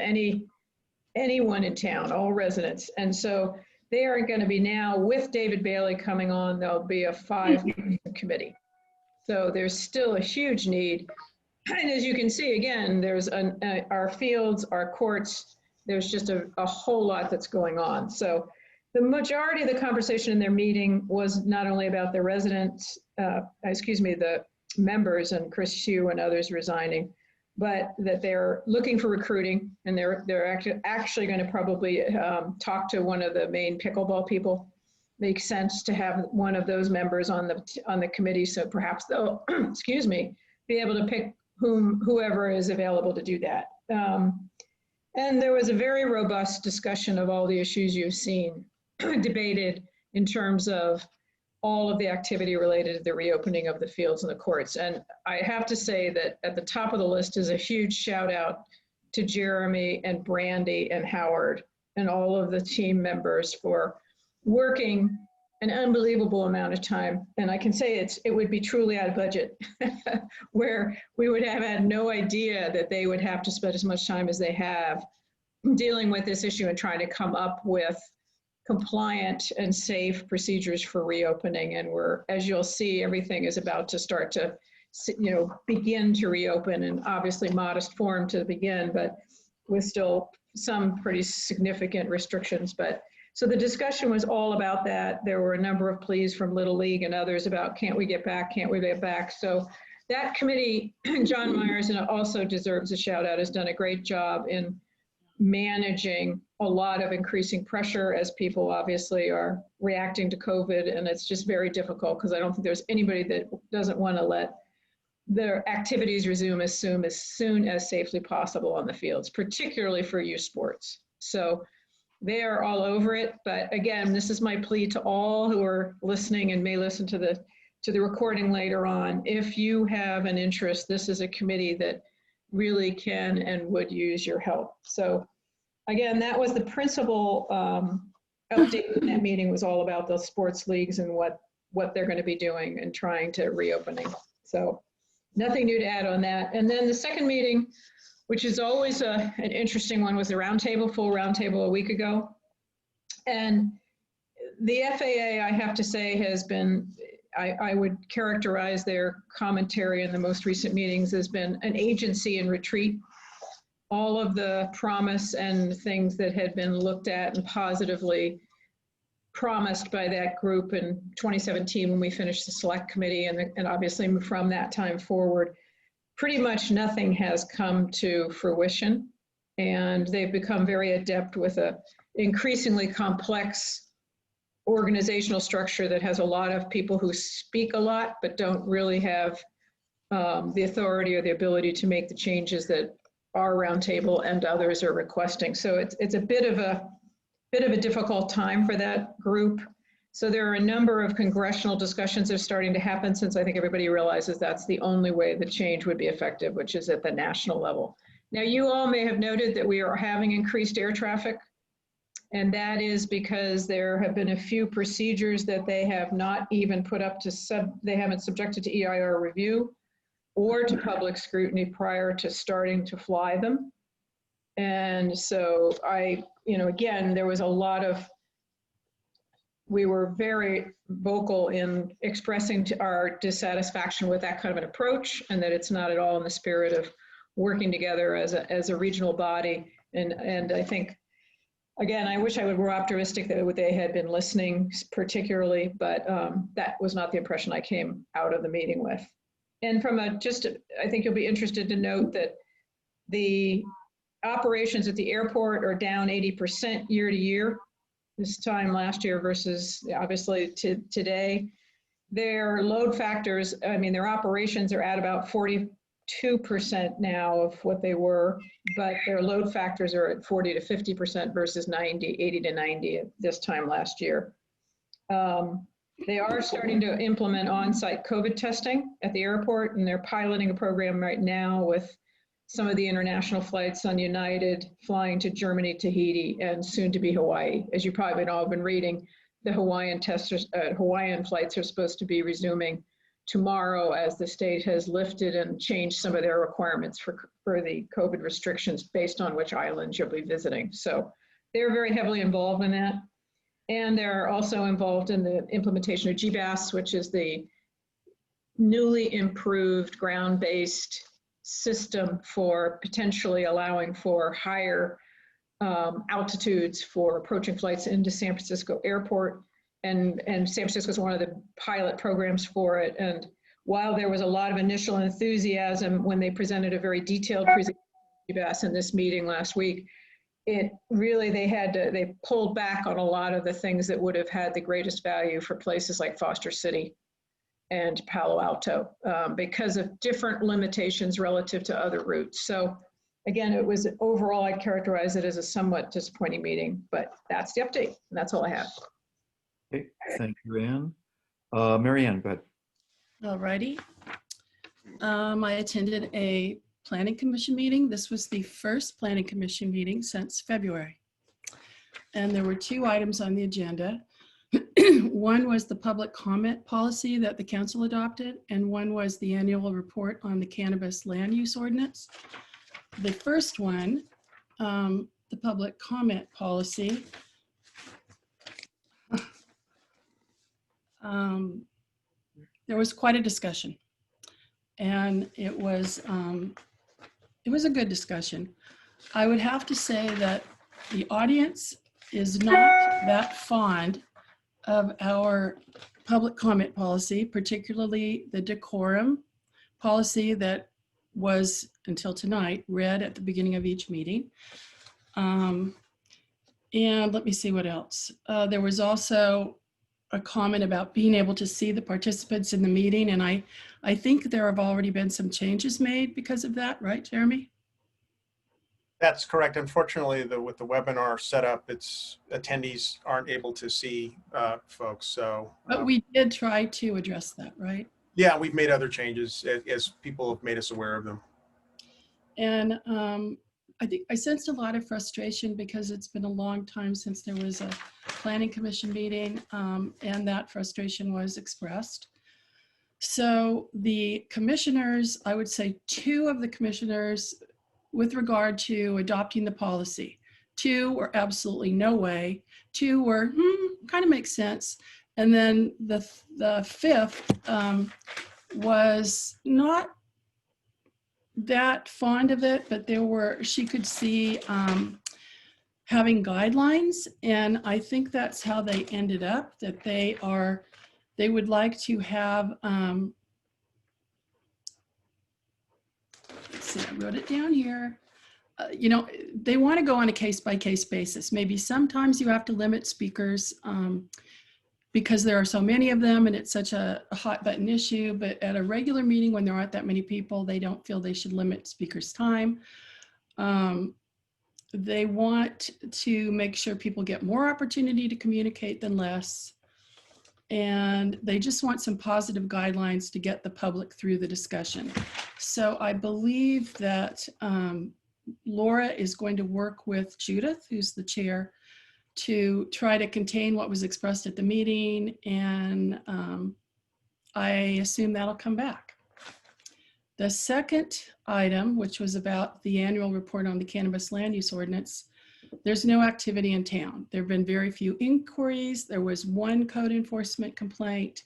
anyone in town, all residents. And so they are going to be now, with David Bailey coming on, there'll be a 5-person committee. So there's still a huge need. And as you can see, again, there's our fields, our courts, there's just a whole lot that's going on. So the majority of the conversation in their meeting was not only about the residents, the members and Chris Hugh and others resigning, but that they're looking for recruiting, and they're actually going to probably talk to one of the main pickleball people. Makes sense to have one of those members on the committee, so perhaps they'll, excuse me, be able to pick whoever is available to do that. And there was a very robust discussion of all the issues you've seen debated in terms of all of the activity related to the reopening of the fields and the courts. And I have to say that at the top of the list is a huge shout out to Jeremy and Brandy and Howard and all of the team members for working an unbelievable amount of time. And I can say it would be truly out of budget where we would have had no idea that they would have to spend as much time as they have dealing with this issue and trying to come up with compliant and safe procedures for reopening. And as you'll see, everything is about to start to, begin to reopen, in obviously modest form to begin, but with still some pretty significant restrictions. So the discussion was all about that. There were a number of pleas from Little League and others about, can't we get back? Can't we get back? So that committee, John Myers, and also deserves a shout out, has done a great job in managing a lot of increasing pressure as people obviously are reacting to COVID. And it's just very difficult because I don't think there's anybody that doesn't want to let their activities resume as soon as safely possible on the fields, particularly for youth sports. So they are all over it. But again, this is my plea to all who are listening and may listen to the recording later on. If you have an interest, this is a committee that really can and would use your help. So again, that was the principal update in that meeting, was all about the sports leagues and what they're going to be doing and trying to reopening. So nothing new to add on that. And then the second meeting, which is always an interesting one, was the roundtable, full roundtable a week ago. And the FAA, I have to say, has been, I would characterize their commentary in the most recent meetings as been an agency in retreat. All of the promise and things that had been looked at and positively promised by that group in 2017 when we finished the select committee, and obviously from that time forward, pretty much nothing has come to fruition. And they've become very adept with an increasingly complex organizational structure that has a lot of people who speak a lot, but don't really have the authority or the ability to make the changes that our roundtable and others are requesting. So it's a bit of a difficult time for that group. So there are a number of congressional discussions that are starting to happen, since I think everybody realizes that's the only way the change would be effective, which is at the national level. Now, you all may have noted that we are having increased air traffic, and that is because there have been a few procedures that they have not even put up to they haven't subjected to EIR review or to public scrutiny prior to starting to fly them. And so again, there was a lot of, we were very vocal in expressing our dissatisfaction with that kind of an approach, and that it's not at all in the spirit of working together as a regional body. And I think, again, I wish I were more optimistic that they had been listening particularly, but that was not the impression I came out of the meeting with. And from I think you'll be interested to note that the operations at the airport are down 80% year to year, this time last year versus obviously today. Their load factors, their operations are at about 42% now of what they were, but their load factors are at 40 to 50% versus 80 to 90 at this time last year. They are starting to implement on-site COVID testing at the airport, and they're piloting a program right now with some of the international flights on United flying to Germany, Tahiti, and soon to be Hawaii. As you probably all have been reading, the Hawaiian flights are supposed to be resuming tomorrow as the state has lifted and changed some of their requirements for the COVID restrictions based on which islands you'll be visiting. So they're very heavily involved in that. And they're also involved in the implementation of GBAS, which is the newly improved ground-based system for potentially allowing for higher altitudes for approaching flights into San Francisco Airport. And San Francisco is one of the pilot programs for it. And while there was a lot of initial enthusiasm when they presented a very detailed presentation in this meeting last week, it really, they pulled back on a lot of the things that would have had the greatest value for places like Foster City and Palo Alto because of different limitations relative to other routes. So again, it was overall, I'd characterize it as a somewhat disappointing meeting, but that's the update. And that's all I have. Okay, thank you, Ann. Mary Ann, go ahead. All righty. I attended a planning commission meeting. This was the first planning commission meeting since February. And there were 2 items on the agenda. One was the public comment policy that the council adopted, and one was the annual report on the cannabis land use ordinance. The first one, the public comment policy, there was quite a discussion, and it was a good discussion. I would have to say that the audience is not that fond of our public comment policy, particularly the decorum policy that was, until tonight, read at the beginning of each meeting. And let me see what else. There was also a comment about being able to see the participants in the meeting, and I think there have already been some changes made because of that, right, Jeremy? That's correct. Unfortunately, with the webinar setup, attendees aren't able to see folks. So, but we did try to address that, right? Yeah, we've made other changes as people have made us aware of them. And I think I sensed a lot of frustration because it's been a long time since there was a planning commission meeting, and that frustration was expressed. So the commissioners, I would say 2 of the commissioners, with regard to adopting the policy, 2 were absolutely no way, 2 were kind of makes sense, and then the 5th was not that fond of it, but she could see having guidelines, and I think that's how they ended up, that they would like to have let's see, I wrote it down here. They want to go on a case-by-case basis. Maybe sometimes you have to limit speakers because there are so many of them and it's such a hot button issue, but at a regular meeting when there aren't that many people, they don't feel they should limit speakers' time. They want to make sure people get more opportunity to communicate than less. And they just want some positive guidelines to get the public through the discussion. So I believe that Laura is going to work with Judith, who's the chair, to try to contain what was expressed at the meeting, and I assume that'll come back. The second item, which was about the annual report on the cannabis land use ordinance, there's no activity in town. There have been very few inquiries. There was 1 code enforcement complaint.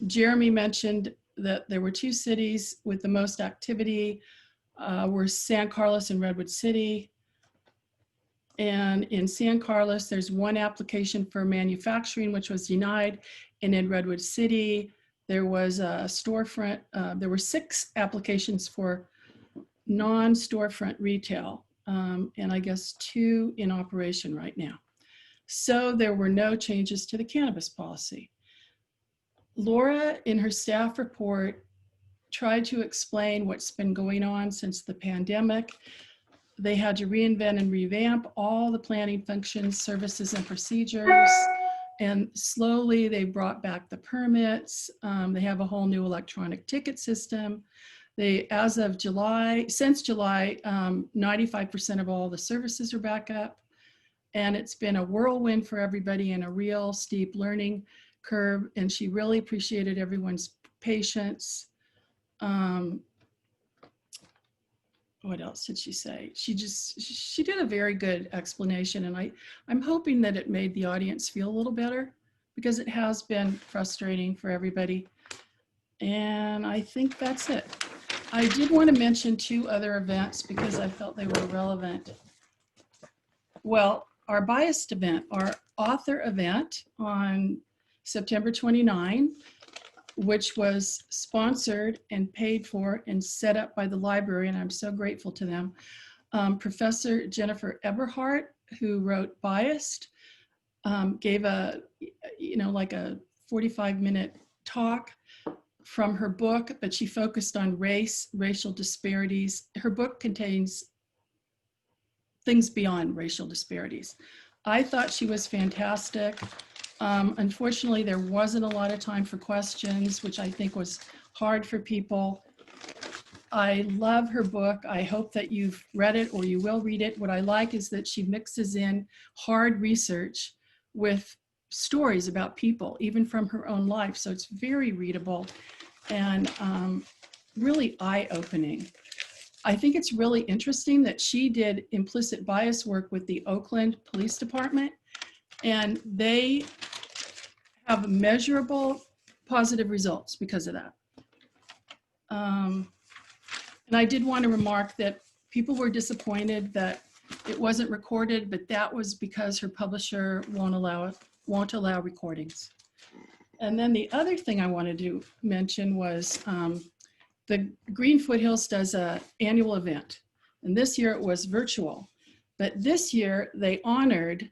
Jeremy mentioned that there were 2 cities with the most activity were San Carlos and Redwood City. And in San Carlos, there's 1 application for manufacturing, which was denied. And in Redwood City, there was a storefront. There were 6 applications for non-storefront retail. And I guess 2 in operation right now. So there were no changes to the cannabis policy. Laura, in her staff report, tried to explain what's been going on since the pandemic. They had to reinvent and revamp all the planning functions, services, and procedures. And slowly they brought back the permits. They have a whole new electronic ticket system. As of July, since July, 95% of all the services are back up. And it's been a whirlwind for everybody and a real steep learning curve. And she really appreciated everyone's patience. What else did she say? She did a very good explanation, and I'm hoping that it made the audience feel a little better, because it has been frustrating for everybody. And I think that's it. I did want to mention two other events because I felt they were relevant. Well, our biased event, our author event on September 29, which was sponsored and paid for and set up by the library, and I'm so grateful to them. Professor Jennifer Eberhardt, who wrote Biased, gave a, like a 45-minute talk from her book, but she focused on race, racial disparities. Her book contains things beyond racial disparities. I thought she was fantastic. Unfortunately, there wasn't a lot of time for questions, which I think was hard for people. I love her book. I hope that you've read it or you will read it. What I like is that she mixes in hard research with stories about people, even from her own life. So it's very readable and really eye-opening. I think it's really interesting that she did implicit bias work with the Oakland Police Department, and they have measurable positive results because of that. And I did want to remark that people were disappointed that it wasn't recorded, but that was because her publisher won't allow recordings. And then the other thing I wanted to mention was the Green Foothills does an annual event, and this year it was virtual. But this year they honored,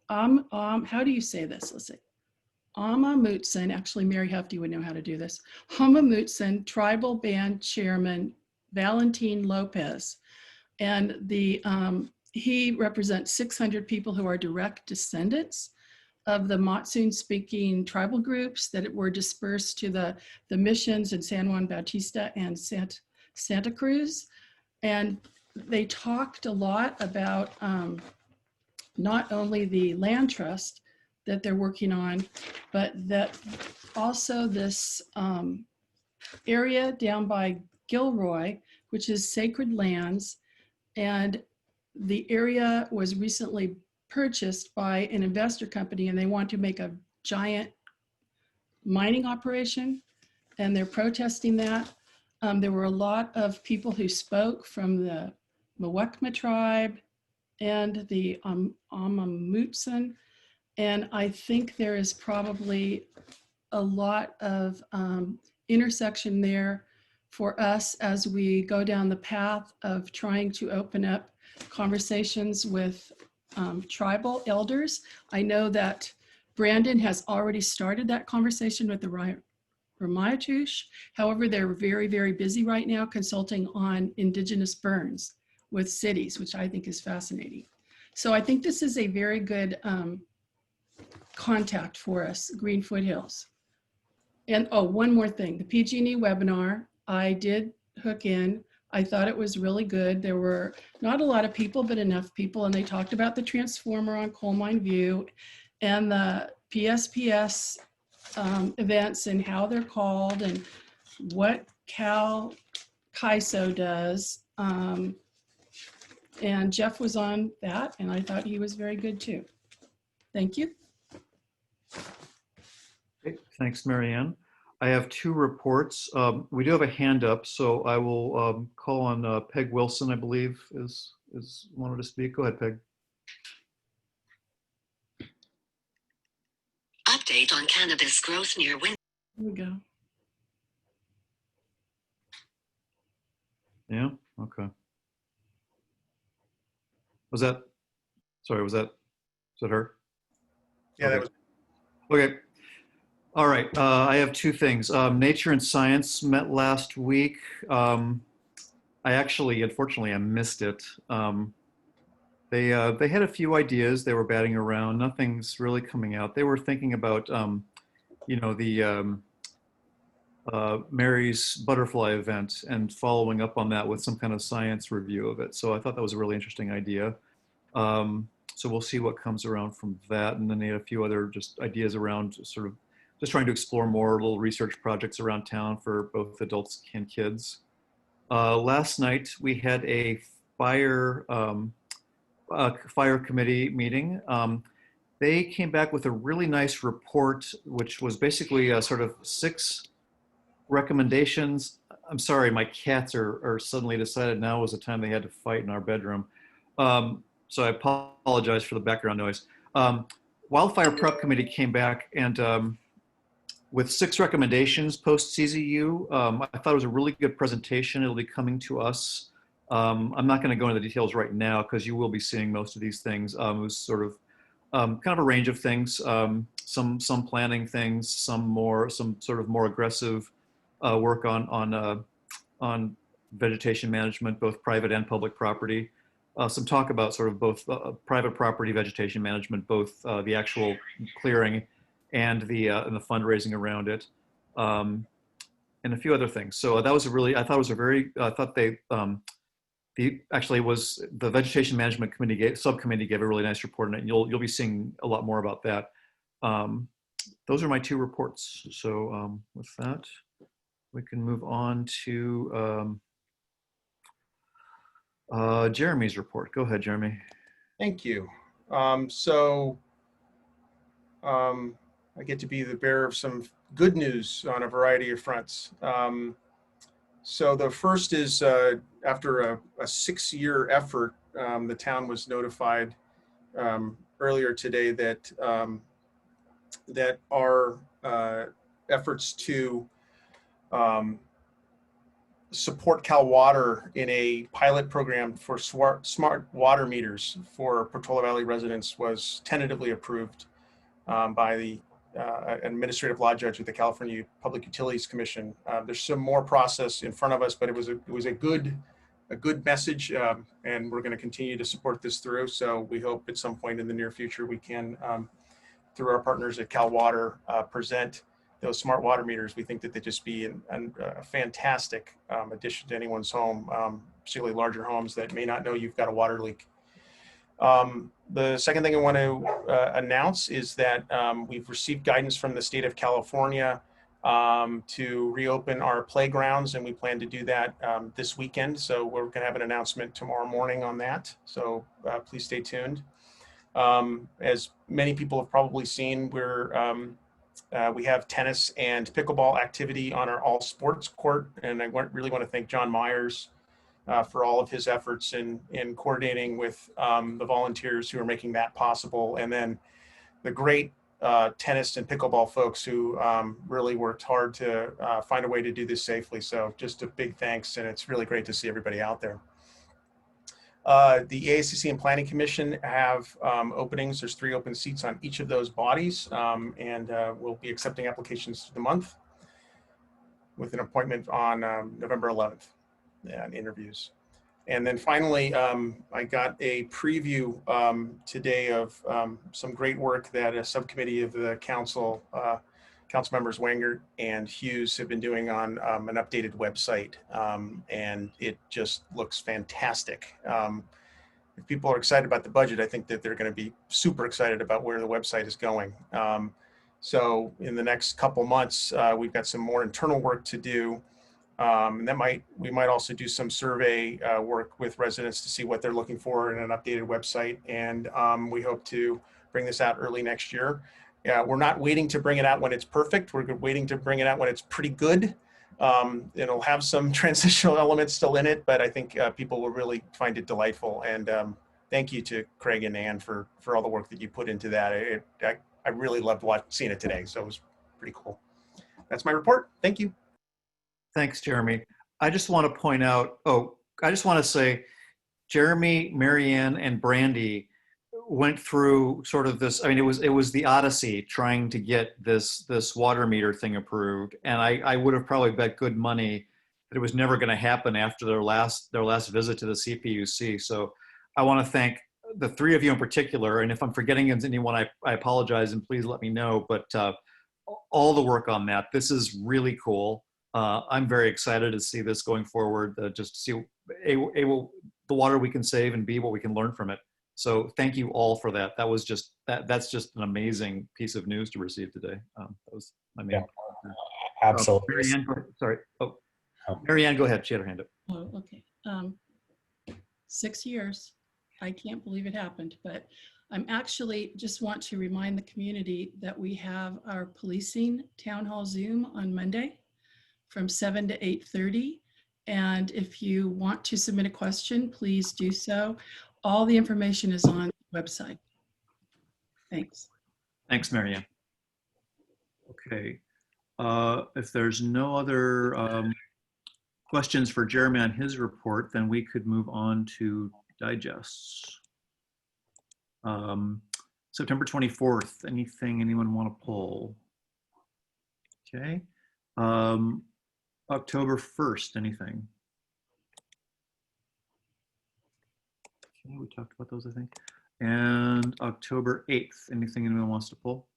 how do you say this? Let's see. Amma Mutson, actually Mary Hufty would know how to do this. Amma Mutson, tribal band chairman, Valentin Lopez. And he represents 600 people who are direct descendants of the Matsun-speaking tribal groups that were dispersed to the missions in San Juan Bautista and Santa Cruz. And they talked a lot about not only the land trust that they're working on, but that also this area down by Gilroy, which is sacred lands, and the area was recently purchased by an investor company, and they want to make a giant mining operation, and they're protesting that. There were a lot of people who spoke from the Muwekma tribe and the Amamutsan, and I think there is probably a lot of intersection there for us as we go down the path of trying to open up conversations with tribal elders. I know that Brandon has already started that conversation with the Ramaytush. However, they're very, very busy right now consulting on indigenous burns with cities, which I think is fascinating. So I think this is a very good contact for us, Green Foothills. And oh, one more thing, the PG&E webinar, I did hook in. I thought it was really good. There were not a lot of people, but enough people, and they talked about the transformer on Coal Mine View and the PSPS events and how they're called and what CAISO does. And Jeff was on that, and I thought he was very good too. Thank you. Okay, thanks, Marianne. I have two reports. We do have a hand up, so I will call on Peg Wilson, I believe, is wanted to speak. Go ahead, Peg. Update on cannabis growth near Win. Here we go. Yeah, okay. Was that, sorry, was that her? Yeah, okay. that was. Okay. All right, I have two things. Nature and Science met last week. I actually, unfortunately, I missed it. They had a few ideas they were batting around. Nothing's really coming out. They were thinking about, the Mary's butterfly event and following up on that with some kind of science review of it. So I thought that was a really interesting idea. So we'll see what comes around from that. And then they had a few other just ideas around sort of just trying to explore more little research projects around town for both adults and kids. Last night we had a fire committee meeting. They came back with a really nice report, which was basically sort of 6 recommendations I'm sorry, my cats are suddenly decided now was the time they had to fight in our bedroom. So I apologize for the background noise. Wildfire Prep Committee came back and with 6 recommendations post CZU. I thought it was a really good presentation. It'll be coming to us. I'm not going to go into the details right now because you will be seeing most of these things. It was sort of kind of a range of things, some planning things, some sort of more aggressive work on vegetation management, both private and public property. Some talk about sort of both private property vegetation management, both the actual clearing and the fundraising around it, and a few other things. So that was I thought they the vegetation management committee subcommittee gave a really nice report on it, and you'll be seeing a lot more about that. Those are my 2 reports. So with that, we can move on to Jeremy's report. Go ahead, Jeremy. Thank you. I get to be the bearer of some good news on a variety of fronts. So the first is after a 6-year effort, the town was notified earlier today that that our efforts to support Cal Water in a pilot program for smart water meters for Portola Valley residents was tentatively approved by the administrative law judge with the California Public Utilities Commission. There's some more process in front of us, but it was a good message, and we're going to continue to support this through. So we hope at some point in the near future we can, through our partners at Cal Water, present those smart water meters. We think that they just be a fantastic addition to anyone's home, particularly larger homes that may not know you've got a water leak. The second thing I want to announce is that we've received guidance from the state of California to reopen our playgrounds, and we plan to do that this weekend. So we're going to have an announcement tomorrow morning on that. So please stay tuned. As many people have probably seen, we have tennis and pickleball activity on our all sports court, and I really want to thank John Myers for all of his efforts in coordinating with the volunteers who are making that possible, and then the great tennis and pickleball folks who really worked hard to find a way to do this safely. So just a big thanks, and it's really great to see everybody out there. The AACC and Planning Commission have openings. There's 3 open seats on each of those bodies, and we'll be accepting applications for the month with an appointment on November 11th and interviews. And then finally, I got a preview today of some great work that a subcommittee of the council members Wenger and Hughes have been doing on an updated website, and it just looks fantastic. If people are excited about the budget, I think that they're going to be super excited about where the website is going. So in the next couple months, we've got some more internal work to do. We might also do some survey work with residents to see what they're looking for in an updated website. And we hope to bring this out early next year. We're not waiting to bring it out when it's perfect. We're waiting to bring it out when it's pretty good. It'll have some transitional elements still in it, but I think people will really find it delightful. And thank you to Craig and Ann for all the work that you put into that. I really loved seeing it today, so it was pretty cool. That's my report. Thank you. Thanks, Jeremy. I just want to point out, I just want to say, Jeremy, Marianne, and Brandy went through sort of this, I mean, it was the Odyssey trying to get this water meter thing approved. And I would have probably bet good money that it was never going to happen after their last visit to the CPUC. So I want to thank the 3 of you in particular. And if I'm forgetting anyone, I apologize, and please let me know. But all the work on that, this is really cool. I'm very excited to see this going forward, just to see the water we can save and B, what we can learn from it. So thank you all for that. That's just an amazing piece of news to receive today. That was my main. Yeah, absolutely. Marianne, sorry. Marianne, go ahead. She had her hand up. Oh, okay. 6 years. I can't believe it happened, but I'm actually just want to remind the community that we have our policing town hall Zoom on Monday from 7 to 8:30. And if you want to submit a question, please do so. All the information is on the website. Thanks. Thanks, Marianne. Okay. If there's no other questions for Jeremy on his report, then we could move on to digests. September 24th, anything anyone want to pull? Okay. October 1st, anything? Okay, we talked about those, I think. And October 8th, anything anyone wants to pull?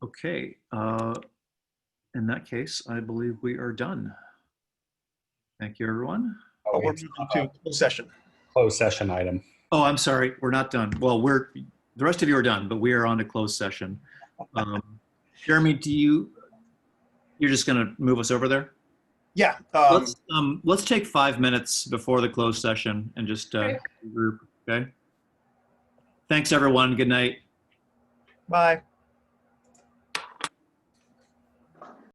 Okay, in that case, I believe we are done. Thank you, everyone. Oh, we're moving to closed session. Closed session item. Oh, I'm sorry, we're not done. Well, the rest of you are done, but we are on to closed session. Jeremy, you're just gonna move us over there? Yeah. Let's take 5 minutes before the closed session and just group, okay? Thanks, everyone. Good night. Bye.